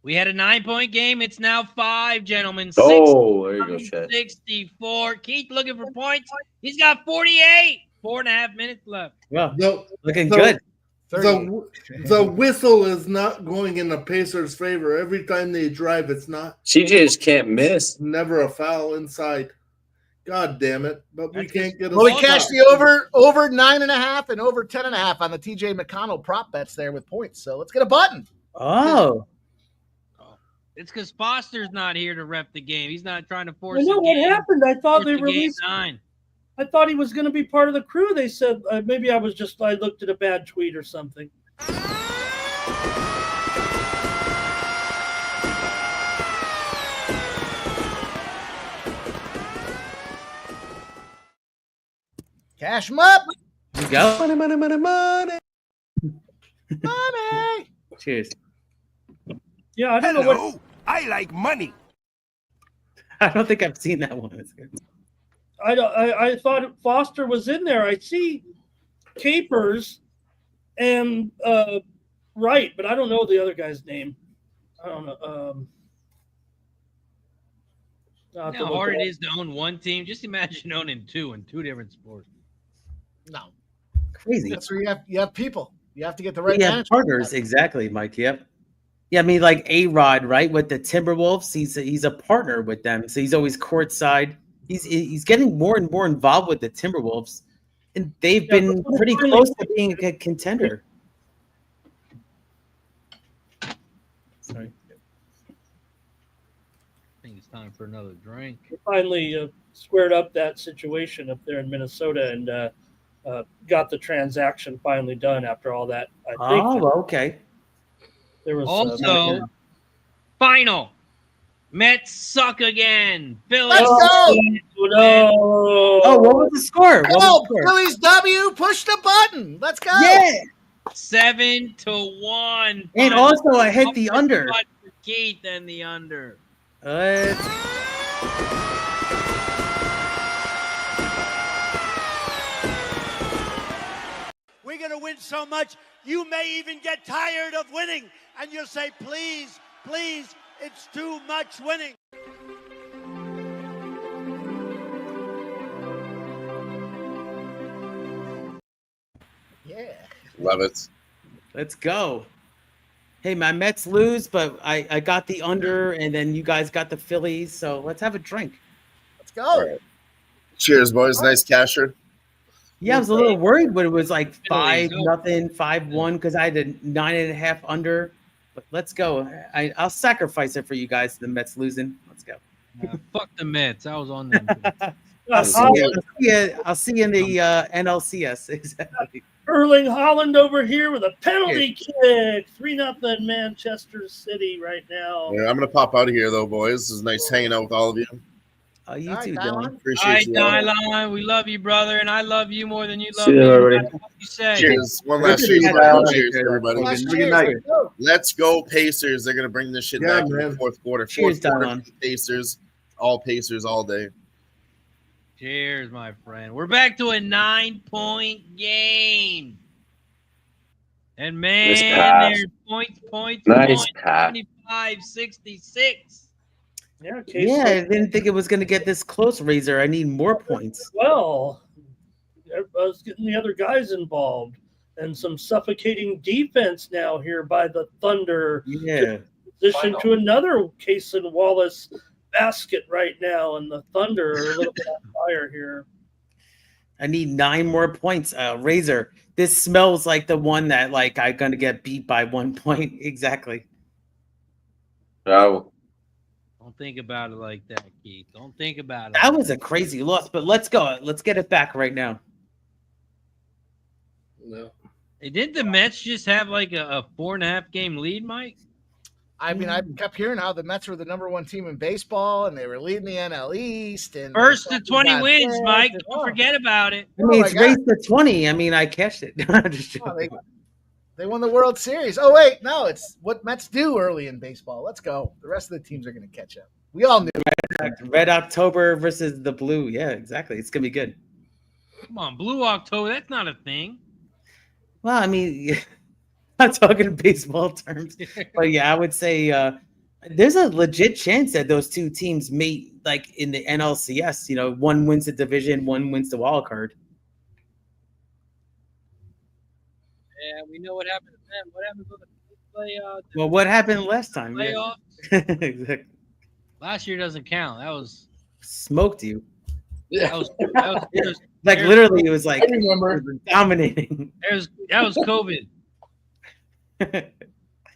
We had a 9-point game. It's now 5, gentlemen. Oh, there you go, Chet. 64. Keith looking for points. He's got 48. 4.5 minutes left. Well, looking good. The whistle is not going in the Pacers' favor. Every time they drive, it's not. CJ just can't miss. Never a foul inside. God damn it. But we can't get a Well, we cashed the over 9.5 and over 10.5 on the TJ McConnell prop bets there with points. So let's get a button. Oh. It's because Foster's not here to rep the game. He's not trying to force. I know what happened. I thought they game released 9. I thought he was going to be part of the crew. They said maybe I looked at a bad tweet or something. Cash them up. You go. Money. Cheers. Yeah, I don't know what. I like money. I don't think I've seen that one. I thought Foster was in there. I see Capers and Wright, but I don't know the other guy's name. I don't know. You know how hard it is to own one team. Just imagine owning two in 2 different sports. No, crazy. That's where you have people. You have to get the right Yeah, management. partners, exactly, Mike. Yep. Yeah, I mean, like A-Rod, right, with the Timberwolves, he's a partner with them, so he's always courtside. He's getting more and more involved with the Timberwolves, and they've been pretty close to being a contender. Sorry. I think it's time for another drink. We finally squared up that situation up there in Minnesota and got the transaction finally done after all that. I think Okay. there was Also, final. Mets suck again. Phillies. Let's go. No. Oh, what was the score? What was Oh, the score? Phillies W. Push the button. Let's go. Yeah. 7-1. And also, I hit the under. For Keith and the under. We're going to win so much, you may even get tired of winning. And you'll say, please, please, it's too much winning. Yeah. Love it. Let's go. Hey, my Mets lose, but I got the under, and then you guys got the Phillies. So let's have a drink. Let's go. Right. Cheers, boys. Nice casher. Yeah, I was a little worried when it was like Phillies, 5-0, 5-1, because I had a 9.5 under. But let's go. I'll sacrifice it for you guys. The Mets losing. Let's go. Fuck the Mets. I was on them. I'll see you in the NLCS. Exactly. Erling Haaland over here with a penalty kick. 3-0 Manchester City right now. Yeah, I'm gonna pop out of here though, boys. It was nice hanging out with all of you. Oh, you All too, right, Dylan. All Appreciate right, you. Dylan. We love you, brother, and I love you more than you love See you, me. everybody. What you say? Cheers. One last Cheers, cheers, Dylan. cheers, everybody. Last Good cheers. night. Let's go. Let's go, Pacers. They're gonna bring this shit Yeah, back in man. the fourth quarter. Cheers, Fourth quarter Dylan. Pacers. All Pacers all day. Cheers, my friend. We're back to a 9-point game. And Nice man, pass. there's points, Nice pass. 25-66. Yeah, I didn't think it was going to get this close, Razor. I need more points. Well, I was getting the other guys involved and some suffocating defense now here by the Thunder. Yeah. Position to another Case and Wallace basket right now, and the Thunder are a little bit on fire here. I need 9 more points. Razor, this smells like the one that like I'm going to get beat by 1 point. Exactly. Oh, Don't think about it like that, Keith. Don't think about it. That was a crazy loss, but let's go. Let's get it back right now. No. Hey, didn't the Mets just have like a 4.5 game lead, Mike? I mean, I kept hearing how the Mets were the #1 team in baseball, and they were leading the NL East. And First to 20 got wins, pissed, Mike. and- Don't forget about it. I mean, my it's God. raised to 20. I mean, I cashed it. Just Oh, joking. they won the World Series. Oh wait, no, it's what Mets do early in baseball. Let's go. The rest of the teams are going to catch up. We all knew. Red October versus the Blue. Yeah, exactly. It's going to be good. Come on, Blue October. That's not a thing. Well, I mean, not talking in baseball terms, but yeah, I would say there's a legit chance that those two teams meet like in the NLCS. You know, one wins the division, one wins the wild card. Yeah, we know what happened to them. What happened to the playoff? Well, what happened last time? Yeah. Playoff? Exactly. Last year doesn't count. That was Smoked you. that was Like literally, it was like I remember. it was dominating. that was COVID.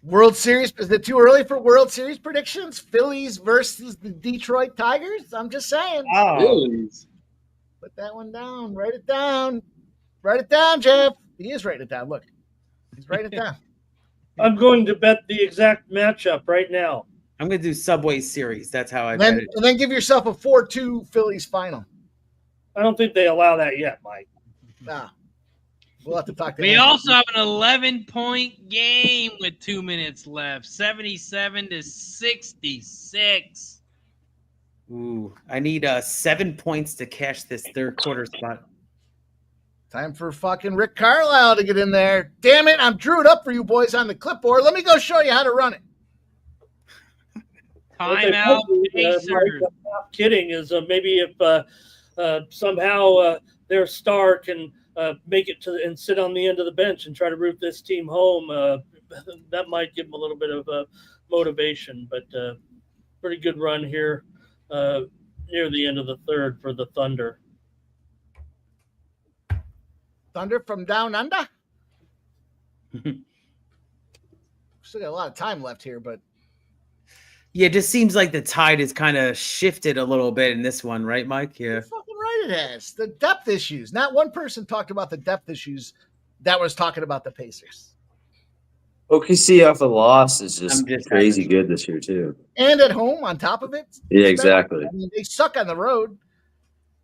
World Series. Is it too early for World Series predictions? Phillies versus the Detroit Tigers. I'm just saying. Phillies. Put that one down. Write it down. Write it down, Jeff. He is writing it down. Look, he's writing it down. I'm going to bet the exact matchup right now. I'm gonna do Subway Series. That's how I And bet then, it. and then give yourself a 4-2 Phillies final. I don't think they allow that yet, Mike. Nah. We'll have to talk to We Andy. also have an 11-point game with 2 minutes left. 77-66. Ooh, I need 7 points to cash this third quarter spot. Time for fucking Rick Carlisle to get in there. Damn it, I'm drew it up for you boys on the clipboard. Let me go show you how to run it. What they Timeout, could do, Pacers. Mike, I'm not kidding, is maybe if somehow their star can make it to and sit on the end of the bench and try to root this team home that might give them a little bit of motivation. But pretty good run here near the end of the third for the Thunder. Thunder from down under. Still got a lot of time left here, but yeah, it just seems like the tide has kind of shifted a little bit in this one, right, Mike? Yeah. you're fucking right. It has the depth issues. Not one person talked about the depth issues that was talking about the Pacers. OKC off a loss is I'm just just crazy having- good this year too. And at home, on top of it. Yeah, exactly. I mean, they suck on the road,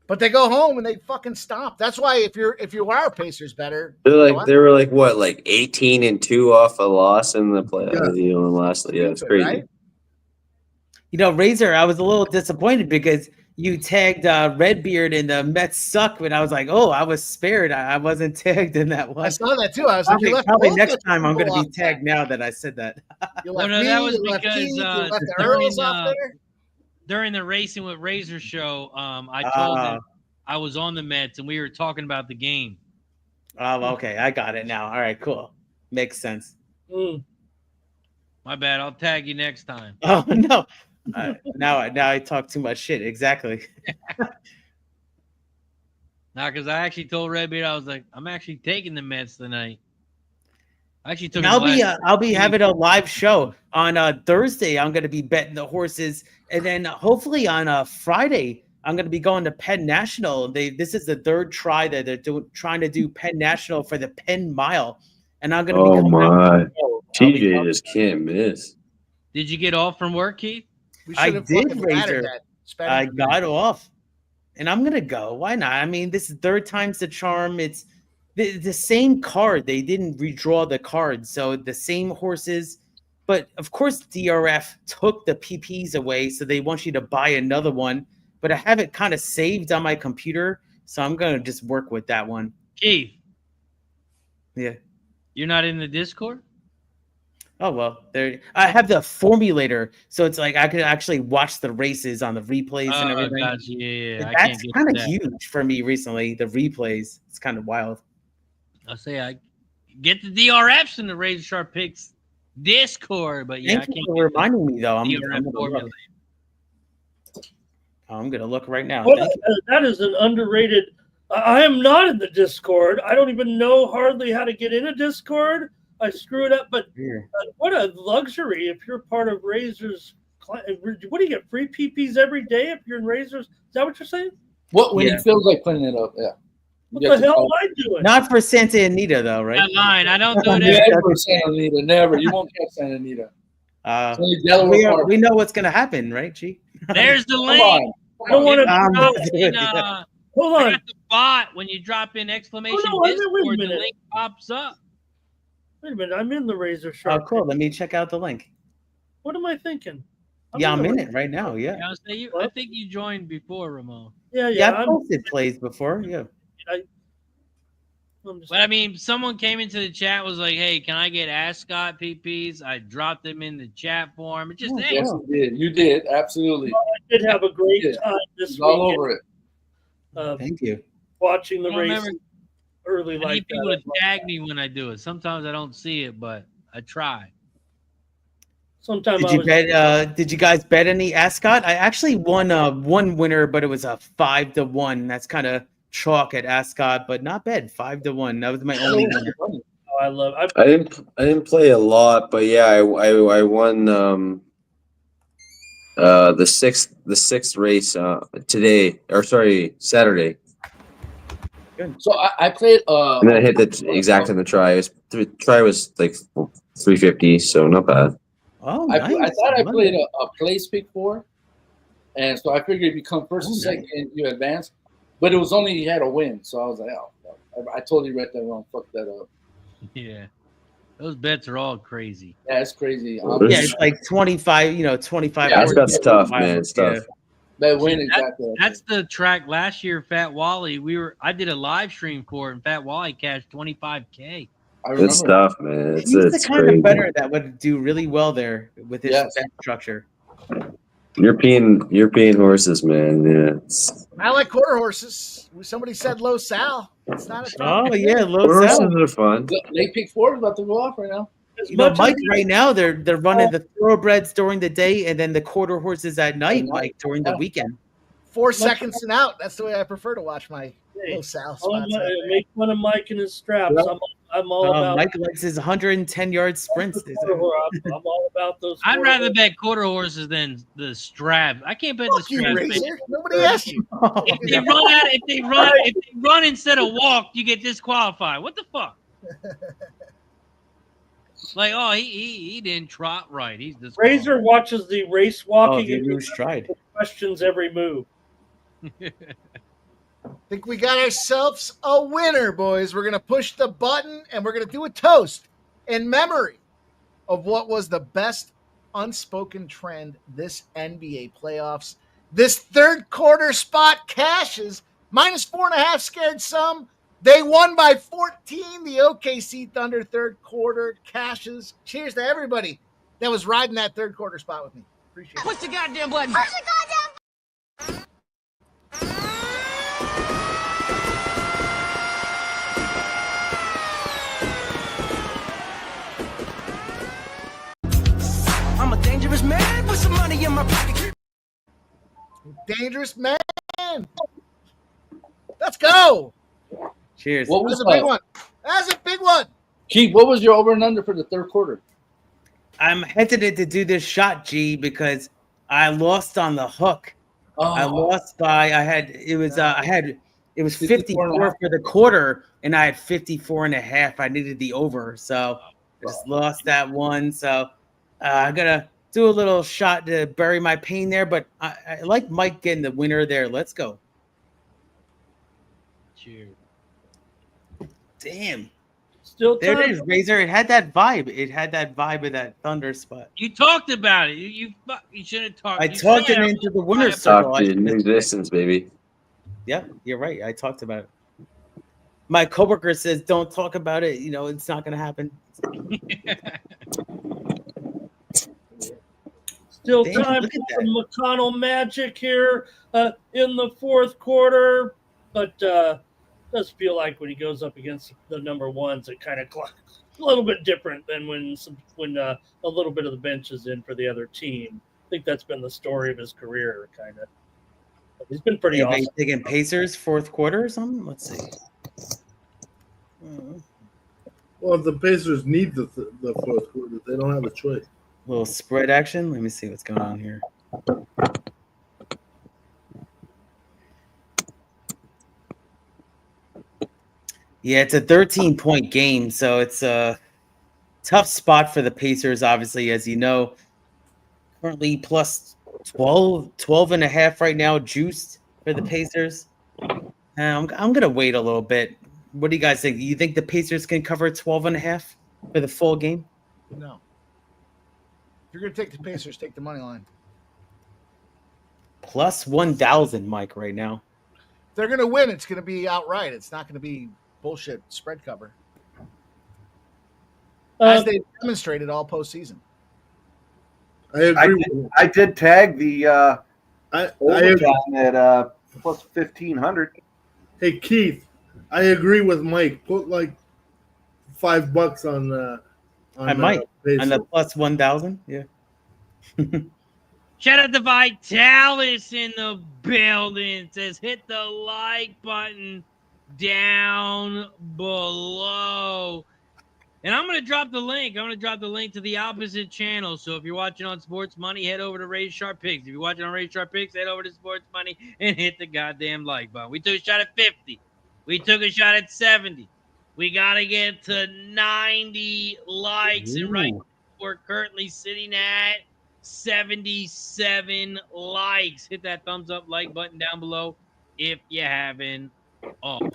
but they go home and they fucking stomp. That's why if you are Pacers better, They were like what, like 18-2 off a loss in the play. You know, last it's crazy. right? You know, Razor, I was a little disappointed because you tagged Redbeard in the Mets suck, but I was like, oh, I was spared. I wasn't tagged in that one. I saw that too. I was like, you left probably both next Mets time I'm going to people be off tagged now that I said that. You Well, left no, me, that was you left because Keith, you left the during, Earls off there. during the Racing with Razor show, I told them I was on the Mets and we were talking about the game. Oh, okay. I got it now. All right, cool. Makes sense. My bad. I'll tag you next time. Oh, no. Now I talk too much shit. Exactly. Nah, because I actually told Redbeard, I was like, I'm actually taking the Mets tonight. I actually took. I'll be having a live show on Thursday. I'm going to be betting the horses, and then hopefully on Friday I'm going to be going to Penn National. This is the third try that they're trying to do Penn National for the Penn Mile, and I'm going to. Oh my, TJ just can't miss. Did you get off from work, Keith? I did, Razor. I got off, and I'm gonna go. Why not? I mean, this is third time's the charm. It's the same card. They didn't redraw the card, so the same horses. But of course, DRF took the PPs away, so they want you to buy another one. But I have it kind of saved on my computer, so I'm gonna just work with that one. Keith. Yeah. You're not in the Discord? Oh well, there. I have the formulator, so it's like I could actually watch the races on the replays and everything. Gotcha. Yeah. I That's can't get kind to of that. huge for me recently. The replays, it's kind of wild. I'll say I get the DRFs in the Razor Sharp Picks Discord, but yeah, Thank I you can't for get the reminding me though. I'm DRF gonna formula. look. I'm gonna look right now. Well, Thank you. that is an underrated. I am not in the Discord. I don't even know hardly how to get in a Discord. I screw it up, but what a luxury if you're part of Razor's. What do you get? Free PPs every day if you're in Razor's? Is that what you're saying? What when he feels like putting it up? Yeah. What the hell am I doing? Not for Santa Anita though, right? That line, I don't do it every Never Santa Anita. Never. You won't catch Santa Anita. We know what's gonna happen, right, G? There's the Come link. on. I don't want to. Hold I on. got the bot when you drop in exclamation Wait a Discord, the minute. link pops up. Wait a minute. I'm in the Razor Oh, Sharp. cool. Let me check out the link. What am I thinking? I'm in it right now. Yeah. I think you joined before, Ramon. Yeah, I've posted plays before. Yeah. But I mean, someone came into the chat, was like, "Hey, can I get Ascot PPs?" I dropped them in the chat form. It just hey, Yes, you did. You did. Absolutely. I did have a great time this He's week. all over it. Thank you. Watching the I don't race remember- early I like need people that. to tag me when I do it. Sometimes I don't see it, but I try. Sometimes Did you guys bet any Ascot? I actually won one winner, but it was a 5-1. That's kind of chalk at Ascot, but not bad. 5-1. That was my only winner. I love. I didn't play a lot, but yeah, I won the sixth race today, or sorry, Saturday. So I played. And then I hit the exact in the try. The try was like 350, so not bad. Oh, I nice. thought I Love played it. a place pick 4, and so I figured if you come first and second, you advance. But it was only you had a win, so I was like, oh, I totally read that wrong. Fuck that up. Yeah, those bets are all crazy. Yeah, it's crazy. Yeah, it's like 25. 25. Yeah, That's tough, man. It's tough. That win exactly. That's the track last year. Fat Wally, I did a live stream for it, and Fat Wally cashed $25K. It's tough, man. He's the kind crazy. of bettor that would do really well there with his Yes. bet structure. European horses, man. Yeah. I like quarter horses. Somebody said low Sal. It's not a Oh yeah, low Horses sell. are fun. Late pick 4 is about to go off right now. Mike, right now they're running the thoroughbreds during the day and then the quarter horses at night, Mike, during the weekend. 4 seconds and out. That's the way I prefer to watch my little South spots. Make fun of Mike and his straps. Yep. I'm all about. Mike likes his 110-yard sprints. I'm all about those. I'd rather bet quarter horses than the strap. I can't bet the strap. Nobody asked you. If they run instead of walk, you get disqualified. What the fuck? Like, oh, he didn't trot right. He's this Razor watches the race walking and stride. Questions every move. Think we got ourselves a winner, boys. We're going to push the button and we're going to do a toast in memory of what was the best unspoken trend this NBA playoffs. This third quarter spot cashes -4.5 scared some. They won by 14. The OKC Thunder third quarter cashes. Cheers to everybody that was riding that third quarter spot with me. Appreciate it. Push the goddamn button. Push the goddamn. I'm a dangerous man with some money in my pocket. Dangerous man. Let's go. Cheers. What was That's a big one. That's a big one. Keith, what was your over and under for the third quarter? I'm hesitant to do this shot, G, because I lost on the hook. I lost by it was 54 for the quarter, and I had 54.5. I needed the over, so I just lost that one. So I gotta do a little shot to bury my pain there. But I like Mike getting the winner there. Let's go. Cheers. Damn. Still there time. it is, Razor. It had that vibe. It had that vibe of that Thunder spot. You talked about it. You should have talked. I talked it into the winner's circle. Talk to new existence, baby. Yeah, you're right. I talked about it. My coworker says, "Don't talk about it. You know, it's not going to happen." Still Damn, time look at for some McConnell magic here in the fourth quarter, but does feel like when he goes up against the number ones, it kind of a little bit different than when a little bit of the bench is in for the other team. I think that's been the story of his career, kind of. He's been pretty awesome. Taking Pacers fourth quarter or something. Let's see. Well, the Pacers need the fourth quarter. They don't have a choice. Little spread action. Let me see what's going on here. Yeah, it's a 13-point game, so it's a tough spot for the Pacers, obviously, as you know. Currently plus 12.5 right now, juiced for the Pacers. I'm going to wait a little bit. What do you guys think? You think the Pacers can cover 12.5 for the full game? No. If you're going to take the Pacers, take the money line. Plus 1,000, Mike, right now. If they're going to win, it's going to be outright. It's not going to be bullshit spread cover. As they demonstrated all postseason. I agree. I did tag the agree. at plus 1,500. Hey Keith, I agree with Mike. Put like $5 on I might on the plus 1,000. Yeah. Shout out to Vitalis in the building. It says hit the like button down below. And I'm going to drop the link. I'm going to drop the link to the opposite channel. So if you're watching on Sports Money, head over to Raise Sharp Picks. If you're watching on Raise Sharp Picks, head over to Sports Money and hit the goddamn like button. We took a shot at 50. We took a shot at 70. We got to get to 90 likes. And right now, we're currently sitting at 77 likes. Hit that thumbs up like button down below if you haven't already.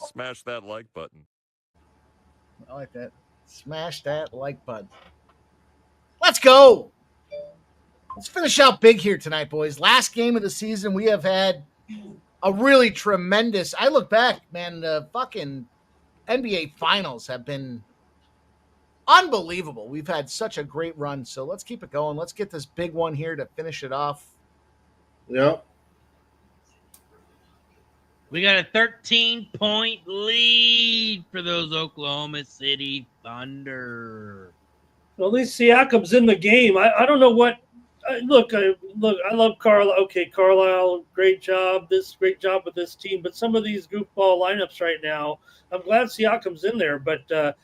Smash that like button. I like that. Smash that like button. Let's go. Let's finish out big here tonight, boys. Last game of the season. We have had a really tremendous. I look back, man, the fucking NBA finals have been unbelievable. We've had such a great run. So let's keep it going. Let's get this big one here to finish it off. Yeah. We got a 13-point lead for those Oklahoma City Thunder. Well, at least Siakam's in the game. I don't know what. Look, I love Carlisle. Okay, Carlisle, great job with this team. But some of these goofball lineups right now, I'm glad Siakam's in there. But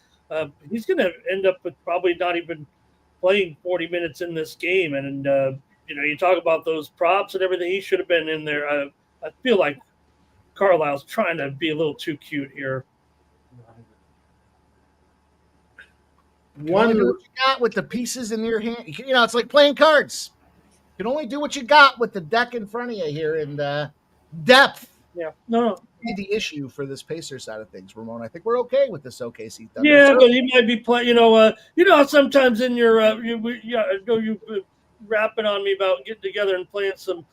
he's going to end up with probably not even playing 40 minutes in this game. And you talk about those props and everything. He should have been in there. I feel like Carlisle's trying to be a little too cute here. What you got with the pieces in your hand. It's like playing cards. You can only do what you got with the deck in front of you here, and depth. Yeah, no. The issue for this Pacer side of things, Ramon. I think we're okay with this OKC Thunder. Yeah, but he might be playing. Sometimes in your you rapping on me about getting together and playing some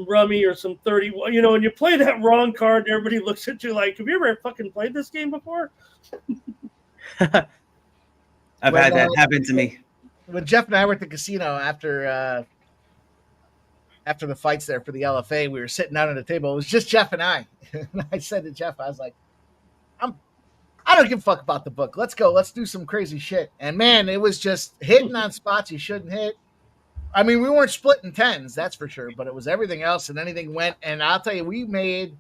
rummy or some 31. When you play that wrong card, everybody looks at you like, "Have you ever fucking played this game before?" I've had that happen to me. When Jeff and I were at the casino after the fights there for the LFA, we were sitting down at a table. It was just Jeff and I. And I said to Jeff, I was like, I don't give a fuck about the book. Let's go. Let's do some crazy shit. And man, it was just hitting on spots you shouldn't hit. I mean, we weren't splitting tens, that's for sure, but it was everything else and anything went. And I'll tell you, we made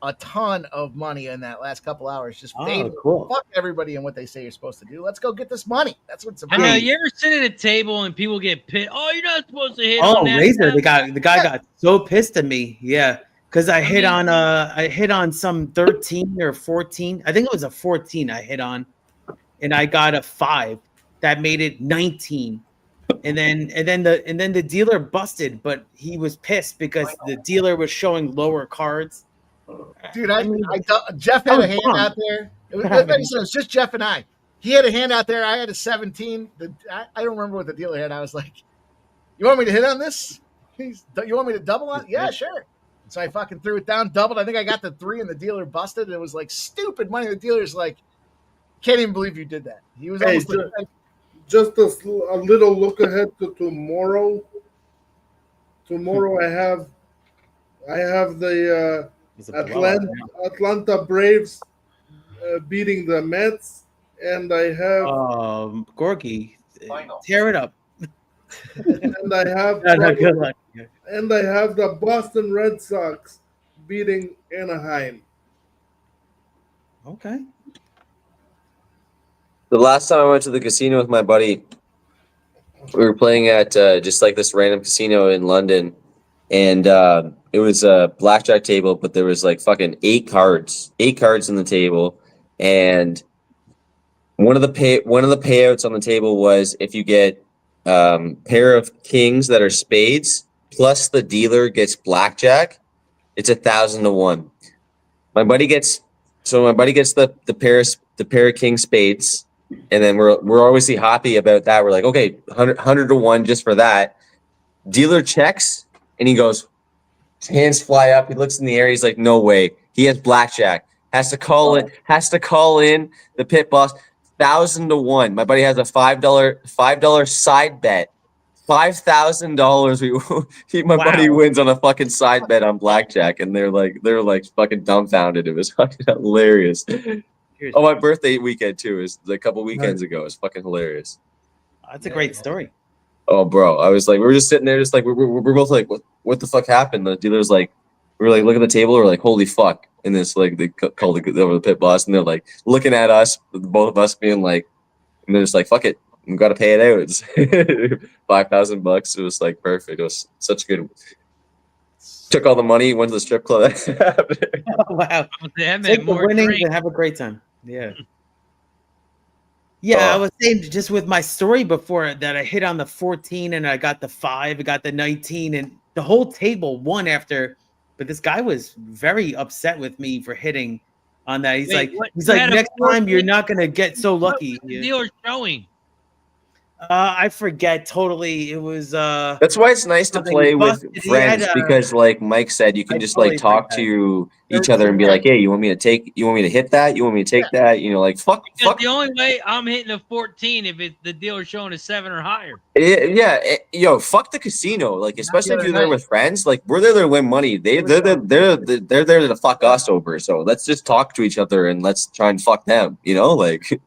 a ton of money in that last couple hours. Just cool. Fuck everybody and what they say you're supposed to do. Let's go get this money. That's what's I about. know, you ever sit at a table and people get pissed? Oh, you're not supposed to hit. Oh, on that. Razor, the guy got so pissed at me. Yeah, because I hit on some 13 or 14. I think it was a 14 I hit on, and I got a 5 that made it 19. And then the dealer busted, but he was pissed because the dealer was showing lower cards. Dude, Jeff had a hand out there. It was just Jeff and I. He had a hand out there. I had a 17. I don't remember what the dealer had. I was like, "You want me to hit on this? You want me to double on?" Yeah, sure. So I fucking threw it down, doubled. I think I got the 3, and the dealer busted. And it was like stupid money. The dealer's like, "Can't even believe you did that." He was almost just a little look ahead to tomorrow. Tomorrow I have the Atlanta Braves beating the Mets, and I have Gorgie tear it up. And I have good luck. And I have the Boston Red Sox beating Anaheim. Okay. The last time I went to the casino with my buddy, we were playing at just like this random casino in London, and it was a blackjack table, but there was like fucking 8 cards in the table, and one of the payouts on the table was if you get pair of kings that are spades plus the dealer gets blackjack, it's 1,000 to 1. My buddy gets the pair of king spades. And then we're obviously happy about that. We're like, okay, 100 to 1 just for that. Dealer checks, and he goes, his hands fly up. He looks in the air. He's like, no way. He has blackjack. Has to call in the pit boss. 1,000 to 1. My buddy has a $5 side bet. $5,000. My buddy wins on a fucking side bet on blackjack, and they're like fucking dumbfounded. It was fucking hilarious. Oh, my birthday weekend too is a couple weekends ago. It's fucking hilarious. That's a great story. Oh, bro, I was like, we were just sitting there, just like we're both like, what the fuck happened? The dealer's like, we were like, look at the table, we're like, holy fuck! And this like they called the pit boss, and they're like looking at us, both of us being like, and they're just like, fuck it, we got to pay it out. It's $5,000. It was like perfect. It was such good. Took all the money, went to the strip club. Oh, wow. Take the winnings and have a great time. Yeah. Yeah, I was saying just with my story before that I hit on the 14 and I got the 5, I got the 19, and the whole table won after. But this guy was very upset with me for hitting on that. He's like, next time you're not gonna get so lucky. What was the dealer showing? I forget totally. It was That's why it's nice to something play with busted. He friends had, because, like Mike said, you can I just totally like talk forget. to each other and be 13. like, "Hey, you want me to hit that? You want me to take that? You know, like fuck." Because the only way I'm hitting a 14 if the dealer's showing a 7 or higher. Yo, fuck the casino. Like, especially if other you're there night. with friends. Like, we're there to win money. They're there to fuck us over. So let's just talk to each other and let's try and fuck them. You know, like.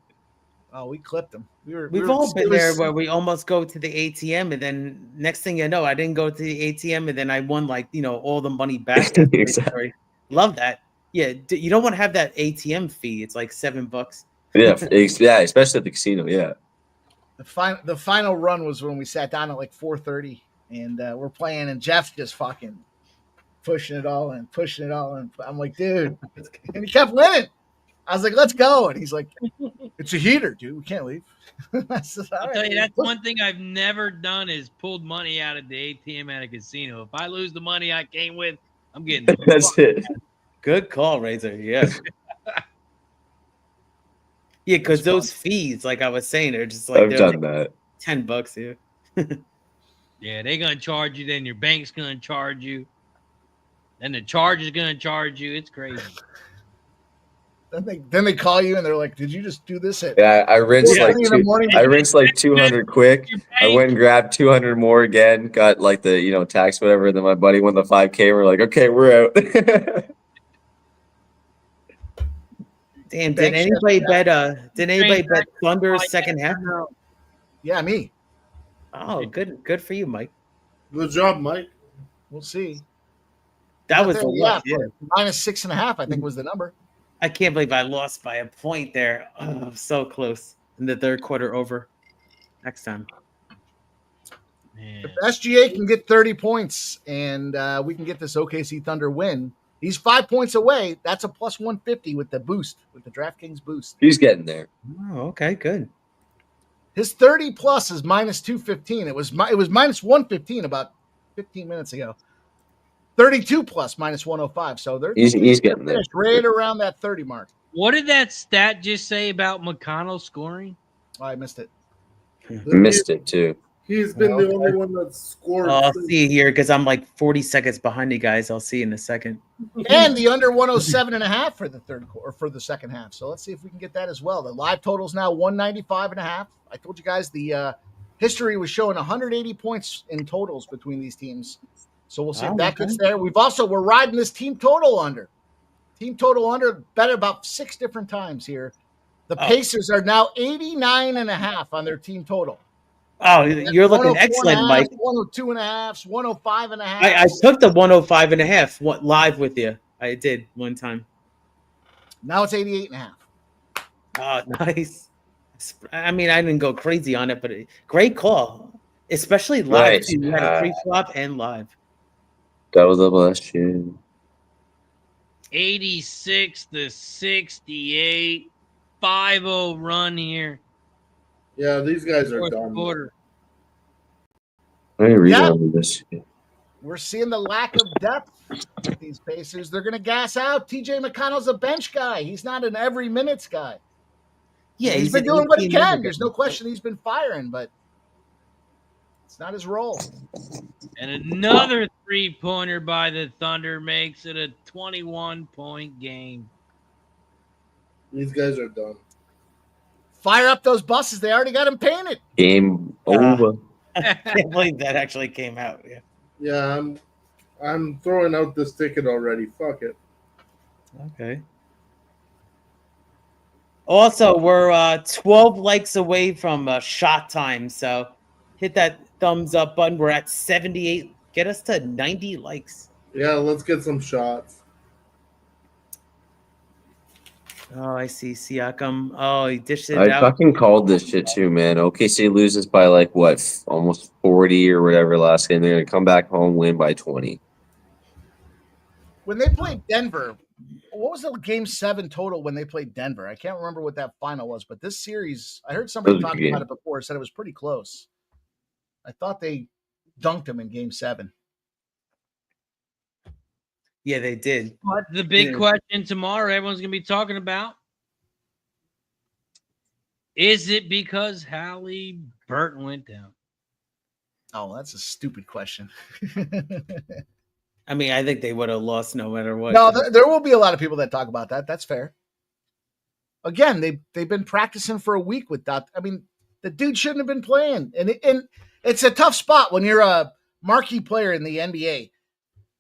Oh, we clipped them. We've all been there where we almost go to the ATM, and then next thing you know, I didn't go to the ATM, and then I won all the money back. That's a great story. Love that. Yeah, you don't want to have that ATM fee. It's like $7. Yeah, especially at the casino. Yeah. The final run was when we sat down at like 4:30, and we're playing, and Jeff's just fucking pushing it all and pushing it all, and I'm like, dude, and he kept winning. I was like, let's go, and he's like, it's a heater, dude. We can't leave. I said, I'll tell you, that's one thing I've never done is pulled money out of the ATM at a casino. If I lose the money I came with, I'm getting the That's it. Good call, Razor. Yeah. Yeah, because those fees, like I was saying, are just like I've done that. $10. Yeah. Yeah, they're gonna charge you. Then your bank's gonna charge you. Then the charge is gonna charge you. It's crazy. Then they call you and they're like, "Did you just do this at?" Yeah, I rinsed 4:30 in the morning? I rinsed like 200 quick. I went and grabbed 200 more again. Got like the tax whatever. And then my buddy won the 5K. We're like, okay, we're out. Damn, did anybody bet Thunder second half? Yeah, me. Oh, good for you, Mike. Good job, Mike. We'll see. That was the luck. Yeah. -6.5, I think was the number. I can't believe I lost by a point there. Oh, so close in the third quarter over. Next time. If SGA can get 30 points and we can get this OKC Thunder win, he's 5 points away. That's a plus 150 with the boost, with the DraftKings boost. He's getting there. Oh, okay, good. His 30 plus is minus 215. It was minus 115 about 15 minutes ago. 32 plus minus 105. So he's getting there. Right around that 30 mark. What did that stat just say about McConnell scoring? Oh, I missed it. Missed it too. He's been the only one that scored. I'll see here because I'm like 40 seconds behind you guys. I'll see in a second. And the under 107.5 for the third quarter, for the second half. So let's see if we can get that as well. The live total is now 195.5. I told you guys the history was showing 180 points in totals between these teams. So we'll see if that gets there. We're riding this team total under. Team total under bet about 6 different times here. The Pacers are now 89.5 on their team total. Oh, you're looking excellent, Mike. 102.5, 105.5. I took the 105.5 live with you. I did one time. Now it's 88.5. Oh, nice. I mean, I didn't go crazy on it, but great call, especially live. Nice. You had a pre-flop and live. That was the last year. 86-68, 5-0 run here. Yeah, these guys are Fourth done. quarter. Let me read on this. We're seeing the lack of depth with these Pacers. They're going to gas out. TJ McConnell's a bench guy. He's not an every minutes guy. Yeah, he's been doing what he can. There's no question he's been firing, but it's not his role. And another three-pointer by the Thunder makes it a 21-point game. These guys are done. Fire up those buses. They already got them painted. Game over. I can't believe that actually came out. Yeah. Yeah, I'm throwing out this ticket already. Fuck it. Okay. Also, we're 12 likes away from shot time, so hit that thumbs up button. We're at 78. Get us to 90 likes. Yeah, let's get some shots. Oh, I see Siakam. Oh, he dished it I out. fucking called this shit too, man. OKC loses by like what, almost 40 or whatever last game. They're gonna come back home, win by 20. When they played Denver, what was the game 7 total when they played Denver? I can't remember what that final was, but this series, I heard somebody talking about it before, said it was pretty close. I thought they dunked him in game 7. Yeah, they did. But the big question tomorrow everyone's going to be talking about Is it because Hallie Burton went down? Oh, that's a stupid question. I mean, I think they would have lost no matter what. No, there will be a lot of people that talk about that. That's fair. Again, they've been practicing for a week with that. I mean, the dude shouldn't have been playing, and it's a tough spot when you're a marquee player in the NBA.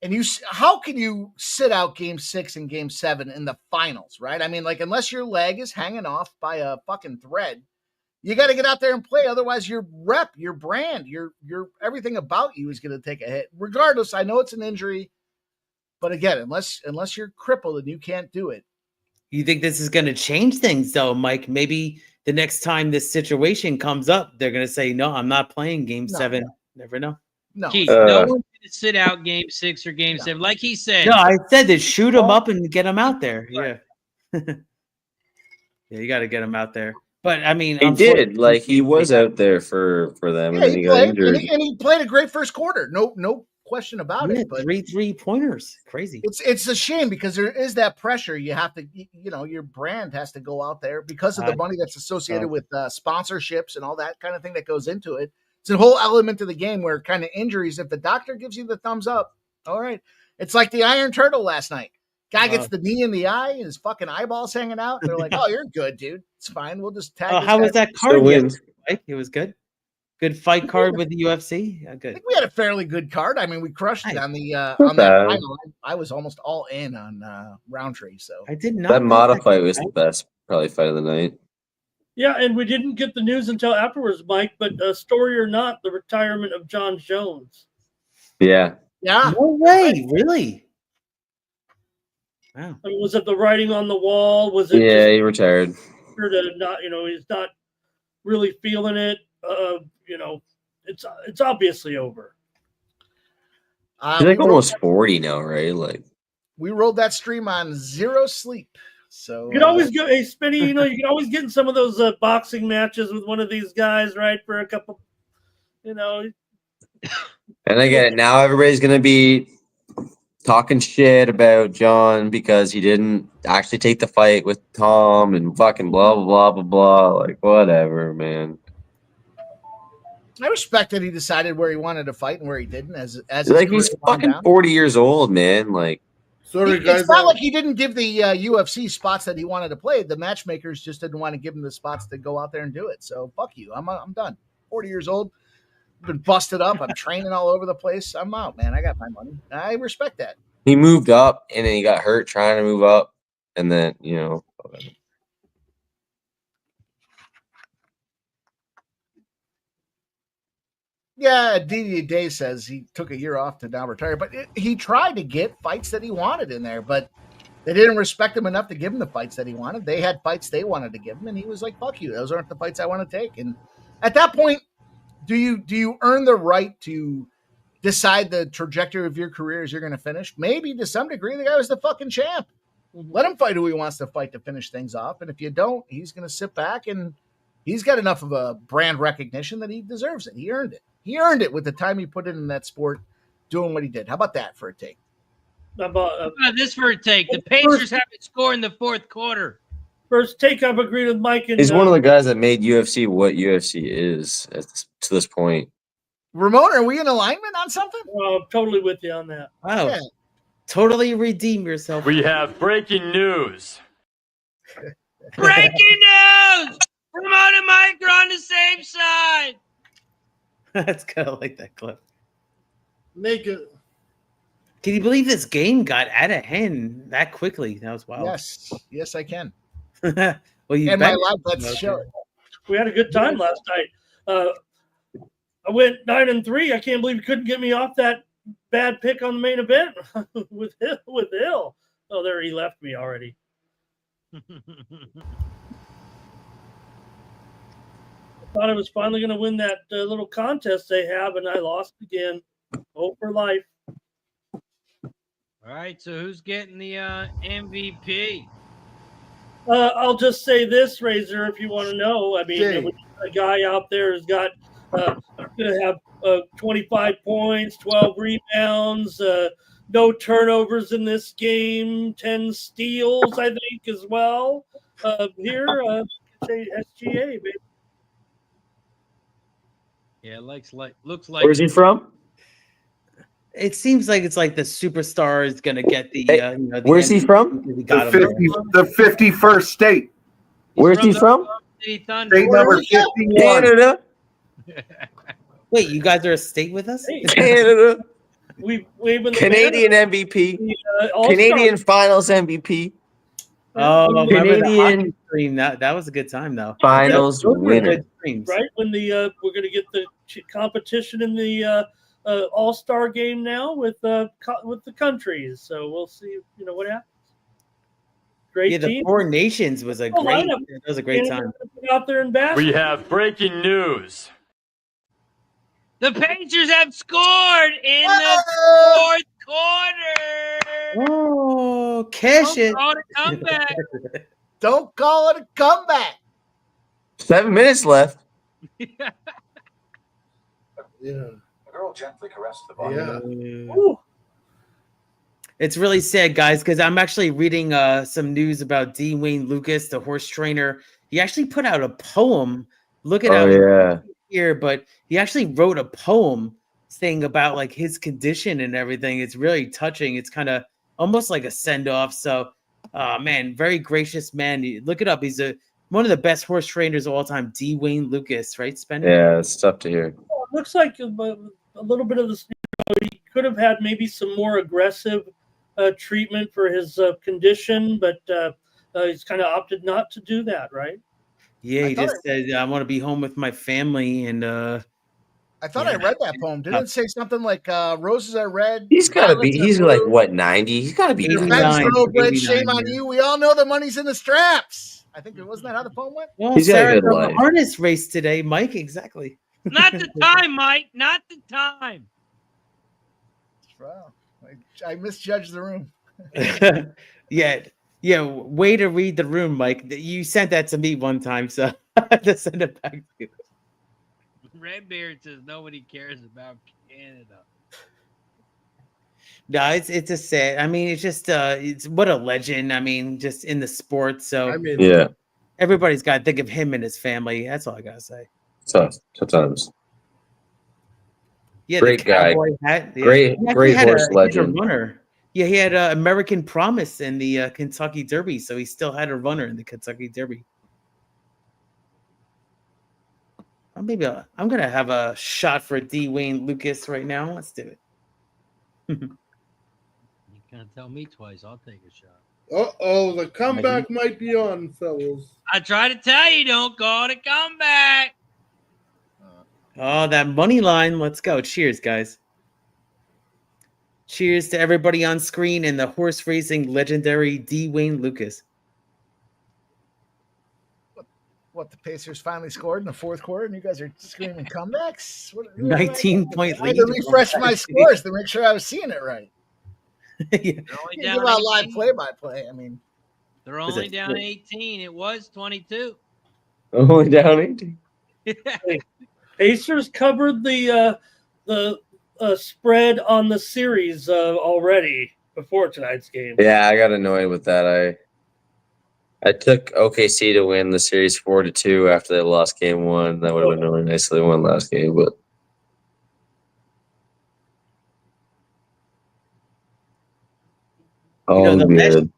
And how can you sit out Game 6 and Game 7 in the finals, right? I mean, like, unless your leg is hanging off by a fucking thread, you got to get out there and play. Otherwise, your rep, your brand, your everything about you is going to take a hit. Regardless, I know it's an injury, but again, unless you're crippled and you can't do it. You think this is going to change things, though, Mike? Maybe the next time this situation comes up, they're going to say, "No, I'm not playing Game 7." Never know. No, Keith, no one's going to sit out Game 6 or Game 7, like he said. No, I said to shoot them up and get them out there. Right. Yeah, yeah, you got to get them out there. But I mean, He did. Like, he was out there for them, and then he got played, injured. and he played a great first quarter. No question about it. But 3 3-pointers, crazy. It's a shame because there is that pressure. You have to, your brand has to go out there because of the money that's associated with sponsorships and all that kind of thing that goes into it. It's a whole element of the game where kind of injuries, if the doctor gives you the thumbs up, all right. It's like the Iron Turtle last night. Guy gets the knee in the eye and his fucking eyeballs hanging out. They're like, "Oh, you're good, dude. It's fine. We'll just tag." How was that card? Mike? It was good. Good fight card with the UFC. Yeah, good. I think we had a fairly good card. I mean, we crushed it on the on that final. I was almost all in on Roundtree. So I did not. That Mata fight was the best, probably fight of the night. Yeah, and we didn't get the news until afterwards, Mike. But story or not, the retirement of John Jones. Yeah. Yeah. No way. Really? Wow. I mean, was it the writing on the wall? Was it? Yeah, he retired. To not, he's not really feeling it. It's obviously over. He's like almost 40 now, right? Like, we rolled that stream on zero sleep. So you can always go, hey, Spinny, you can always get in some of those boxing matches with one of these guys, right? For a couple, And I get it. Now everybody's going to be talking shit about John because he didn't actually take the fight with Tom and fucking blah, blah, blah, blah, blah. Like, whatever, man. I respect that he decided where he wanted to fight and where he didn't. As like, he's fucking 40 years old, man. Like, sorry, guys. It's not like he didn't give the UFC spots that he wanted to play. The matchmakers just didn't want to give him the spots to go out there and do it. So fuck you. I'm done. 40 years old. Been busted up. I'm training all over the place. I'm out, man. I got my money. I respect that. he moved up and then he got hurt trying to move up. And then, whatever. Yeah, DD Day says he took a year off to now retire, but he tried to get fights that he wanted in there, but they didn't respect him enough to give him the fights that he wanted. They had fights they wanted to give him, and he was like, "Fuck you, those aren't the fights I want to take." And at that point, do you earn the right to decide the trajectory of your career as you're going to finish? Maybe to some degree, the guy was the fucking champ. Let him fight who he wants to fight to finish things off, and if you don't, he's going to sit back and he's got enough of a brand recognition that he deserves it. He earned it. He earned it with the time he put in that sport doing what he did. How about that for a take? How about this for a take? The Pacers haven't scored in the fourth quarter. First take, I've agreed with Mike. And, he's one of the guys that made UFC what UFC is to this point. Ramon, are we in alignment on something? I'm totally with you on that. Wow. Yeah. Totally redeem yourself. We have breaking news. Breaking news! Ramon and Mike are on the same side. That's kind of like that clip. Make it. Can you believe this game got out of hand that quickly? That was wild. Yes, I can. Well, you and my life, let's show it. We had a good time last night. I went 9-3. I can't believe you couldn't get me off that bad pick on the main event with Hill. Oh, there he left me already. Thought I was finally going to win that little contest they have, and I lost again. Hope for life. All right, so who's getting the MVP? I'll just say this, Razor, if you want to know. I mean, a guy out there has got going to have 25 points, 12 rebounds, no turnovers in this game, 10 steals, I think, as well. Here, say SGA, baby. Yeah, looks like. Where's he from? It seems like it's like the superstar is gonna get the. Hey, the where's he MVP from? because he The got him there. 51st state. Where's he the from? City Thunder. State number 51. Canada. Wait, you guys are a state with us? Hey, Canada. we waving the Canadian banner. MVP. The, All-Star- Canadian Finals MVP. Oh, remember the Canadian hockey stream? That was a good time though. Finals Those were winner. good streams. right when the we're going to get the competition in the All-Star game now with the countries. So we'll see. What happens. Great Yeah, the team. Four Nations was a Oh, great. lineup. That was a great time. Out there in basketball. We have breaking news. The Pacers have scored in the fourth quarter. Oh, cash it! Don't call it a comeback. Don't call it a comeback. 7 minutes left. Yeah. The girl gently caressed the body. Yeah. Ooh. It's really sad, guys, because I'm actually reading some news about D. Wayne Lucas, the horse trainer. He actually put out a poem. Look at how yeah. here, but he actually wrote a poem saying about like his condition and everything. It's really touching. It's kind of almost like a send off. So, man, very gracious man. Look it up. He's one of the best horse trainers of all time. D. Wayne Lucas, right, Spencer? Yeah, it's tough to hear. Well, it looks like a little bit of this. He could have had maybe some more aggressive treatment for his condition, but he's kind of opted not to do that, right? Yeah, he just said, "I want to be home with my family." And I thought I read that poem. Didn't it say something like "Roses are red"? He's got to be. violets are He's blue, like what 90. He's got to be. Eighty-nine. Defense thoroughbred, shame 89, on yeah. you. We all know the money's in the straps. I think it wasn't that how the poem went. well, He's got a Sarah, good the life. harness race today, Mike. Exactly. Not the time, Mike. Not the time. Wow, I misjudged the room. Yeah. Way to read the room, Mike. You sent that to me one time, so I have to send it back to you. Redbeard says nobody cares about Canada. No, it's a sad. I mean, it's just it's what a legend. I mean, just in the sport. So I mean, Yeah, everybody's got to think of him and his family. That's all I gotta say. tough times. Yeah, Great the guy. cowboy hat. Yeah. Great He actually horse had a legend. runner. Yeah, he had American Promise in the Kentucky Derby, so he still had a runner in the Kentucky Derby. I'm gonna have a shot for D. Wayne Lucas right now. Let's do it. You can't tell me twice. I'll take a shot. the comeback might be on, fellas. I try to tell you, don't call it a comeback. Oh, that money line. Let's go. Cheers, guys. Cheers to everybody on screen and the horse racing legendary D. Wayne Lucas. What, the Pacers finally scored in the fourth quarter, and you guys are screaming comebacks? 19-point I had lead. to refresh my scores to make sure I was seeing it right. Yeah. They're only You down give out live 18. play-by-play. I mean, They're only down 18. It was 22. Only down 18. Pacers covered the spread on the series already before tonight's game. Yeah, I got annoyed with that. I took OKC to win the series 4-2 after they lost game one. That would have been really nice if they won last game, but The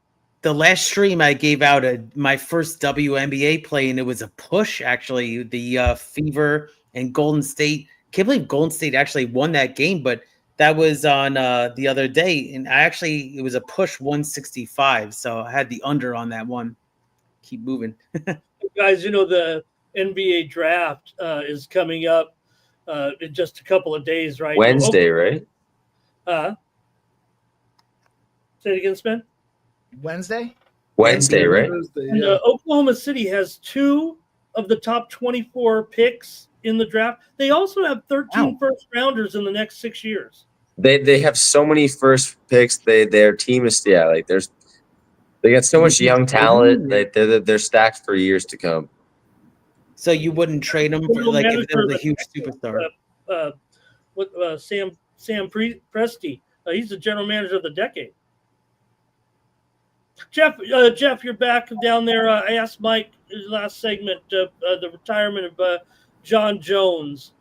last stream I gave out my first WNBA play, and it was a push actually. The Fever and Golden State. Can't believe Golden State actually won that game, but that was on the other day, and it was a push 165, so I had the under on that one. Keep moving. Guys, the NBA draft is coming up in just a couple of days, right? Wednesday, right? Say it again, Spen. Wednesday, right? And Oklahoma City has 2 of the top 24 picks in the draft. They also have 13 first rounders in the next 6 years. They have so many first picks. Their team is they got so much young talent. They're stacked for years to come. So you wouldn't trade them for like if there was a huge superstar. Sam Presti. He's the general manager of the decade. Jeff, you're back down there. I asked Mike, last segment, the retirement of John Jones.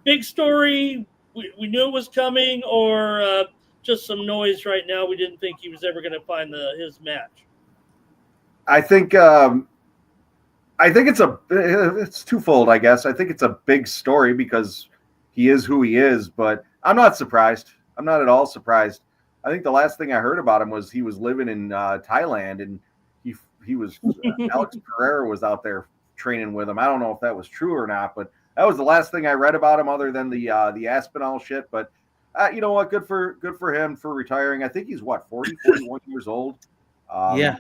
Big story. We knew it was coming, or just some noise right now. We didn't think he was ever going to find his match. I think it's twofold, I guess. I think it's a big story because he is who he is, but I'm not surprised. I'm not at all surprised. I think the last thing I heard about him was he was living in Thailand, and he was Alex Pereira was out there training with him. I don't know if that was true or not, but that was the last thing I read about him, other than the Aspinall shit. But you know what? Good for him for retiring. I think he's 41 years old. Yeah.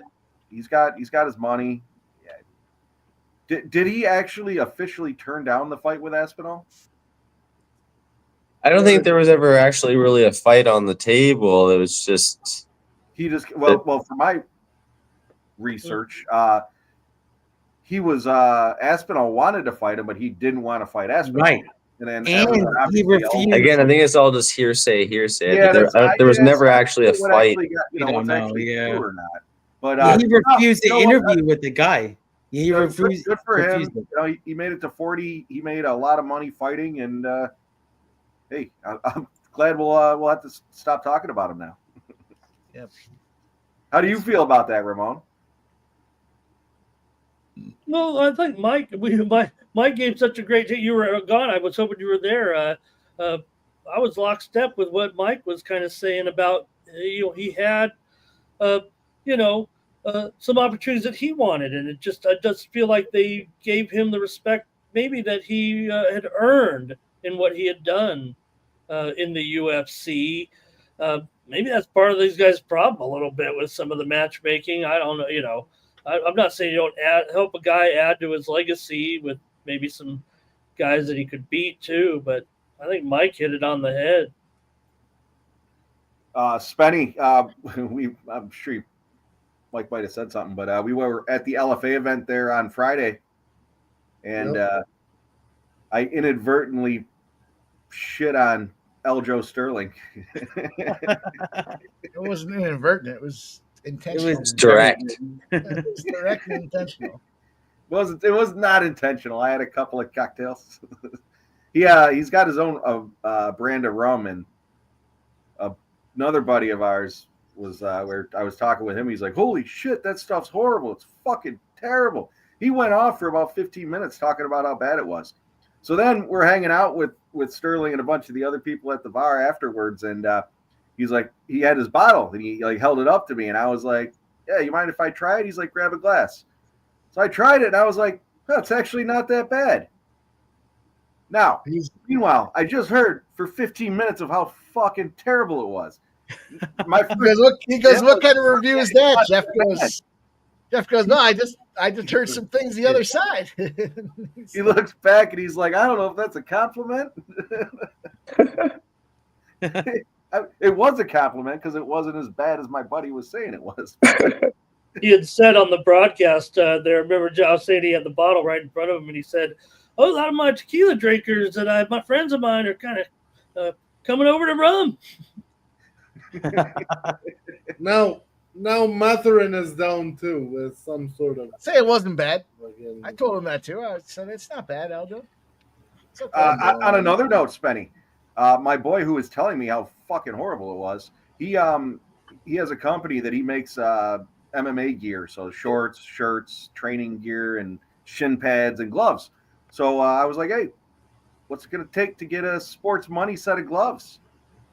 He's got his money. Did he actually officially turn down the fight with Aspinall? I don't think there was ever actually really a fight on the table. It was just well for my research, he was Aspinall wanted to fight him, but he didn't want to fight Aspinall. Right. And then he refused. Again, I think it's all just hearsay. Yeah, There was never actually a fight. What's actually true or not. But he refused to interview with the guy. He refused. Good for him. You know, he made it to 40. He made a lot of money fighting, and hey, I'm glad we'll have to stop talking about him now. Yep. How do you feel about that, Ramon? No, I think Mike gave such a great. You were gone. I was hoping you were there. I was lockstep with what Mike was kind of saying about he had some opportunities that he wanted, and I just feel like they gave him the respect maybe that he had earned in what he had done in the UFC. Maybe that's part of these guys' problem a little bit with some of the matchmaking. I don't know. I'm not saying you don't help a guy add to his legacy with maybe some guys that he could beat too, but I think Mike hit it on the head. Spenny, I'm sure Mike might have said something, but we were at the LFA event there on Friday, and I inadvertently shit on Eljo Sterling. It wasn't inadvertent. It was intentional. It was direct. It was direct and intentional. It was not intentional. I had a couple of cocktails. He's got his own brand of rum, and another buddy of ours was where I was talking with him. He's like, "Holy shit, that stuff's horrible. It's fucking terrible." He went off for about 15 minutes talking about how bad it was. So then we're hanging out with Sterling and a bunch of the other people at the bar afterwards, and he's like, he had his bottle and he held it up to me, and I was like, "Yeah, you mind if I try it?" He's like, "Grab a glass." So I tried it, and I was like, "Oh, it's actually not that bad." Now, meanwhile, I just heard for 15 minutes of how fucking terrible it was. He goes, what kind of review is that? Jeff goes, no, I just heard some things the other side. He looks back and he's like, I don't know if that's a compliment. It was a compliment because it wasn't as bad as my buddy was saying it was. He had said on the broadcast there, remember Josh saying he had the bottle right in front of him, and he said, "Oh, a lot of my tequila drinkers that my friends of mine are kind of coming over to rum." Now Matherin is down too with some sort of. Say it wasn't bad. I told him that too. I said it's not bad, Aldo. Okay. On another note, Spenny, my boy who was telling me how fucking horrible it was, he has a company that he makes MMA gear, so shorts, shirts, training gear, and shin pads and gloves. So I was like, "Hey, what's it gonna take to get a sports money set of gloves?"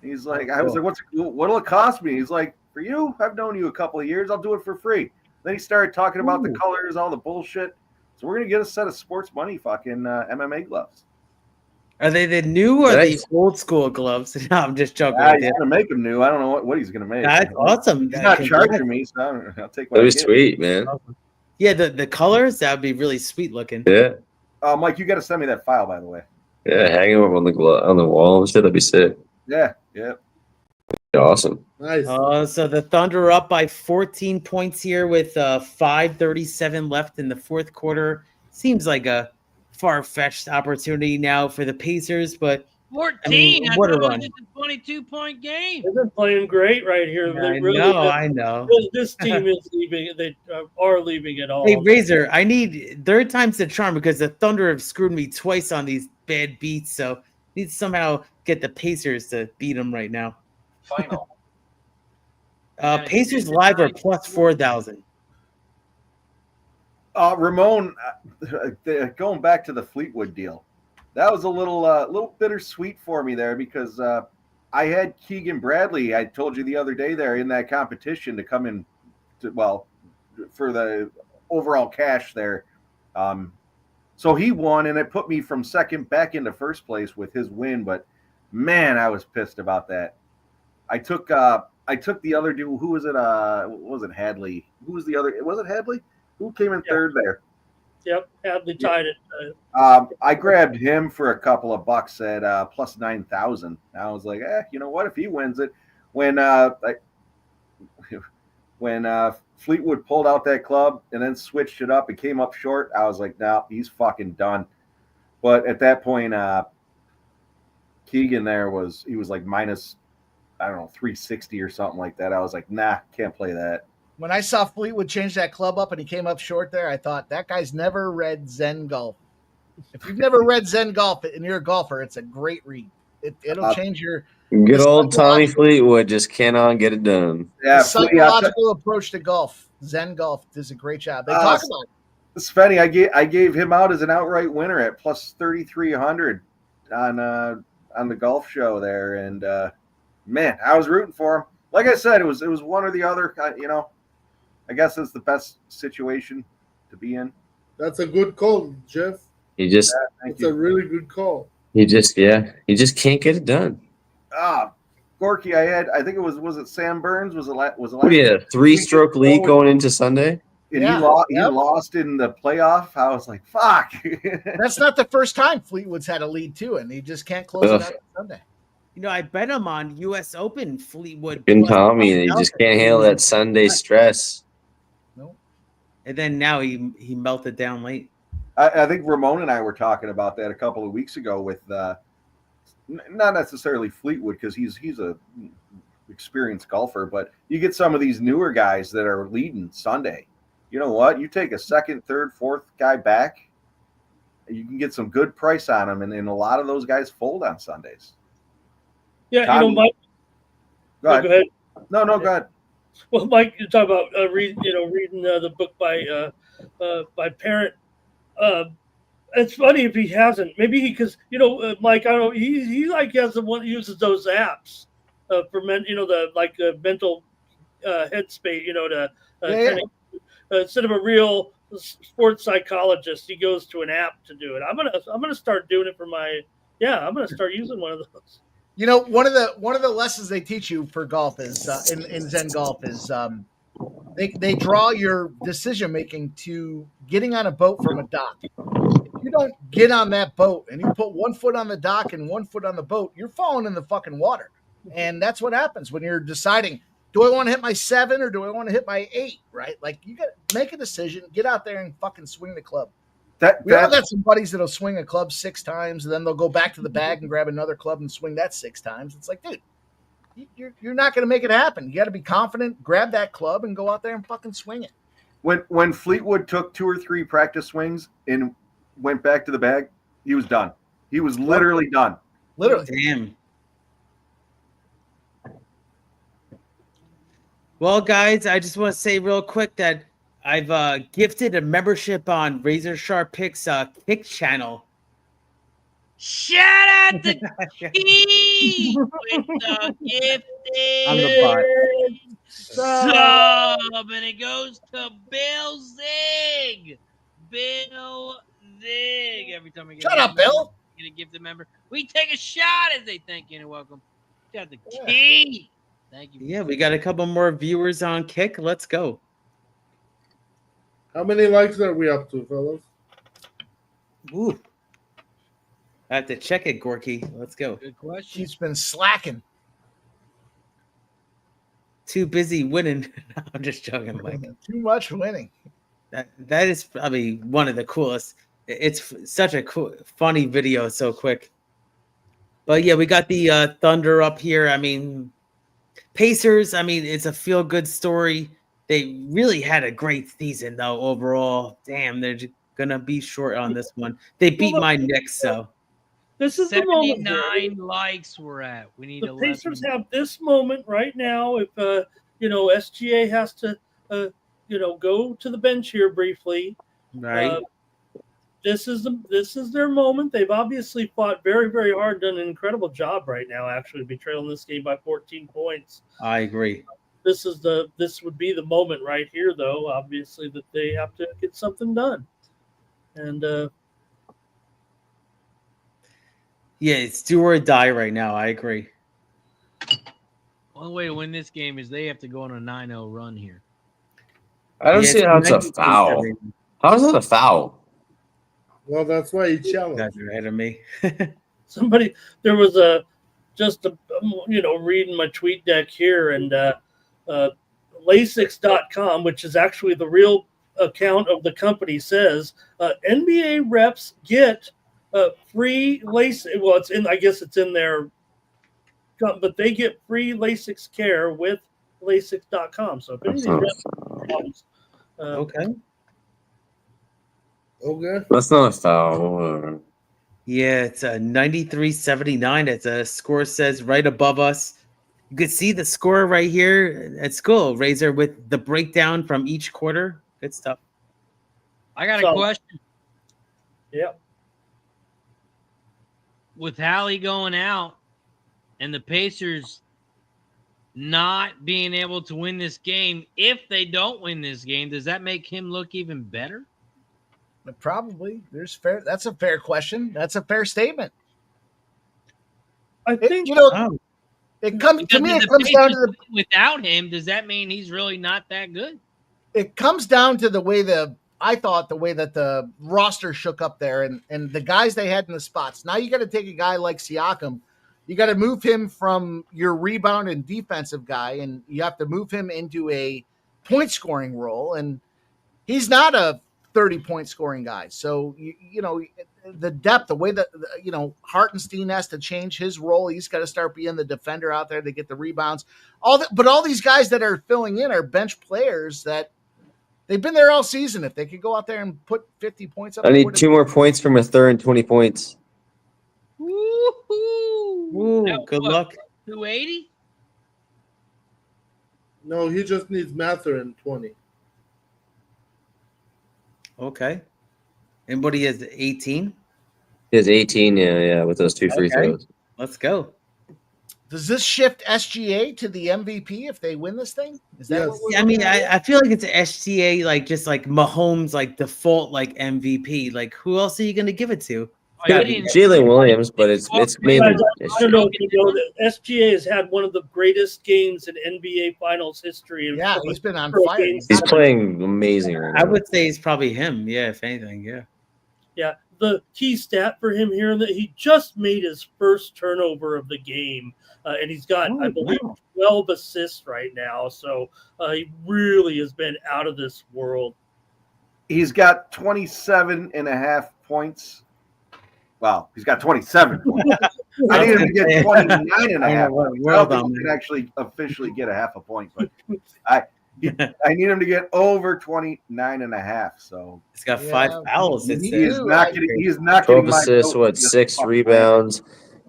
He's like, I was like, what'll it cost me? He's like, "For you, I've known you a couple of years. I'll do it for free." Then he started talking about the colors, all the bullshit. So we're gonna get a set of sports money fucking MMA gloves. Are they the new or the old school gloves? No, I'm just joking. He's gonna make them new. I don't know what he's gonna make. That's awesome. He's not charging me, so I'll take what That was sweet, man. Yeah, the colors, that would be really sweet looking. Yeah. Mike, you got to send me that file, by the way. Yeah, hang them up on the wall and shit. That'd be sick. Yeah. Awesome. Nice. So the Thunder are up by 14 points here with 5:37 left in the fourth quarter. Seems like a far-fetched opportunity now for the Pacers, but 14. I what a thought it was run. just a 22-point game. They've been playing great right here. Yeah, They I really know, have. I know. This team is leaving. They are leaving it all. Hey, Razor, I need third time's the charm because the Thunder have screwed me twice on these bad beats. So need to somehow get the Pacers to beat them right now. Final. Pacers live are plus 4,000. Ramon, going back to the Fleetwood deal, that was a little bittersweet for me there because I had Keegan Bradley. I told you the other day there in that competition to come in, for the overall cash there. So he won, and it put me from second back into first place with his win. But man, I was pissed about that. I took the other dude. Who was it? Was it Hadley? Who was the other? Was it Hadley? Who came in third there? Yep, Hadley tied it. I grabbed him for a couple of bucks at plus 9,000. I was like, you know what? If he wins it, when Fleetwood pulled out that club and then switched it up and came up short, I was like, no, he's fucking done. But at that point, Keegan there was like minus, I don't know, 360 or something like that. I was like, nah, can't play that. When I saw Fleetwood change that club up and he came up short there, I thought that guy's never read Zen Golf. If you've never read Zen Golf and you're a golfer, it's a great read. It'll change your good old Tommy Fleetwood just cannot get it done. Yeah, psychological approach to golf. Zen Golf does a great job. They talk about it. Spenny, I gave him out as an outright winner at plus 3,300 on the golf show there, and man, I was rooting for him. Like I said, it was one or the other. I guess it's the best situation to be in. That's a good call, Jeff. It's a really good call. You just can't get it done. Gorky, I think it was it Sam Burns? Was it last 3-stroke lead going into Sunday? And he lost in the playoff. I was like, fuck. That's not the first time Fleetwood's had a lead too, and he just can't close it out on Sunday. I bet him on U.S. Open Fleetwood. And Tommy, he just can't handle that Sunday stress. Nope. And then now he melted down late. I think Ramon and I were talking about that a couple of weeks ago with not necessarily Fleetwood because he's a experienced golfer, but you get some of these newer guys that are leading Sunday. You know what? You take a second, third, fourth guy back, you can get some good price on them, and a lot of those guys fold on Sundays. Yeah, Tommy, Mike. Go ahead. Go ahead. No, go ahead. Well, Mike, you talk about reading the book by Parent. It's funny if he hasn't. Maybe because Mike, I don't know. He like has the one uses those apps for men. The mental headspace. Instead of a real sports psychologist, he goes to an app to do it. I'm gonna start doing it for my. Yeah, I'm gonna start using one of those. One of the lessons they teach you for golf is in Zen Golf is they draw your decision making to getting on a boat from a dock. If you don't get on that boat and you put 1 foot on the dock and 1 foot on the boat, you're falling in the fucking water. And that's what happens when you're deciding, do I want to hit my 7 or do I want to hit my 8? Right? Like you got to make a decision, get out there and fucking swing the club. We all got some buddies that'll swing a club 6 times, and then they'll go back to the bag and grab another club and swing that 6 times. It's like, dude, you're not going to make it happen. You got to be confident, grab that club, and go out there and fucking swing it. When Fleetwood took 2 or 3 practice swings and went back to the bag, he was done. He was literally done. Literally. Damn. Well, guys, I just want to say real quick that I've gifted a membership on Razor Sharp Picks Kick channel. Shout out to Keith with the gifted I'm the bot. sub, and it goes to Bill Zig. Bill Zig. Every time we get Shut up, Bill. Get a gifted member, we take a shot as they thank you and welcome. Shout out to Keith. Thank you. Yeah, we got a couple more viewers on Kick. Let's go. How many likes are we up to, fellas? Ooh. I have to check it, Gorky. Let's go. Good question. He's been slacking. Too busy winning. I'm just joking, Mike. Too much winning. That is probably one of the coolest. It's such a cool, funny video so quick. But yeah, we got the Thunder up here. I mean, Pacers, I mean, it's a feel-good story. They really had a great season, though, overall. Damn, they're going to be short on this one. They beat my Knicks, so. This is the moment. 79 likes we're at. We need The 11. Pacers have this moment right now. If SGA has to go to the bench here briefly, right? This is their moment. They've obviously fought very, very hard, done an incredible job right now. Actually, to be trailing this game by 14 points. I agree. This would be the moment right here, though. Obviously, that they have to get something done, and yeah, it's do or die right now. I agree. One way to win this game is they have to go on a 9-0 run here. I don't see how it's a foul. How is that a foul? Well, that's why he challenged. That's ahead of me. There was reading my tweet deck here, and Lasix.com, which is actually the real account of the company, says NBA reps get free LASIK. Well, I guess it's in there, but they get free LASIK care with Lasix.com. So if any of these reps have problems, okay. Okay. That's not a foul. Yeah, it's a 93-79. It's a score says right above us. You could see the score right here at school. Razor with the breakdown from each quarter. Good stuff. I got a question. Yeah. With Hallie going out and the Pacers not being able to win this game, if they don't win this game, does that make him look even better? Probably. That's a fair question. That's a fair statement. I think it comes because to me. if It the comes down to Pacers win without him. Does that mean he's really not that good? It comes down to the way that the roster shook up there and the guys they had in the spots. Now you got to take a guy like Siakam. You got to move him from your rebound and defensive guy, and you have to move him into a point scoring role. And he's not a 30-point scoring guy. So, the depth, the way that, Hartenstein has to change his role. He's got to start being the defender out there to get the rebounds. But all these guys that are filling in are bench players that they've been there all season. If they could go out there and put 50 points up. I need 2 more points from a third and 20 points. Ooh, good luck. 280? No, he just needs Mather and 20. Okay. Anybody has 18? He has 18, yeah, with those 2 free throws. Let's go. Does this shift SGA to the MVP if they win this thing? Is that what we're I mean, looking at? I feel like it's SGA, like just like Mahomes, like default, like MVP. Like who else are you going to give it to? Jalen Williams, but it's mainly. I don't know if you know that SGA has had one of the greatest games in NBA Finals history. Yeah, he's been on fire. He's playing amazing right now. I would say it's probably him. Yeah, if anything, yeah. Yeah, the key stat for him here, that he just made his first turnover of the game, and he's got, I believe, 12 assists right now. So he really has been out of this world. He's got 27.5 points. Well, he's got 27 points. I need him to get 29.5. I don't think he can actually officially get a half a point, but I need him to get over 29.5. So he's got 5 fouls. He is not getting 12 assists, 6 rebounds.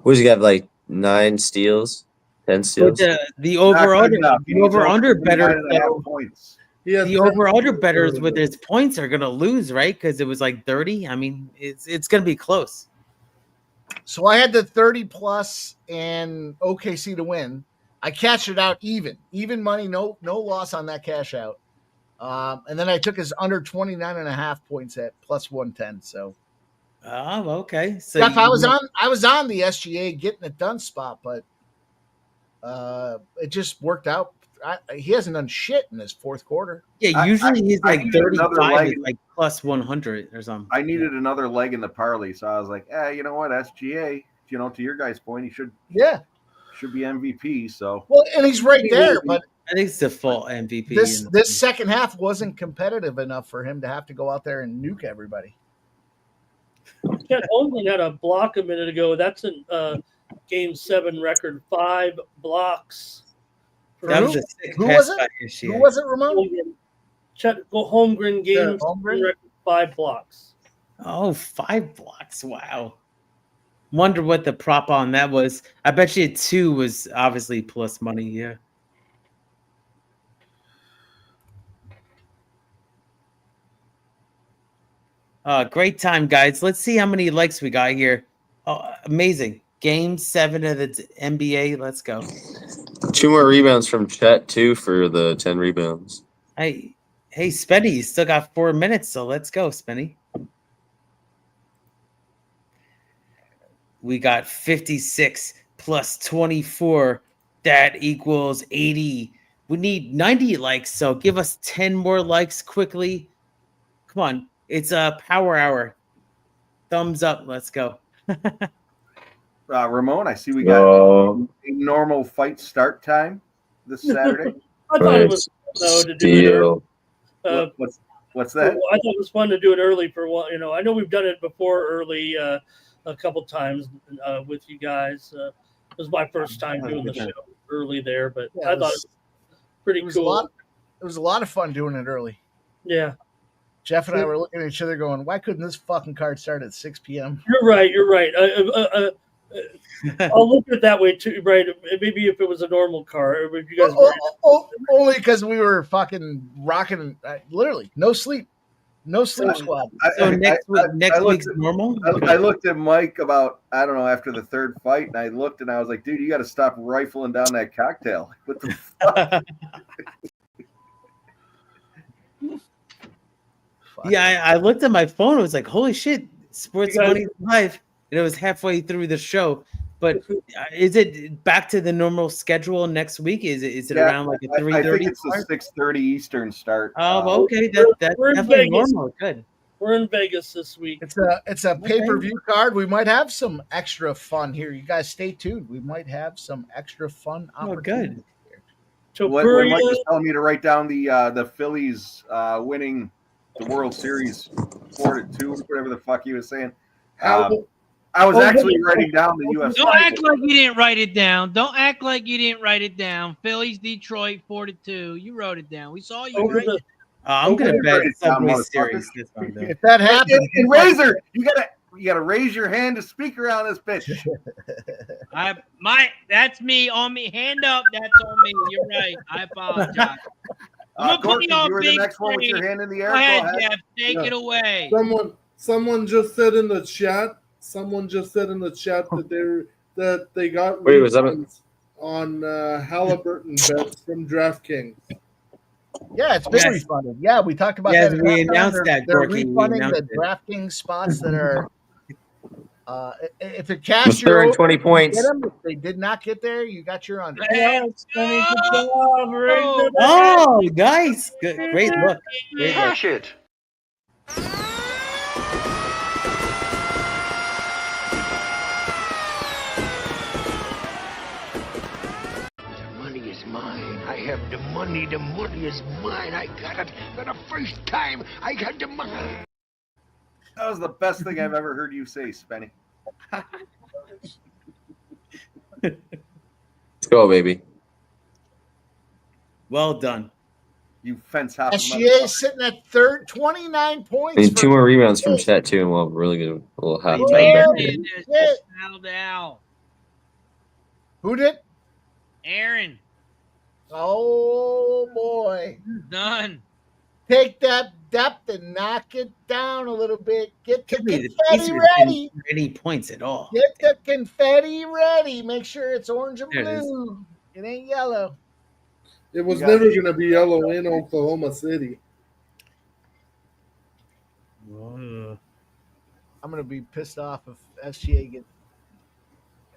Who's he got? Like 9 steals, 10 steals. The over-under better. Points. The over-under bettors with his points are going to lose, right? Because it was like 30. I mean, it's going to be close. So I had the 30 plus and OKC to win. I cashed it out even money, no loss on that cash out. And then I took his under 29.5 points at plus 110. So, okay. So Jeff, I was on the SGA getting it done spot, but it just worked out. He hasn't done shit in his fourth quarter. Yeah, usually he's like 35, is like plus 100 or something. I needed another leg in the parlay, so I was like, you know what, SGA, to your guy's point, he should be MVP. So and he's right there, but I think it's default MVP. This second half wasn't competitive enough for him to have to go out there and nuke everybody. Chet Holmgren had a block a minute ago. That's Game 7 record, 5 blocks. That was a sick Who pass was it? by SGA. Who was it, Ramon? Chet Holmgren, Game 7 Holmgren? record, 5 blocks. Oh, 5 blocks. Wow. Wonder what the prop on that was. I bet you 2 was obviously plus money. Yeah. Great time, guys. Let's see how many likes we got here. Oh, amazing. Game 7 of the NBA. Let's go. 2 more rebounds from Chet too for the 10 rebounds. Hey, Spenny, you still got 4 minutes, so let's go, Spenny. We got 56 plus 24. That equals 80. We need 90 likes, so give us 10 more likes quickly. Come on. It's a power hour. Thumbs up. Let's go. Ramon, I see we got a normal fight start time this Saturday. I thought it was to do it. What's that? I thought it was fun to do it early for one. I know we've done it before early a couple times with you guys. It was my first time doing the show early there, but I thought it was pretty cool. It was a lot of fun doing it early. Yeah. Jeff and I were looking at each other going, why couldn't this fucking card start at 6 p.m.? You're right. I'll look at it that way too, right? Maybe if it was a normal car, if you guys only because we were fucking rocking, literally no sleep squad. So next week's normal. I looked at Mike about after the third fight, and I looked and I was like, dude, you got to stop rifling down that cocktail. What the fuck? Yeah, I looked at my phone. It was like, holy shit, Sports Money Live. And it was halfway through the show. But is it back to the normal schedule next week? Is it around like a 3:30? I think it's a 6:30 Eastern start. Oh, okay. That's definitely normal. Good. We're in Vegas this week. It's a pay-per-view card. We might have some extra fun here. You guys stay tuned. We might have some extra fun opportunities. So Mike was telling me to write down the Phillies winning the World Series 4-2, whatever the fuck he was saying. I was actually writing down the UFC. Don't act like you didn't write it down. Phillies, Detroit, 4-2. You wrote it down. We saw you write it. I'm gonna bet Subway Series. If that happens, and Razor, you gotta raise your hand to speak around this bitch. That's me on me. Hand up. That's on me. You're right. I apologize. I'm gonna put you on big next one with your hand in the air. Go ahead, Jeff. Take it away. Someone just said in the chat. that they got on Halliburton bets from DraftKings. Yeah, it's been refunded. Yeah, we talked about that. We announced that. They're refunding the DraftKings spots that are. If it cashed your over, 20 points. If they did not get there, you got your under. Oh, nice. Good. Great look. Cash it. Mine. I have the money. The money is mine. I got it for the first time. I got the money. That was the best thing I've ever heard you say, Spenny. Let's go, baby. Well done. You fence hopping. SGA is sitting at 29 points. I need 2 more rebounds from Chet too, and we'll have a really good little half. Who did? Aaron. Oh boy. Done. Take that depth and knock it down a little bit. Get the confetti ready. Any points at all? Get the confetti ready. Make sure it's orange and blue. It ain't yellow. It was never going to be yellow in Oklahoma City. I'm going to be pissed off if SGA gets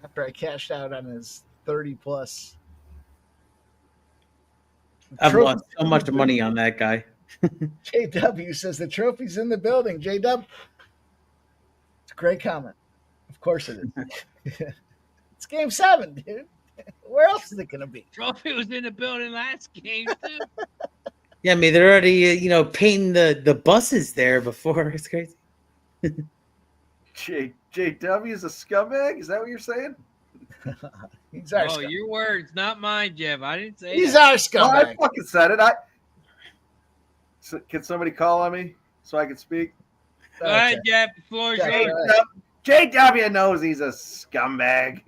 after I cashed out on his 30 plus. I've lost so much money on that guy. JW says the trophy's in the building. JW, it's a great comment. Of course it is. It's game 7, dude. Where else is it going to be? Trophy was in the building last game too. Yeah, I mean they're already painting the buses there before. It's crazy. JW is a scumbag. Is that what you're saying? He's our Oh, scumbag. your words, not mine, Jeff. I didn't say He's that. our Well, scumbag. I fucking said it. Can somebody call on me so I can speak? Go ahead, Jeff. The floor is yours. JW knows he's a scumbag.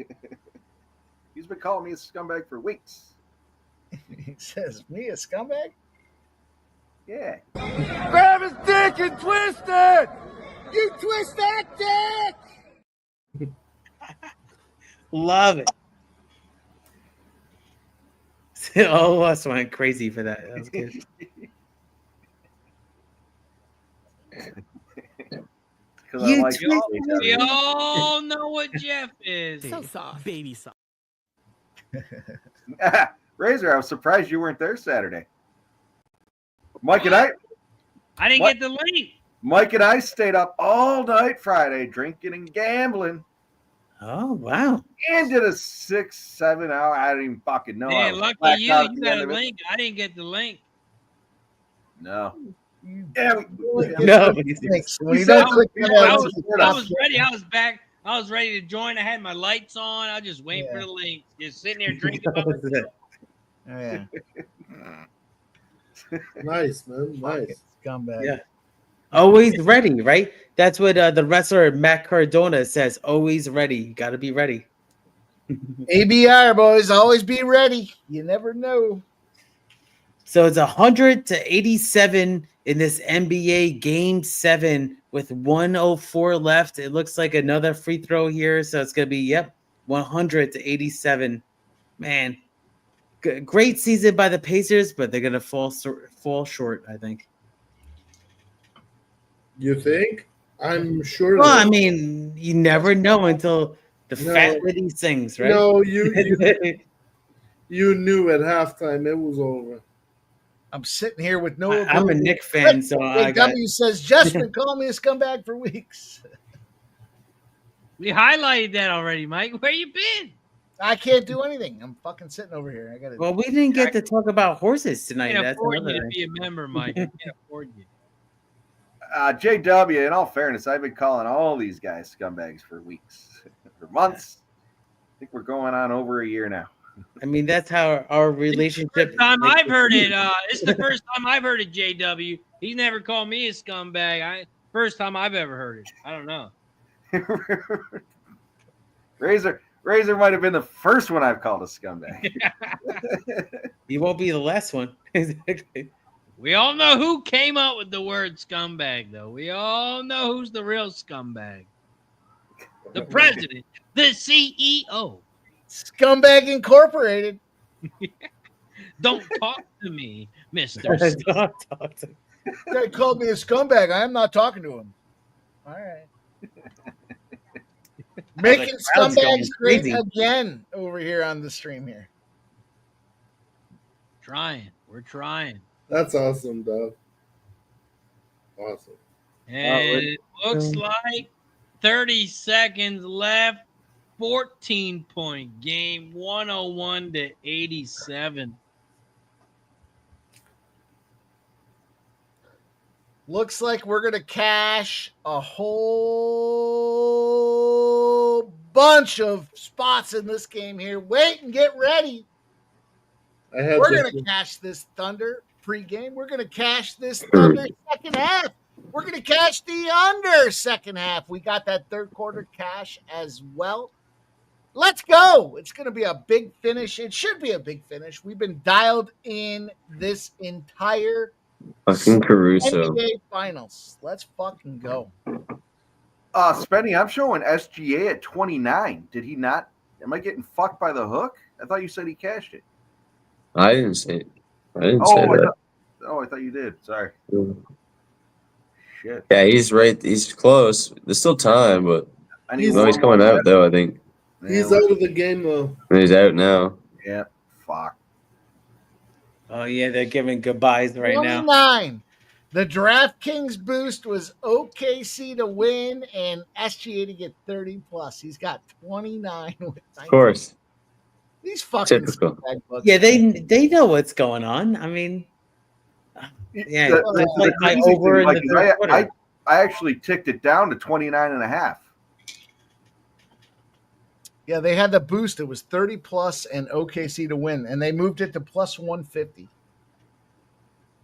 He's been calling me a scumbag for weeks. He says, me a scumbag? Yeah. Grab his dick and twist it! You twist that dick! Love it. All of us went crazy for that. That was good. We all know what Jeff is. So soft. Baby soft. Razor, I was surprised you weren't there Saturday. Mike and I didn't get the link. Mike and I stayed up all night Friday drinking and gambling. Oh, wow. And did a 6-7 hour. I don't even fucking know. Yeah, I was lucky blacked you. out at You the got end a of it. link. I didn't get the link. No. Yeah, No. I was ready. I was back. I was ready to join. I had my lights on. I was just waiting for the link. Just sitting there drinking. Oh, yeah. Nice, man. Nice. Scumbag. Yeah. Always ready, right? That's what the wrestler Matt Cardona says. Always ready. You got to be ready. ABR, boys. Always be ready. You never know. So it's 100-87 in this NBA Game 7 with 1:04 left. It looks like another free throw here. So it's going to be, 100-87. Man, great season by the Pacers, but they're going to fall short, I think. You think? I'm sure. Well, I mean, you never know until the fat lady sings, right? No, you knew at halftime it was over. I'm sitting here with no. I'm a Knicks fan, so I got. W says just been calling me a scumbag for weeks. We highlighted that already, Mike. Where you been? I can't do anything. I'm fucking sitting over here. I got to. Well, we didn't get to talk about horses I tonight. can't That's afford another you to thing. be a member, Mike. I can't afford you. JW, in all fairness, I've been calling all these guys scumbags for weeks, for months. I think we're going on over a year now. I mean, that's how our relationship. Time I've heard it. It's the first time I've heard it. JW. He's never called me a scumbag. First time I've ever heard it. I don't know. Razor might have been the first one I've called a scumbag. You won't be the last one. Exactly. We all know who came up with the word scumbag, though. We all know who's the real scumbag. The president, the CEO. Scumbag Incorporated. Don't talk to me, Mr. Don't talk to me. Guy called me a scumbag. I am not talking to him. All right. Making crowd's going scumbags great crazy. again over here on the stream here. Trying. We're trying. That's awesome, dog. Awesome. And it looks like 30 seconds left. 14-point game, 101-87. Looks like we're going to cash a whole bunch of spots in this game here. Wait and get ready. We're going to cash this Thunder pregame. We're going to cash this Thunder second half. We're going to cash the under second half. We got that third quarter cash as well. Let's go. It's going to be a big finish. It should be a big finish. We've been dialed in this entire Fucking Caruso. NBA Finals. Let's fucking go. Spenny, I'm showing SGA at 29. Did he not? Am I getting fucked by the hook? I thought you said he cashed it. I didn't say that. I thought you did. Sorry. Shit. Yeah, he's right. He's close. There's still time, but He's he's coming out though. I think He's out of the game though. he's out now. Yeah. Fuck. Oh yeah, they're giving goodbyes right now. 29. The DraftKings boost was OKC to win and SGA to get 30 plus. He's got 29. With Of course. These fucking Typical. scumbag books. Yeah, they know what's going on. I mean, yeah, it's like my crazy over thing, in like, the third quarter. I actually ticked it down to 29 and a half. Yeah, they had the boost. It was 30 plus and OKC to win, and they moved it to plus 150.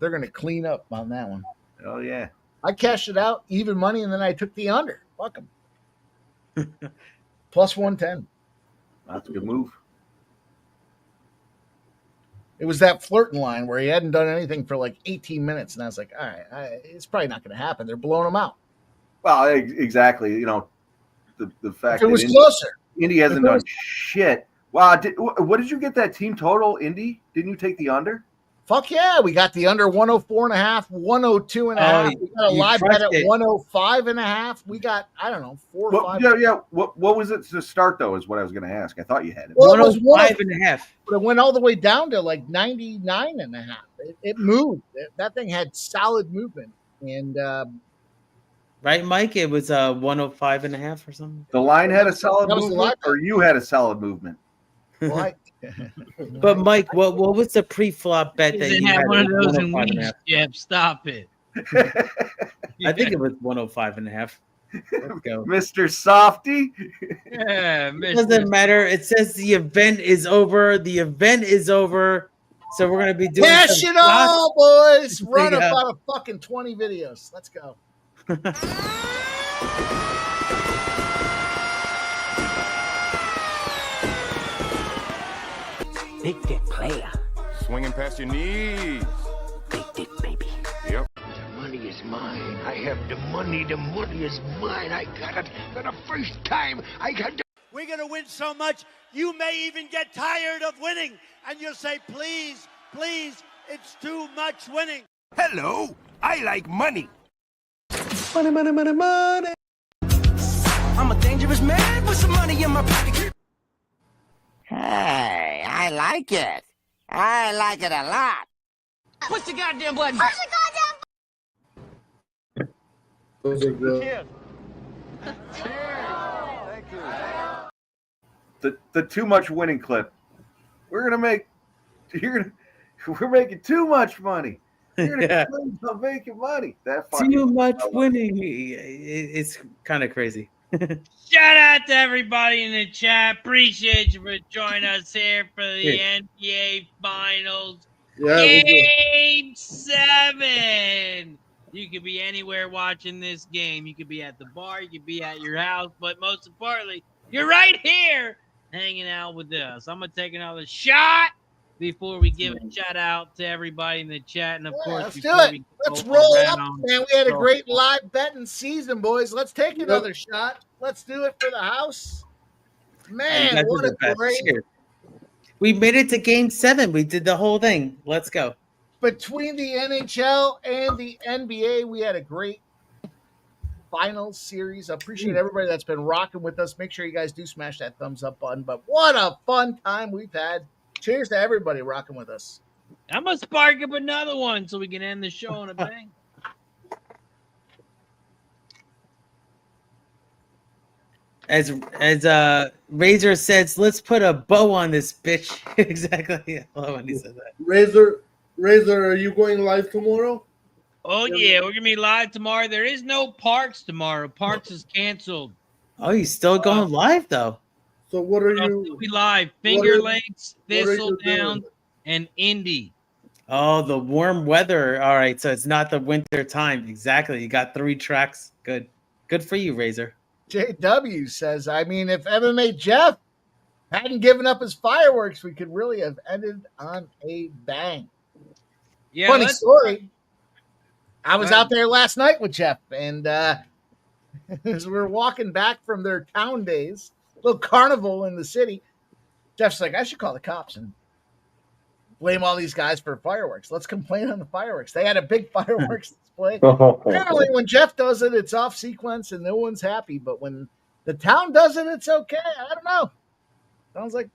They're going to clean up on that one. Oh, yeah. I cashed it out, even money, and then I took the under. Fuck them. Plus 110. That's a good move. It was that flirting line where he hadn't done anything for like 18 minutes, and I was like, all right, it's probably not going to happen. They're blowing him out. Well, exactly. You know, the fact if it was that closer. Indy hasn't done shit. Wow. What did you get that team total, Indy? Didn't you take the under? Fuck yeah. We got the under 104.5, 102.5. We got a live bet at 105.5. We got, I don't know, 4 or 5. Yeah. What was it to start, though, is what I was going to ask. I thought you had it. Well, it was 105.5. But it went all the way down to like 99.5. It moved. That thing had solid movement. And, right, Mike? It was 105.5 or something. The line had a solid movement, or you had a solid movement? Well, But Mike, what was the pre-flop bet that you had? One of those in 105.5? weeks, Jeff. Stop it. I think it was 105.5. Let's go. Mr. Softy. Yeah, It doesn't matter. It says the event is over. The event is over. So we're gonna be doing cash it all, boys. Run about a fucking 20 videos. Let's go. Big dick player. Swinging past your knees. Big dick, baby. Yep. The money is mine. I have the money. The money is mine. I got it for the first time. I got the... We're going to win so much, you may even get tired of winning. And you'll say, please, please, it's too much winning. Hello. I like money. Money, money, money, money. I'm a dangerous man with some money in my pocket. Hey, I like it. I like it a lot. Push the goddamn button. Push the Those are good. The too much winning clip. We're making too much money. Yeah. I'm making money. That Too much winning. It's kind of crazy. Shout out to everybody in the chat. Appreciate you for joining us here for the Yeah. NBA Finals. Yeah, we do. Game 7. You could be anywhere watching this game. You could be at the bar. You could be at your house. But most importantly, you're right here hanging out with us. I'm going to take another shot before we give a shout out to everybody in the chat. And, of course, Let's do before it. we Let's go roll up, around- man. We had a great live betting season, boys. Let's take another shot. Let's do it for the house. Man, That's what the a best. great Cheers. We made it to game 7. We did the whole thing. Let's go. between the NHL and the NBA. We had a great finals series. I appreciate everybody that's been rocking with us. Make sure you guys do smash that thumbs up button. But what a fun time we've had. Cheers to everybody rocking with us. I'm going to spark up another one so we can end the show on a bang. As Razor says, let's put a bow on this bitch. Exactly. I love when he said that. Razor, are you going live tomorrow? Oh, yeah. We're going to be live tomorrow. There is no Parks tomorrow. Parks is canceled. Oh, you still going live though? So what are I'll you? still be live. what Finger are- Lakes, what are you Thistle Down, doing? and Indy. Oh, the warm weather. All right, so it's not the winter time. Exactly. You got 3 tracks. Good. Good for you, Razor. JW says, I mean, if MMA Jeff hadn't given up his fireworks, we could really have ended on a bang. Yeah, Funny let's- story. I was Right. out there last night with Jeff, and as we were walking back from their town days, little carnival in the city, Jeff's like, I should call the cops and blame all these guys for fireworks. Let's complain on the fireworks. They had a big fireworks display. Apparently, when Jeff does it, it's off sequence and no one's happy. But when the town does it, it's okay. I don't know. Sounds like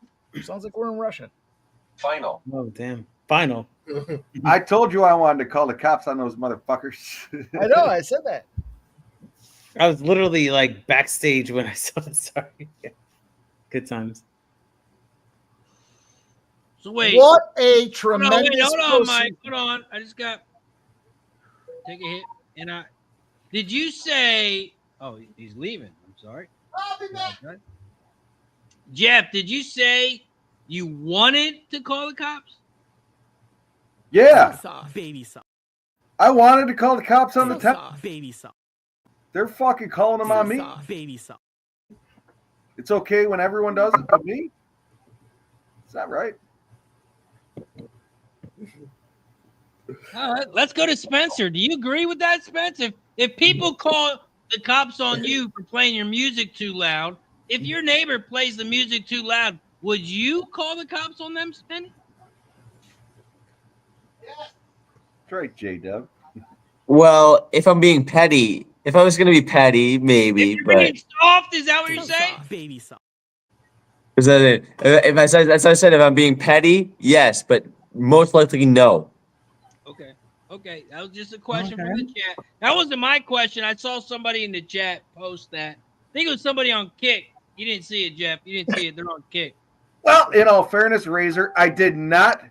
we're in Russia. Final. Oh, damn. Final. I told you I wanted to call the cops on those motherfuckers. I know. I said that. I was literally like backstage when I saw it. Sorry. Yeah. Good times. So wait. What a tremendous. Hold on, postseason. Mike. Hold on. I just got take a hit. And did you say? Oh, he's leaving. I'm sorry. I'll be back. Jeff, did you say you wanted to call the cops? Yeah. Baby soft. I wanted to call the cops on the town. Baby soft. They're fucking calling them on me. Baby soft. It's okay when everyone does it, but me? Is that right? All right, let's go to Spencer. Do you agree with that, Spencer? If people call the cops on you for playing your music too loud, if your neighbor plays the music too loud, would you call the cops on them, Spenny? That's right, J-Dub. Well, if I'm being petty, if I was going to be petty, maybe, but Being soft, is that what you're saying? Baby soft. is that it? If I said, as I said, if I'm being petty, yes, but most likely no. Okay. That was just a question from the chat. That wasn't my question. I saw somebody in the chat post that. I think it was somebody on Kick. You didn't see it, Jeff. You didn't see it. They're on Kick. Well, in all fairness, Razor, I did not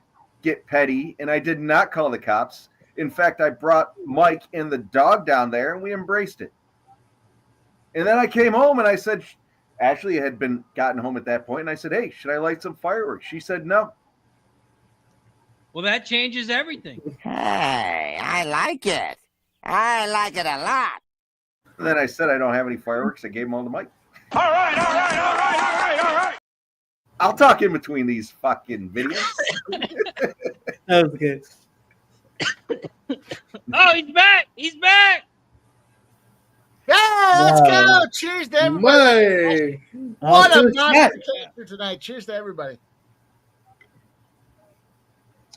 get petty, and I did not call the cops. In fact, I brought Mike and the dog down there, and we embraced it. And then I came home, and I said, Ashley had been gotten home at that point, and I said, hey, should I light some fireworks? She said no. Well, that changes everything. Hey, I like it. I like it a lot. And then I said I don't have any fireworks. I gave them all to Mike. All right. I'll talk in between these fucking videos. That was good. Oh, he's back. He's back. Yeah, let's go. Cheers to everybody. What a monster character tonight. Cheers to everybody.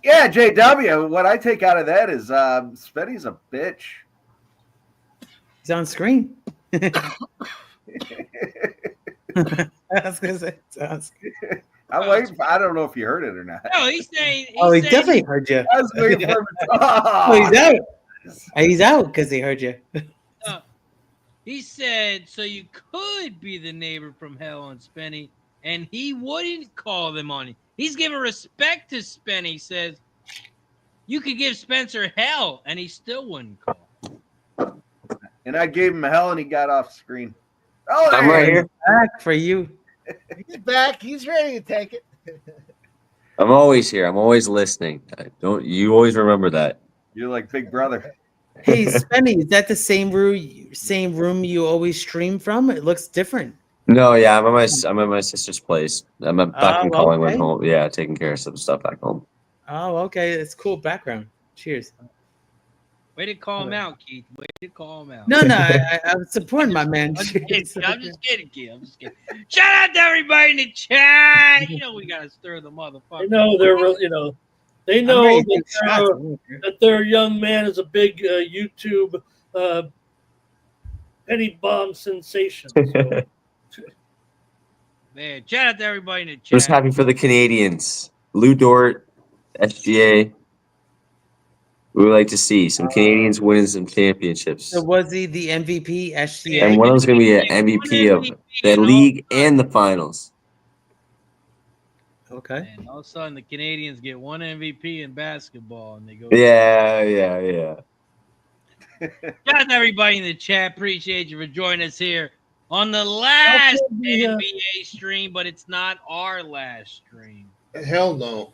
Yeah, JW, what I take out of that is Spenny's a bitch. He's on screen. I was gonna say, I'm waiting. I don't know if you heard it or not. No, he's saying. He definitely heard you. I was waiting for him to Oh, he's out. He's out because he heard you. He said, so you could be the neighbor from hell on Spenny, and he wouldn't call them on you. He's giving respect to Spenny. He says, you could give Spencer hell, and he still wouldn't call. And I gave him hell, and he got off screen. Oh, I'm right here. Back for you. He's back. He's ready to take it. I'm always here. I'm always listening. You always remember that. You're like Big Brother. Hey, Spenny, is that the same room you always stream from? It looks different. No, yeah, I'm at my sister's place. I'm back in Collingwood okay. home. Yeah, taking care of some stuff back home. Oh, okay. It's cool background. Cheers. Way to call him out, Keith. Way to call him out. No, I'm supporting my man. I'm just kidding, Keith. I'm just kidding. Shout out to everybody in the chat. You know we gotta stir the motherfucker. You know they're real. You know they know that their young man is a big YouTube penny bomb sensation. So. Man, shout out to everybody in the chat. Just happy for the Canadians. Lou Dort, SGA. We would like to see some Canadians winning some championships. So was he the MVP, SGA? And one of them's going to be an MVP of the league and the finals. Okay. And all of a sudden, the Canadians get one MVP in basketball, and they go. Yeah. Shout out to everybody in the chat. Appreciate you for joining us here on the last NBA stream, but it's not our last stream. Hell no.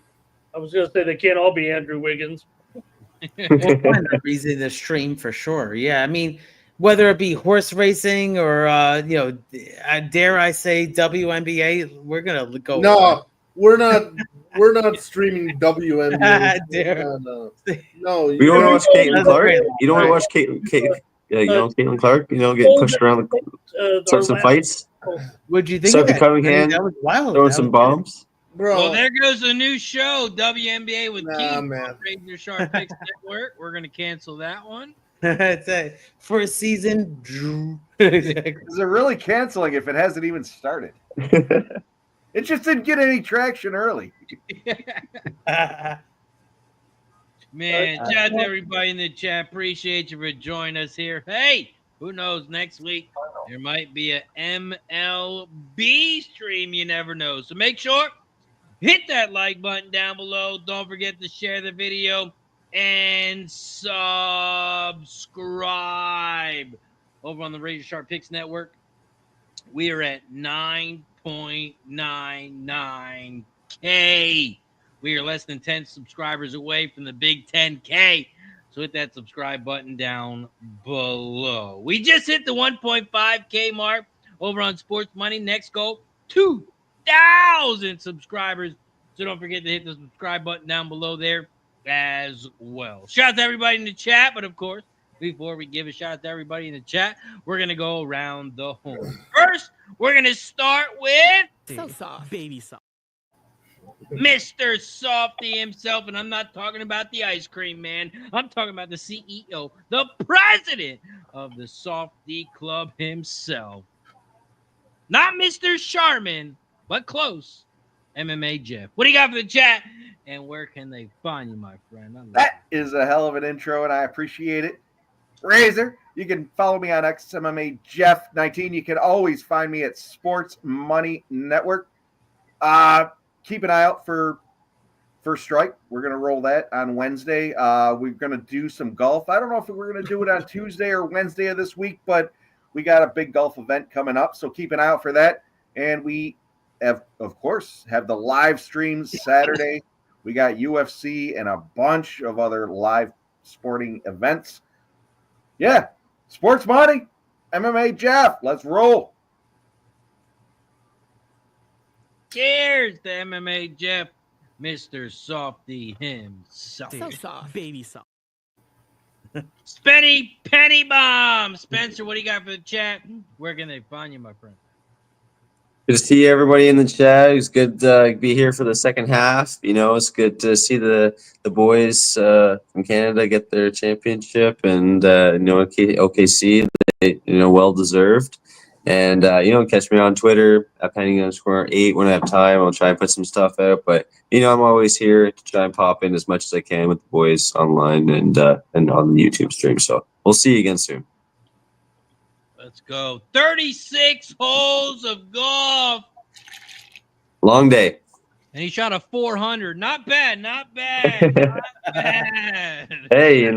I was going to say they can't all be Andrew Wiggins. We'll find a reason to stream for sure. Yeah, I mean, whether it be horse racing or dare I say WNBA, we're gonna go. No, we're not streaming WNBA. No, you don't want to watch Caitlin Clark. You don't want to watch Caitlin Clark. Get pushed around, start some fights. What'd you think? Sophie Cunningham, that was wild. throwing some bombs. Bro. Well, there goes a new show, WNBA with Keith, man. Razor Sharp Picks Network. We're going to cancel that one. That's it. First season. Is it really canceling if it hasn't even started? It just didn't get any traction early. Man, shout out to everybody in the chat. Appreciate you for joining us here. Hey, who knows? Next week, there might be a MLB stream. You never know. So make sure hit that like button down below. Don't forget to share the video and subscribe over on the Razor Sharp Picks Network. We are at 9 1.99K. We are less than 10 subscribers away from the big 10K. So hit that subscribe button down below. We just hit the 1.5K mark over on Sports Money. Next goal, 2,000 subscribers. So don't forget to hit the subscribe button down below there as well. Shout out to everybody in the chat, but of course, before we give a shout out to everybody in the chat, we're going to go around the horn. First, we're going to start with So soft. Baby soft. Mr. Softy himself, and I'm not talking about the ice cream man. I'm talking about the CEO, the president of the Softy Club himself. Not Mr. Sharman, but close. MMA Jeff. What do you got for the chat? And where can they find you, my friend? That is a hell of an intro, and I appreciate it. Razor, you can follow me on XMMA Jeff 19. You can always find me at Sports Money Network. Keep an eye out for First Strike. We're going to roll that on Wednesday. We're going to do some golf. I don't know if we're going to do it on Tuesday or Wednesday of this week, but we got a big golf event coming up, so keep an eye out for that. And we have, of course, have the live streams Saturday. We got UFC and a bunch of other live sporting events. Yeah, Sports Money, MMA Jeff. Let's roll. Cheers to MMA Jeff, Mr. Softy himself. So soft. Baby soft. Spenny Penny Bomb. Spencer, what do you got for the chat? Where can they find you, my friend? Good to see everybody in the chat. It's good to be here for the second half. You know, it's good to see the boys from Canada get their championship, and OKC, well deserved. And catch me on Twitter at Penny_8 when I have time. I'll try and put some stuff out, but I'm always here to try and pop in as much as I can with the boys online and on the YouTube stream. So we'll see you again soon. Let's go. 36 holes of golf. Long day. And he shot a 400. Not bad. Not bad. Not bad. Hey,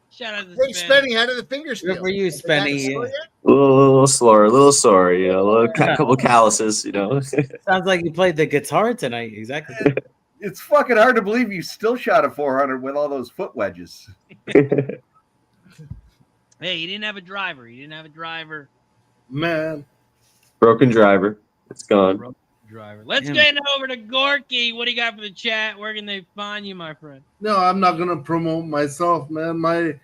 Shout out to Hey, Spenny, how did the fingers feel? Good for you, Spenny. a little slower, a little sore, a couple calluses, Sounds like you played the guitar tonight. Exactly. It's fucking hard to believe you still shot a 400 with all those foot wedges. Hey, he didn't have a driver. Man. Broken driver. It's gone. Broken driver. Let's get over to Gorky. What do you got for the chat? Where can they find you, my friend? No, I'm not gonna promote myself, man. My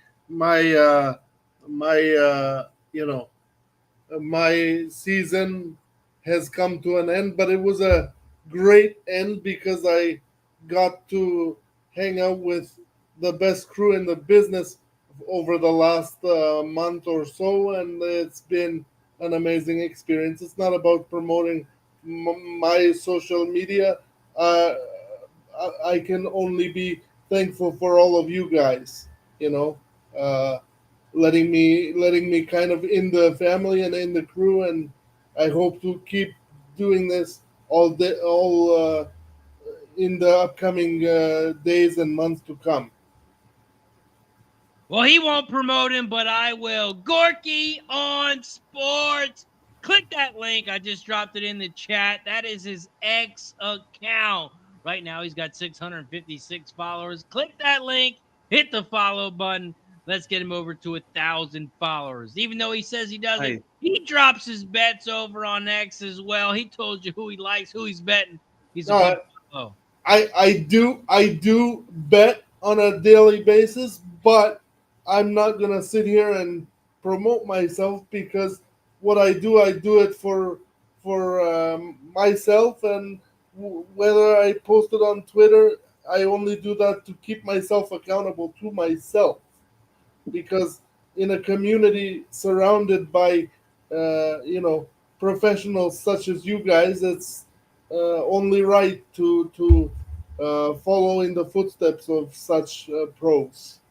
season has come to an end, but it was a great end because I got to hang out with the best crew in the business over the last month or so, and it's been an amazing experience. It's not about promoting my social media. I can only be thankful for all of you guys, letting me kind of in the family and in the crew, and I hope to keep doing this all in the upcoming days and months to come. Well, he won't promote him, but I will. Gorky on Sports. Click that link. I just dropped it in the chat. That is his X account. Right now, he's got 656 followers. Click that link. Hit the follow button. Let's get him over to 1,000 followers. Even though he says he doesn't, he drops his bets over on X as well. He told you who he likes, who he's betting. He's I do bet on a daily basis, but I'm not gonna sit here and promote myself because what I do it for myself, and whether I post it on Twitter, I only do that to keep myself accountable to myself. Because in a community surrounded by professionals such as you guys, it's only right to follow in the footsteps of such pros.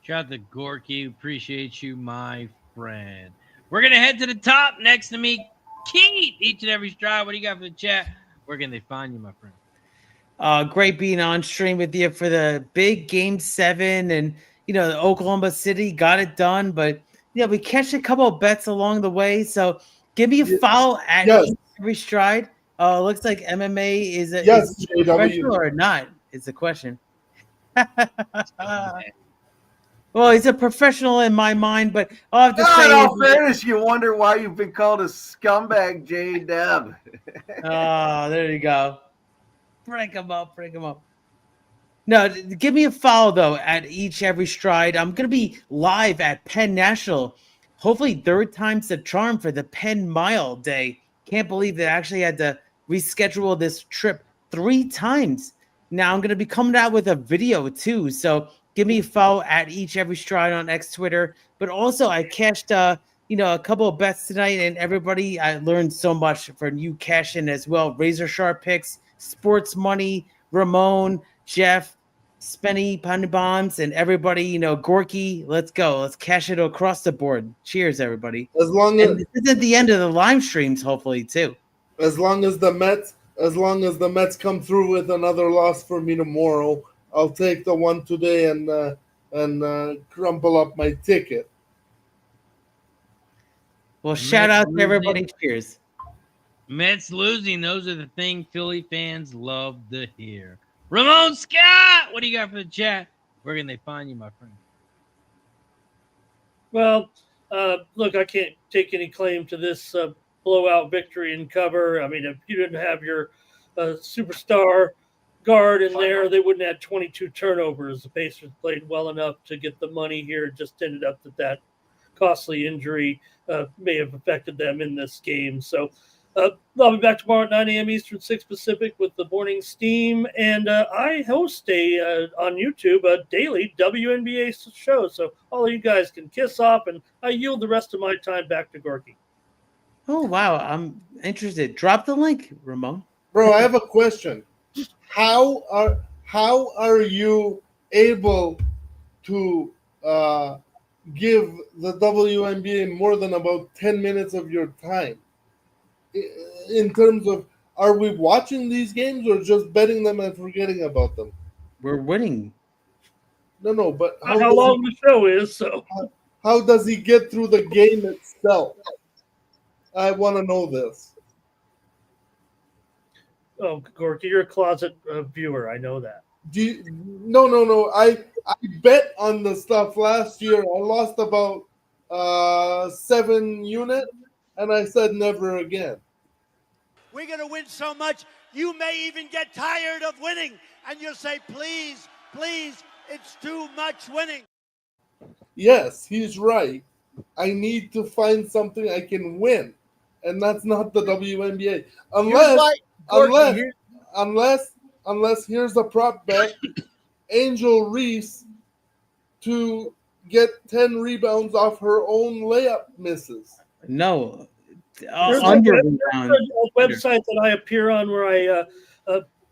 Shout out to Gorky. Appreciate you, my friend. We're going to head to the top. Next to me, Keith, each and every stride. What do you got for the chat? Where can they find you, my friend? Great being on stream with you for the big Game 7. And, the Oklahoma City got it done. But, we catch a couple of bets along the way. So Give me a follow at Yes. every stride. Oh, looks like MMA is a Yes, is it JW. professional or not? Is the question. Well, he's a professional in my mind, but all I have to God, say in all is, fairness, you wonder why you've been called a scumbag, J-Dub. oh, there you go. Break him up, break him up. No, give me a follow though at every stride. I'm gonna be live at Penn National. Hopefully, third time's the charm for the Penn Mile Day. Can't believe they actually had to reschedule this trip 3 times. Now I'm gonna be coming out with a video too. So give me a follow at every stride on X Twitter. But also, I cashed a couple of bets tonight, and everybody, I learned so much from you cashing as well. Razor Sharp picks, sports money, Ramon, Jeff, Spenny, Punny Bombs, and everybody, Gorky, let's go. Let's cash it across the board. Cheers, everybody. As long as this is at the end of the live streams, hopefully, too. as long as the Mets come through with another loss for me tomorrow, I'll take the one today and crumple up my ticket. Well, shout out to losing. everybody. Cheers. Mets losing. Those are the things Philly fans love to hear. Ramon Scott, what do you got for the chat? Where can they find you, my friend? Well, look, I can't take any claim to this blowout victory and cover. I mean, if you didn't have your superstar guard in there, they wouldn't have 22 turnovers. The Pacers played well enough to get the money here. It just ended up that costly injury may have affected them in this game. So I'll be back tomorrow at 9 a.m. Eastern, 6 Pacific with the morning steam. And I host on YouTube a daily WNBA show. So all of you guys can kiss off, and I yield the rest of my time back to Gorky. Oh, wow. I'm interested. Drop the link, Ramon. Bro, I have a question. How are you able to give the WNBA more than about 10 minutes of your time? In terms of, are we watching these games or just betting them and forgetting about them? We're winning. No, but How long the show is, so. How does he get through the game itself? I want to know this. Oh, Gorky, you're a closet viewer. I know that. No. I bet on the stuff last year. I lost about 7 units, and I said never again. We're going to win so much, you may even get tired of winning. And you'll say, please, please, it's too much winning. Yes, he's right. I need to find something I can win. And that's not the WNBA. Unless here's a prop bet, Angel Reese to get 10 rebounds off her own layup misses. No. There's a website that I appear on where I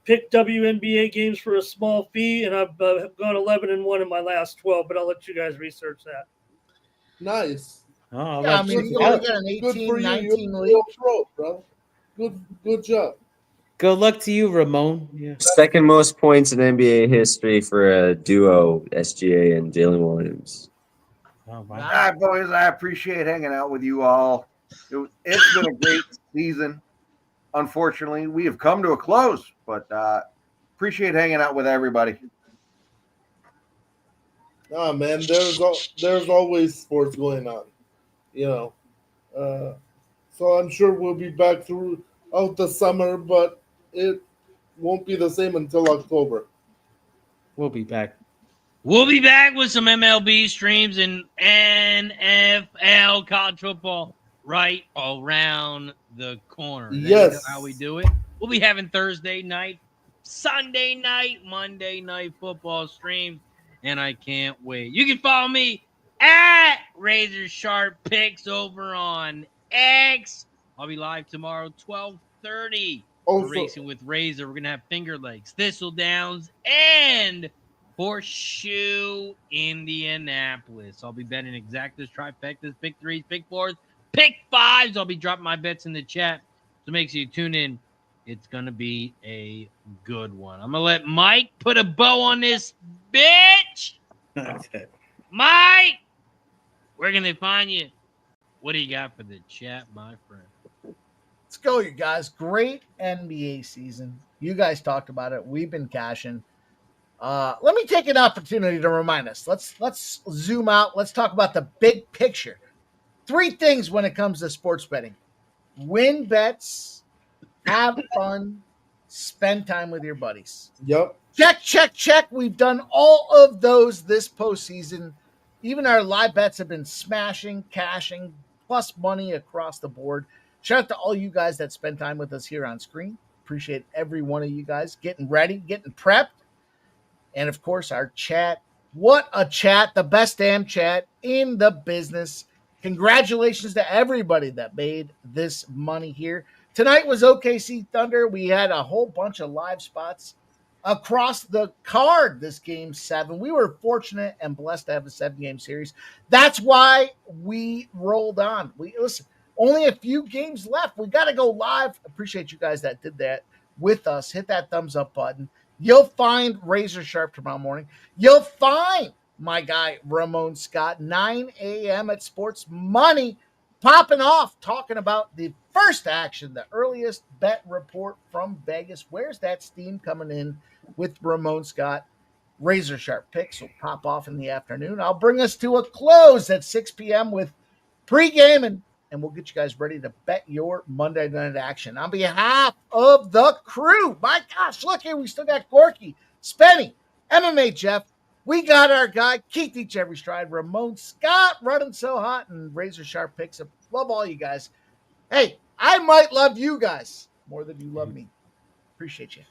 pick WNBA games for a small fee, and I've gone 11-1 in my last 12, but I'll let you guys research that. Nice. Oh, Yeah, I mean, you only got an 18, 19 league. Bro. Good job. Good luck to you, Ramon. Yeah. Second most points in NBA history for a duo, SGA and Jalen Williams. Oh, All right, boys, I appreciate hanging out with you all. It's been a great season. Unfortunately, we have come to a close, but appreciate hanging out with everybody. Ah, man, there's always sports going on, so I'm sure we'll be back throughout the summer, but it won't be the same until October. We'll be back. We'll be back with some MLB streams and NFL college football right around the corner. There you Yes. know how we do it. We'll be having Thursday night, Sunday night, Monday night football streams, and I can't wait. You can follow me at Razor Sharp Picks over on X. I'll be live tomorrow, 12:30. Also- Racing with Razor. We're going to have Finger Lakes, Thistle Downs, and Horseshoe, Indianapolis. I'll be betting exactas, trifectas, pick threes, pick fours, pick fives. I'll be dropping my bets in the chat. So make sure you tune in. It's going to be a good one. I'm going to let Mike put a bow on this bitch. Mike, where can they find you? What do you got for the chat, my friend? go, you guys. Great NBA season. You guys talked about it. We've been cashing. Let me take an opportunity to remind us. Let's zoom out. Let's talk about the big picture. 3 things when it comes to sports betting: win bets, have fun, spend time with your buddies. Yep. Check. We've done all of those this postseason. Even our live bets have been smashing, cashing, plus money across the board. Shout out to all you guys that spend time with us here on screen. Appreciate every one of you guys getting ready, getting prepped. And of course, our chat. What a chat. The best damn chat in the business. Congratulations to everybody that made this money here. Tonight was OKC Thunder. We had a whole bunch of live spots across the card this game 7. We were fortunate and blessed to have a 7-game series. That's why we rolled on. Listen, only a few games left. We got to go live. Appreciate you guys that did that with us. Hit that thumbs up button. You'll find Razor Sharp tomorrow morning. You'll find my guy Ramon Scott, 9 a.m. at Sports Money, popping off, talking about the first action, the earliest bet report from Vegas. Where's that steam coming in with Ramon Scott? Razor Sharp picks will pop off in the afternoon. I'll bring us to a close at 6 p.m. with pregame, and we'll get you guys ready to bet your Monday night action. On behalf of the crew, my gosh, look here, we still got Gorky, Spenny, MMA Jeff. We got our guy, Keith Each Every Stride, Ramon Scott, running so hot, and Razor Sharp picks up. Love all you guys. Hey, I might love you guys more than you love me. Appreciate you.